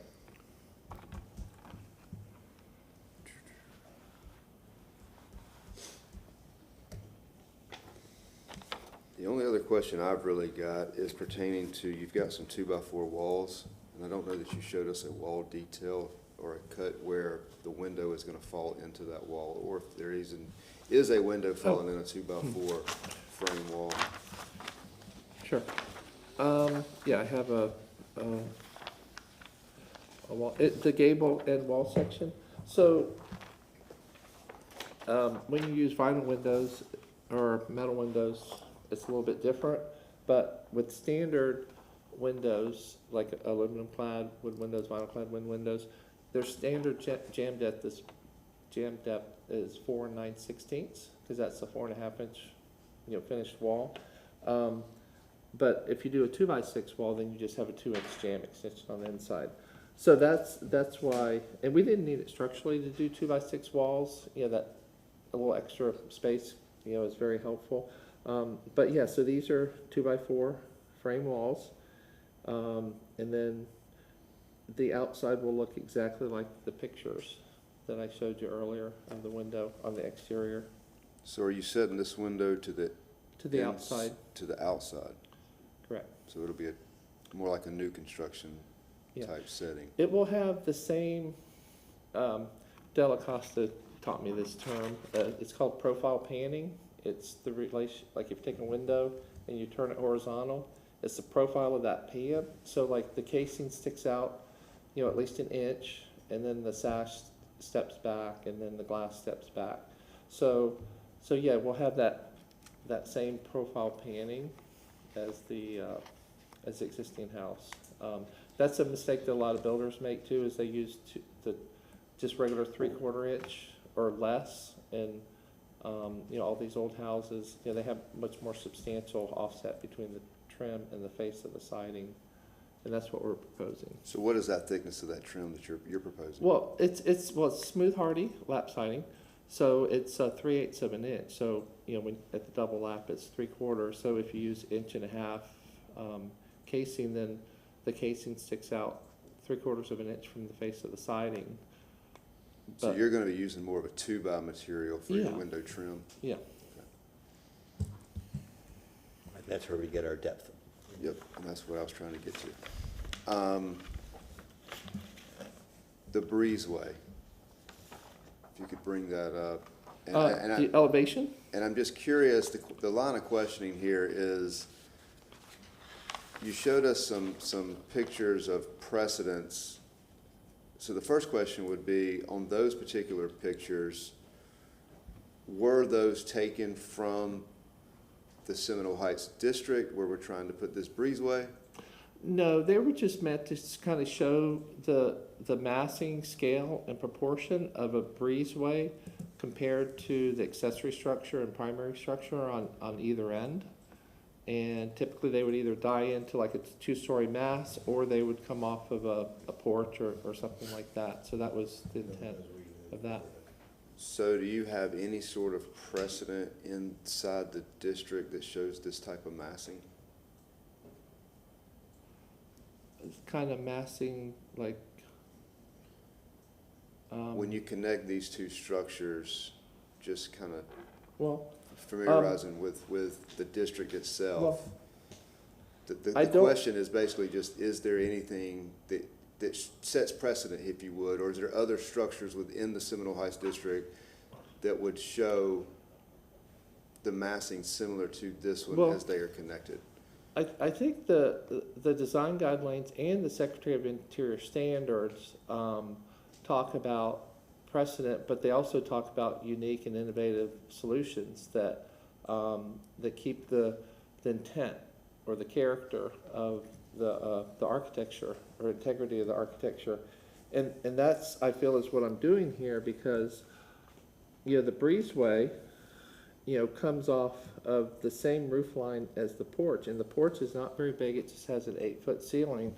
The only other question I've really got is pertaining to, you've got some 2x4 walls, and I don't know that you showed us a wall detail or a cut where the window is gonna fall into that wall, or if there is a window falling in a 2x4 frame wall. Sure. Yeah, I have a wall, the gable end wall section. So, when you use vinyl windows or metal windows, it's a little bit different. But with standard windows, like aluminum clad wood windows, vinyl clad wood windows, their standard jam depth is 4 9/16, because that's the 4.5 inch, you know, finished wall. But if you do a 2x6 wall, then you just have a 2 inch jam extension on the inside. So that's why, and we didn't need it structurally to do 2x6 walls, you know, that a little extra space, you know, is very helpful. But yeah, so these are 2x4 frame walls. And then the outside will look exactly like the pictures that I showed you earlier of the window on the exterior So are you setting this window to the? to the ins- outside, To the outside, correct. so it'll be more like a new construction Yeah. type setting. It will have the same, Della Costa taught me this term, it's called profile panning. It's the relation, like if you take a window and you turn it horizontal, it's the profile of that pan. So like the casing sticks out, you know, at least an inch, and then the sash steps back, and then the glass steps back. So yeah, we'll have that same profile panning as the existing house. That's a mistake that a lot of builders make too, is they use just regular 3/4 inch or less, and you know, all these old houses, you know, they have much more substantial offset between the trim and the face of the siding, and that's what we're proposing. So what is that thickness of that trim that you're proposing? Well, it's smooth hardy lap siding, so it's 3/8 of an inch. So you know, when at the double lap, it's 3/4. So if you use 1.5 inch casing, then the casing sticks out 3/4 of an inch from the face of the siding. So But- you're gonna be using more of a 2x material for your Yeah. window trim? Yeah. That's where we get our depth. Yep, and that's what I was trying to get to. The breezeway, if you could bring that up. The elevation. And I'm just curious, the line of questioning here is, you showed us some pictures of precedents. So the first question would be, on those particular pictures, were those taken from the Seminole Heights district where we're trying to put this breezeway? No, they were just meant to kind of show the massing scale and proportion of a breezeway compared to the accessory structure and primary structure on either end. And typically they would either die into like a 2-story mass, or they would come off of a porch or something like that. So that was the intent of that. So do you have any sort of precedent inside the district that shows this type of massing? It's kind of massing like. When you connect these two structures, just kind of Well, familiarizing with the district itself. well, The I don't- question is basically just, is there anything that sets precedent, if you would, or is there other structures within the Seminole Heights district that would show the massing similar to this one Well- as they are connected? I think the design guidelines and the Secretary of Interior standards talk about precedent, but they also talk about unique and innovative solutions that keep the intent or the character of the architecture or integrity of the architecture, and that's, I feel, is what I'm doing here, because you know, the breezeway, you know, comes off of the same roof line as the porch, and the porch is not very big, it just has an 8-foot ceiling.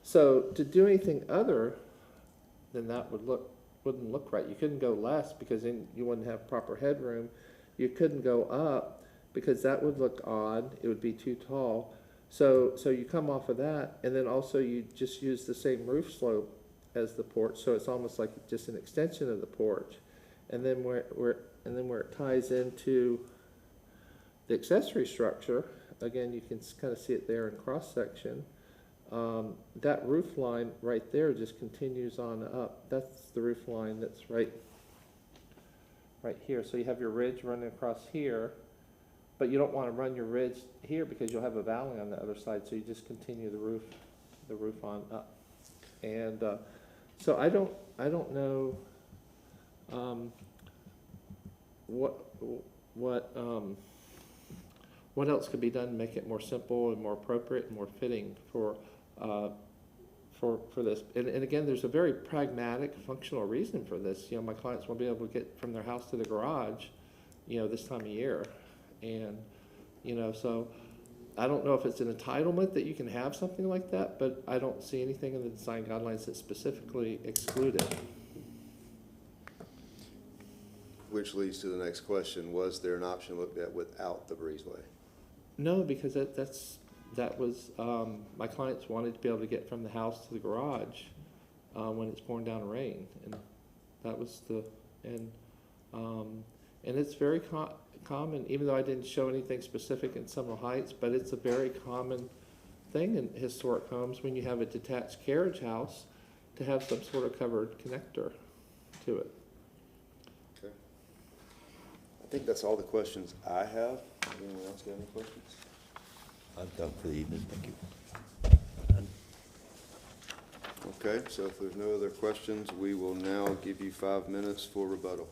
So to do anything other than that wouldn't look right. You couldn't go less, because then you wouldn't have proper headroom. You couldn't go up, because that would look odd, it would be too tall. So you come off of that, and then also you just use the same roof slope as the porch, so it's almost like just an extension of the porch. And then where it ties into the accessory structure, again, you can kind of see it there in cross-section. That roof line right there just continues on up. That's the roof line that's right here. So you have your ridge running across here, but you don't want to run your ridge here because you'll have a valley on the other side, so you just continue the roof on up. And so I don't know what else could be done to make it more simple and more appropriate and more fitting for this. And again, there's a very pragmatic, functional reason for this. You know, my clients won't be able to get from their house to the garage, you know, this time of year. And, you know, so I don't know if it's an entitlement that you can have something like that, but I don't see anything in the design guidelines that specifically exclude it. Which leads to the next question, was there an option looked at without the breezeway? No, because that was, my clients wanted to be able to get from the house to the garage, when it's pouring down rain, and that was and it's very common, even though I didn't show anything specific in Seminole Heights, but it's a very common thing in historic homes when you have a detached carriage house to have some sort of covered connector to it. Okay. I think that's all the questions I have. Anyone else got any questions? I'm done for the evening, thank you. Okay, so if there's no other questions, we will now give you 5 minutes for rebuttal.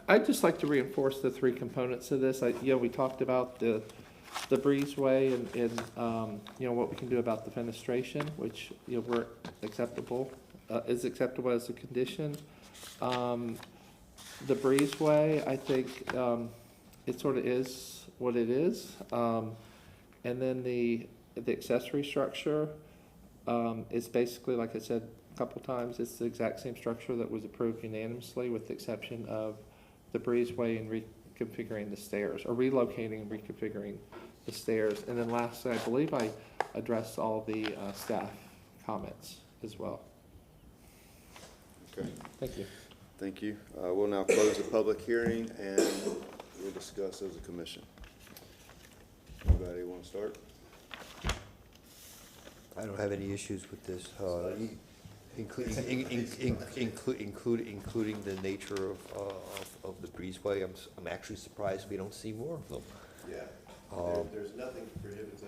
I'd just like to reinforce the three components of this. We talked about the breezeway and what we can do about the fenestration, which, we're is acceptable as a condition. The breezeway, I think, it sort of is what it is. And then the accessory structure, is basically, like I said a couple times, it's the exact same structure that was approved unanimously, with the exception of the breezeway and reconfiguring the stairs, or relocating and reconfiguring the stairs. And then lastly, I believe I addressed all the staff comments as well. Okay, Thank you. thank you. We'll now close the public hearing and we'll discuss as a commission. Anybody want to start? I don't have any issues with this, including the nature of the breezeway. I'm actually surprised we don't see more of them. Yeah, there's nothing prohibitive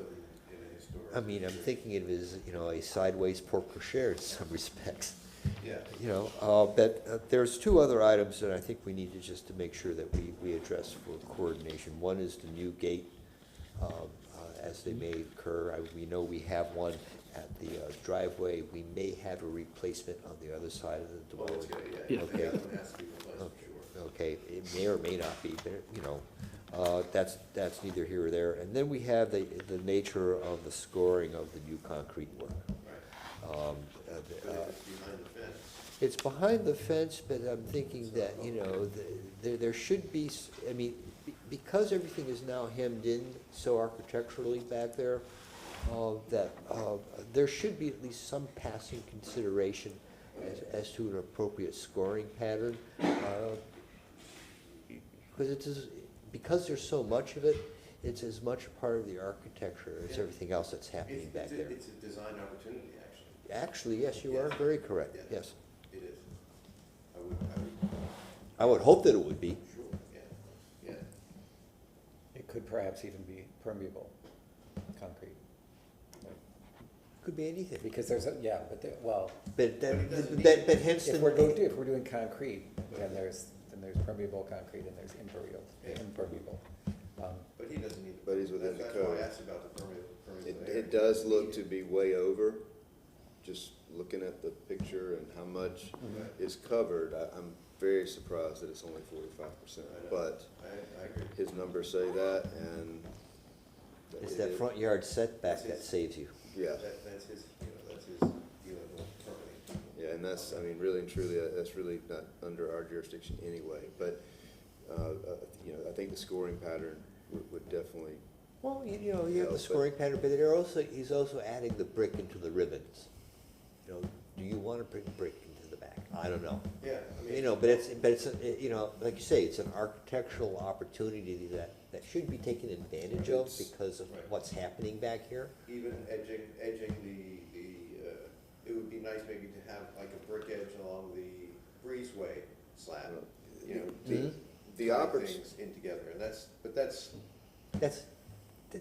in a historic. I mean, I'm thinking of it as, a sideways porte cochere in some respects. Yeah. But there's two other items that I think we need to make sure that we address for coordination. One is the new gate, as they may occur. We know we have one at the driveway. We may have a replacement on the other side of the dwelling. Yeah. Okay. That one has to be replaced, for sure. Okay, it may or may not be, but, that's neither here or there. And then we have the nature of the scoring of the new concrete work. Right. But if it's behind the fence. It's behind the fence, but I'm thinking that, there should be, because everything is now hemmed in so architecturally back there, that there should be at least some passing consideration as to an appropriate scoring pattern. Because there's so much of it, it's as much part of the architecture as everything else that's happening back there. It's a design opportunity, actually. Actually, yes, you are very correct, yes. It is. I would hope that it would be. Sure, yeah. It could perhaps even be permeable concrete. Could be anything. Because there's well, But hence if the. we're doing concrete, then there's permeable concrete and there's impermeable. But he doesn't need. But he's within the That's why code. I asked about the permeable It does look to be way over, just looking at the picture and how much is covered. I'm very surprised that it's only 45%, but I agree. his numbers say that, and. It's that front yard setback that saves you. Yeah, That's his, that's his dealing with permitting. yeah, and that's, really and truly, that's really not under our jurisdiction anyway, but, I think the scoring pattern would definitely, Well, you have the scoring pattern, but he's also adding the brick into the ribbons. Do you want to bring brick into the back? I don't know. Yeah, But it's, like you say, it's an architectural opportunity that should be taken advantage of because of Right. what's happening back here. even edging it would be nice maybe to have like a brick edge along the breezeway slab, to the tie oppor- things in together, and that's,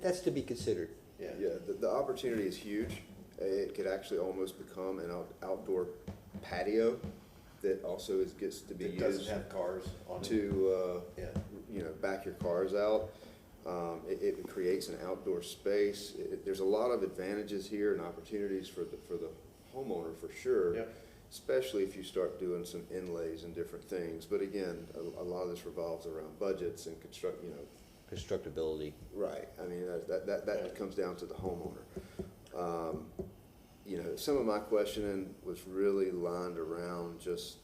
That's to be considered. yeah. yeah, the opportunity is huge. It could actually almost become an outdoor patio that also gets to be It doesn't used have cars on it. to, Yeah. back your cars out. It creates an outdoor space. There's a lot of advantages here and opportunities for the homeowner, for sure. Yep. Especially if you start doing some inlays and different things. But again, a lot of this revolves around budgets and constructability. Right, I mean, that comes down to the homeowner. You know, some of my questioning was really lined around just,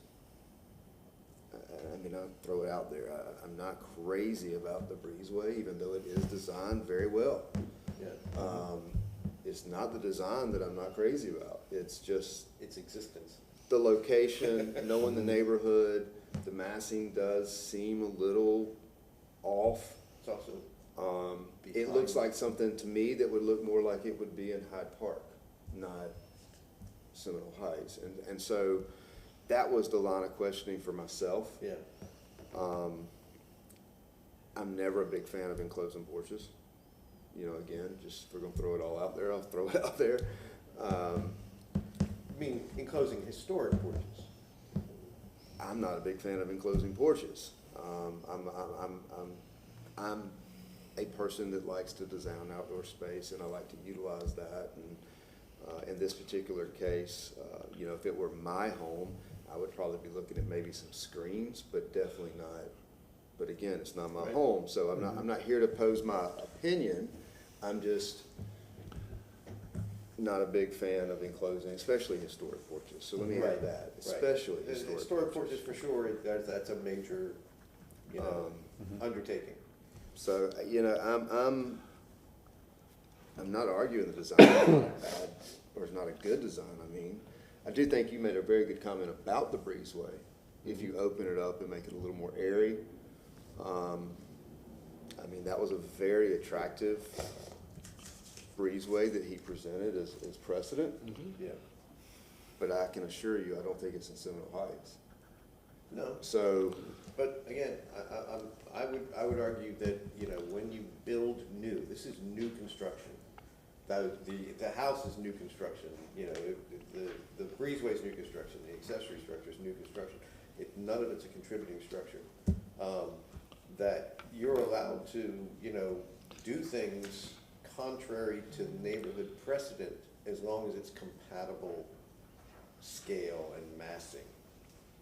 I mean, I'll throw it out there, I'm not crazy about the breezeway, even though it is designed very well. It's not the design that I'm not crazy about, it's just Its existence. the location, knowing the neighborhood, the massing does seem a little off. It's also, It looks like something to me that would look more like it would be in Hyde Park, not Seminole Heights. And so that was the line of questioning for myself. yeah. I'm never a big fan of enclosing porches. You know, again, just if we're gonna throw it all out there, I'll throw it out there. I mean, enclosing historic porches. I'm not a big fan of enclosing porches. I'm a person that likes to design outdoor space, and I like to utilize that. And in this particular case, you know, if it were my home, I would probably be looking at maybe some screens, but definitely not. But again, it's not my Right. home, so I'm not here to pose my opinion. I'm just not a big fan of enclosing, especially historic porches. So let me Right, add that, right. especially The historic porches for sure, that's a major, you know, undertaking. So, you know, I'm not arguing the design is not bad, or is not a good design. I mean, I do think you made a very good comment about the breezeway. If you open it up and make it a little more airy, I mean, that was a very attractive breezeway that he presented as precedent. Yeah. But I can assure you, I don't think it's in Seminole Heights. No, So, but again, I would argue that, you know, when you build new, this is new construction. The house is new construction, you know, the breezeway is new construction, the accessory structure is new construction. None of it's a contributing structure. That you're allowed to, you know, do things contrary to neighborhood precedent as long as it's compatible scale and massing.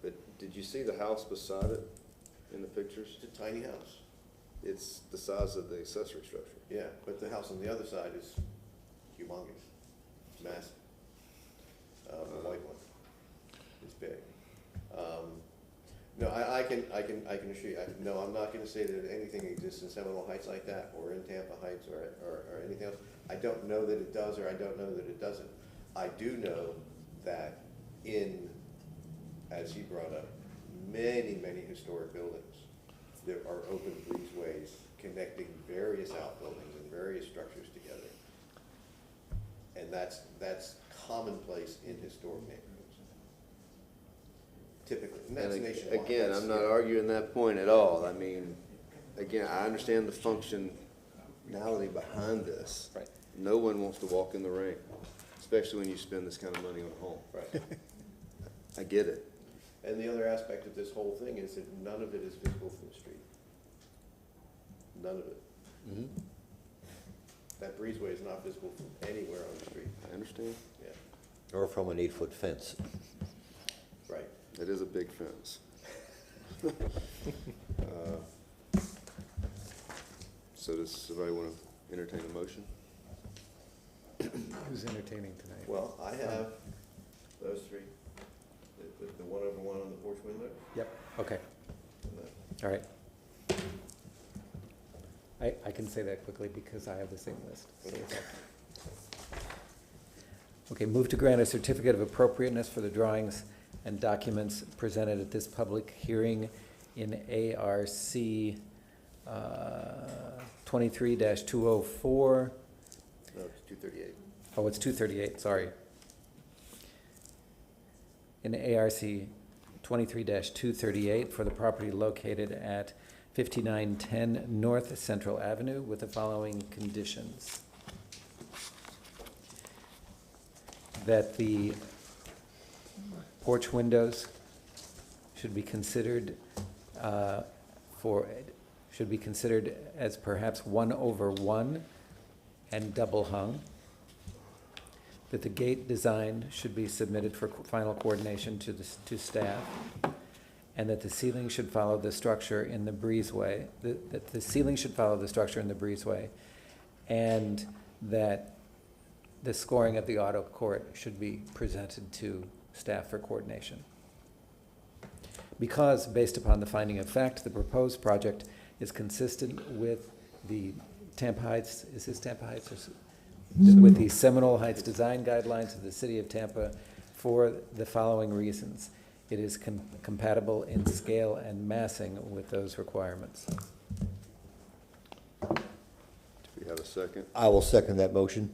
but did you see the house beside it in the pictures? It's a tiny house, It's the size of the accessory structure. yeah, but the house on the other side is humongous, it's massive. The white one is big. No, I can assure you, no, I'm not gonna say that anything exists in Seminole Heights like that, or in Tampa Heights, or anything else. I don't know that it does, or I don't know that it doesn't. I do know that as he brought up, many, many historic buildings, there are open breezeways connecting various outbuildings and various structures together. And that's commonplace in historic neighborhoods. Typically, and that's And nationwide. again, I'm not arguing that point at all. I mean, again, I understand the functionality behind this. Right. No one wants to walk in the rain, especially when you spend this kind of money on a home. Right. I get it. And the other aspect of this whole thing is that none of it is visible from the street. None of it. That breezeway is not visible from anywhere on the street. I understand. Yeah, Or from an 8-foot fence. right. It is a big fence. So does somebody want to entertain a motion? Who's entertaining tonight? Well, I have those three. The one over one on the porch window. Yep, okay, And the- all right. I can say that quickly because I have the same list. Okay, move to grant a certificate of appropriateness for the drawings and documents presented at this public hearing in ARC 23-204. No, it's 238. Oh, it's 238, sorry. In ARC 23-238 for the property located at 5910 North Central Avenue with the following conditions. That the porch windows should be considered as perhaps 1/1 and double hung. That the gate design should be submitted for final coordination to staff, and that the ceiling should follow the structure in the breezeway, that the ceiling should follow the structure in the breezeway, and that the scoring of the auto court should be presented to staff for coordination. Because, based upon the finding of fact, the proposed project is consistent with the Tampa Heights, is this Tampa Heights? Or with the Seminole Heights design guidelines of the city of Tampa for the following reasons. It is compatible in scale and massing with those requirements. Do we have a second? I will second that motion.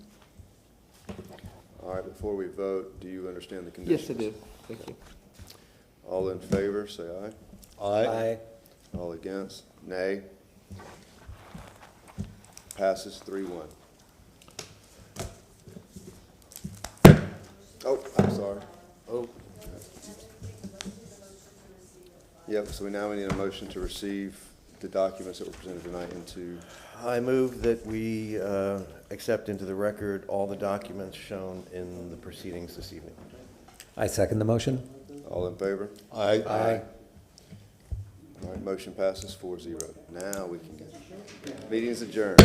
All right, before we vote, do you understand the Yes, conditions? I do. Thank you. All in favor, say aye. Aye. All against, nay. Passes 3-1. Oh, I'm sorry. Oh. Yep, so we need a motion to receive the documents that were presented tonight into, I move that we accept into the record all the documents shown in the proceedings this evening. I second the motion. all in favor? Aye. All right, motion passes 4-0. Now we can get, meeting's adjourned.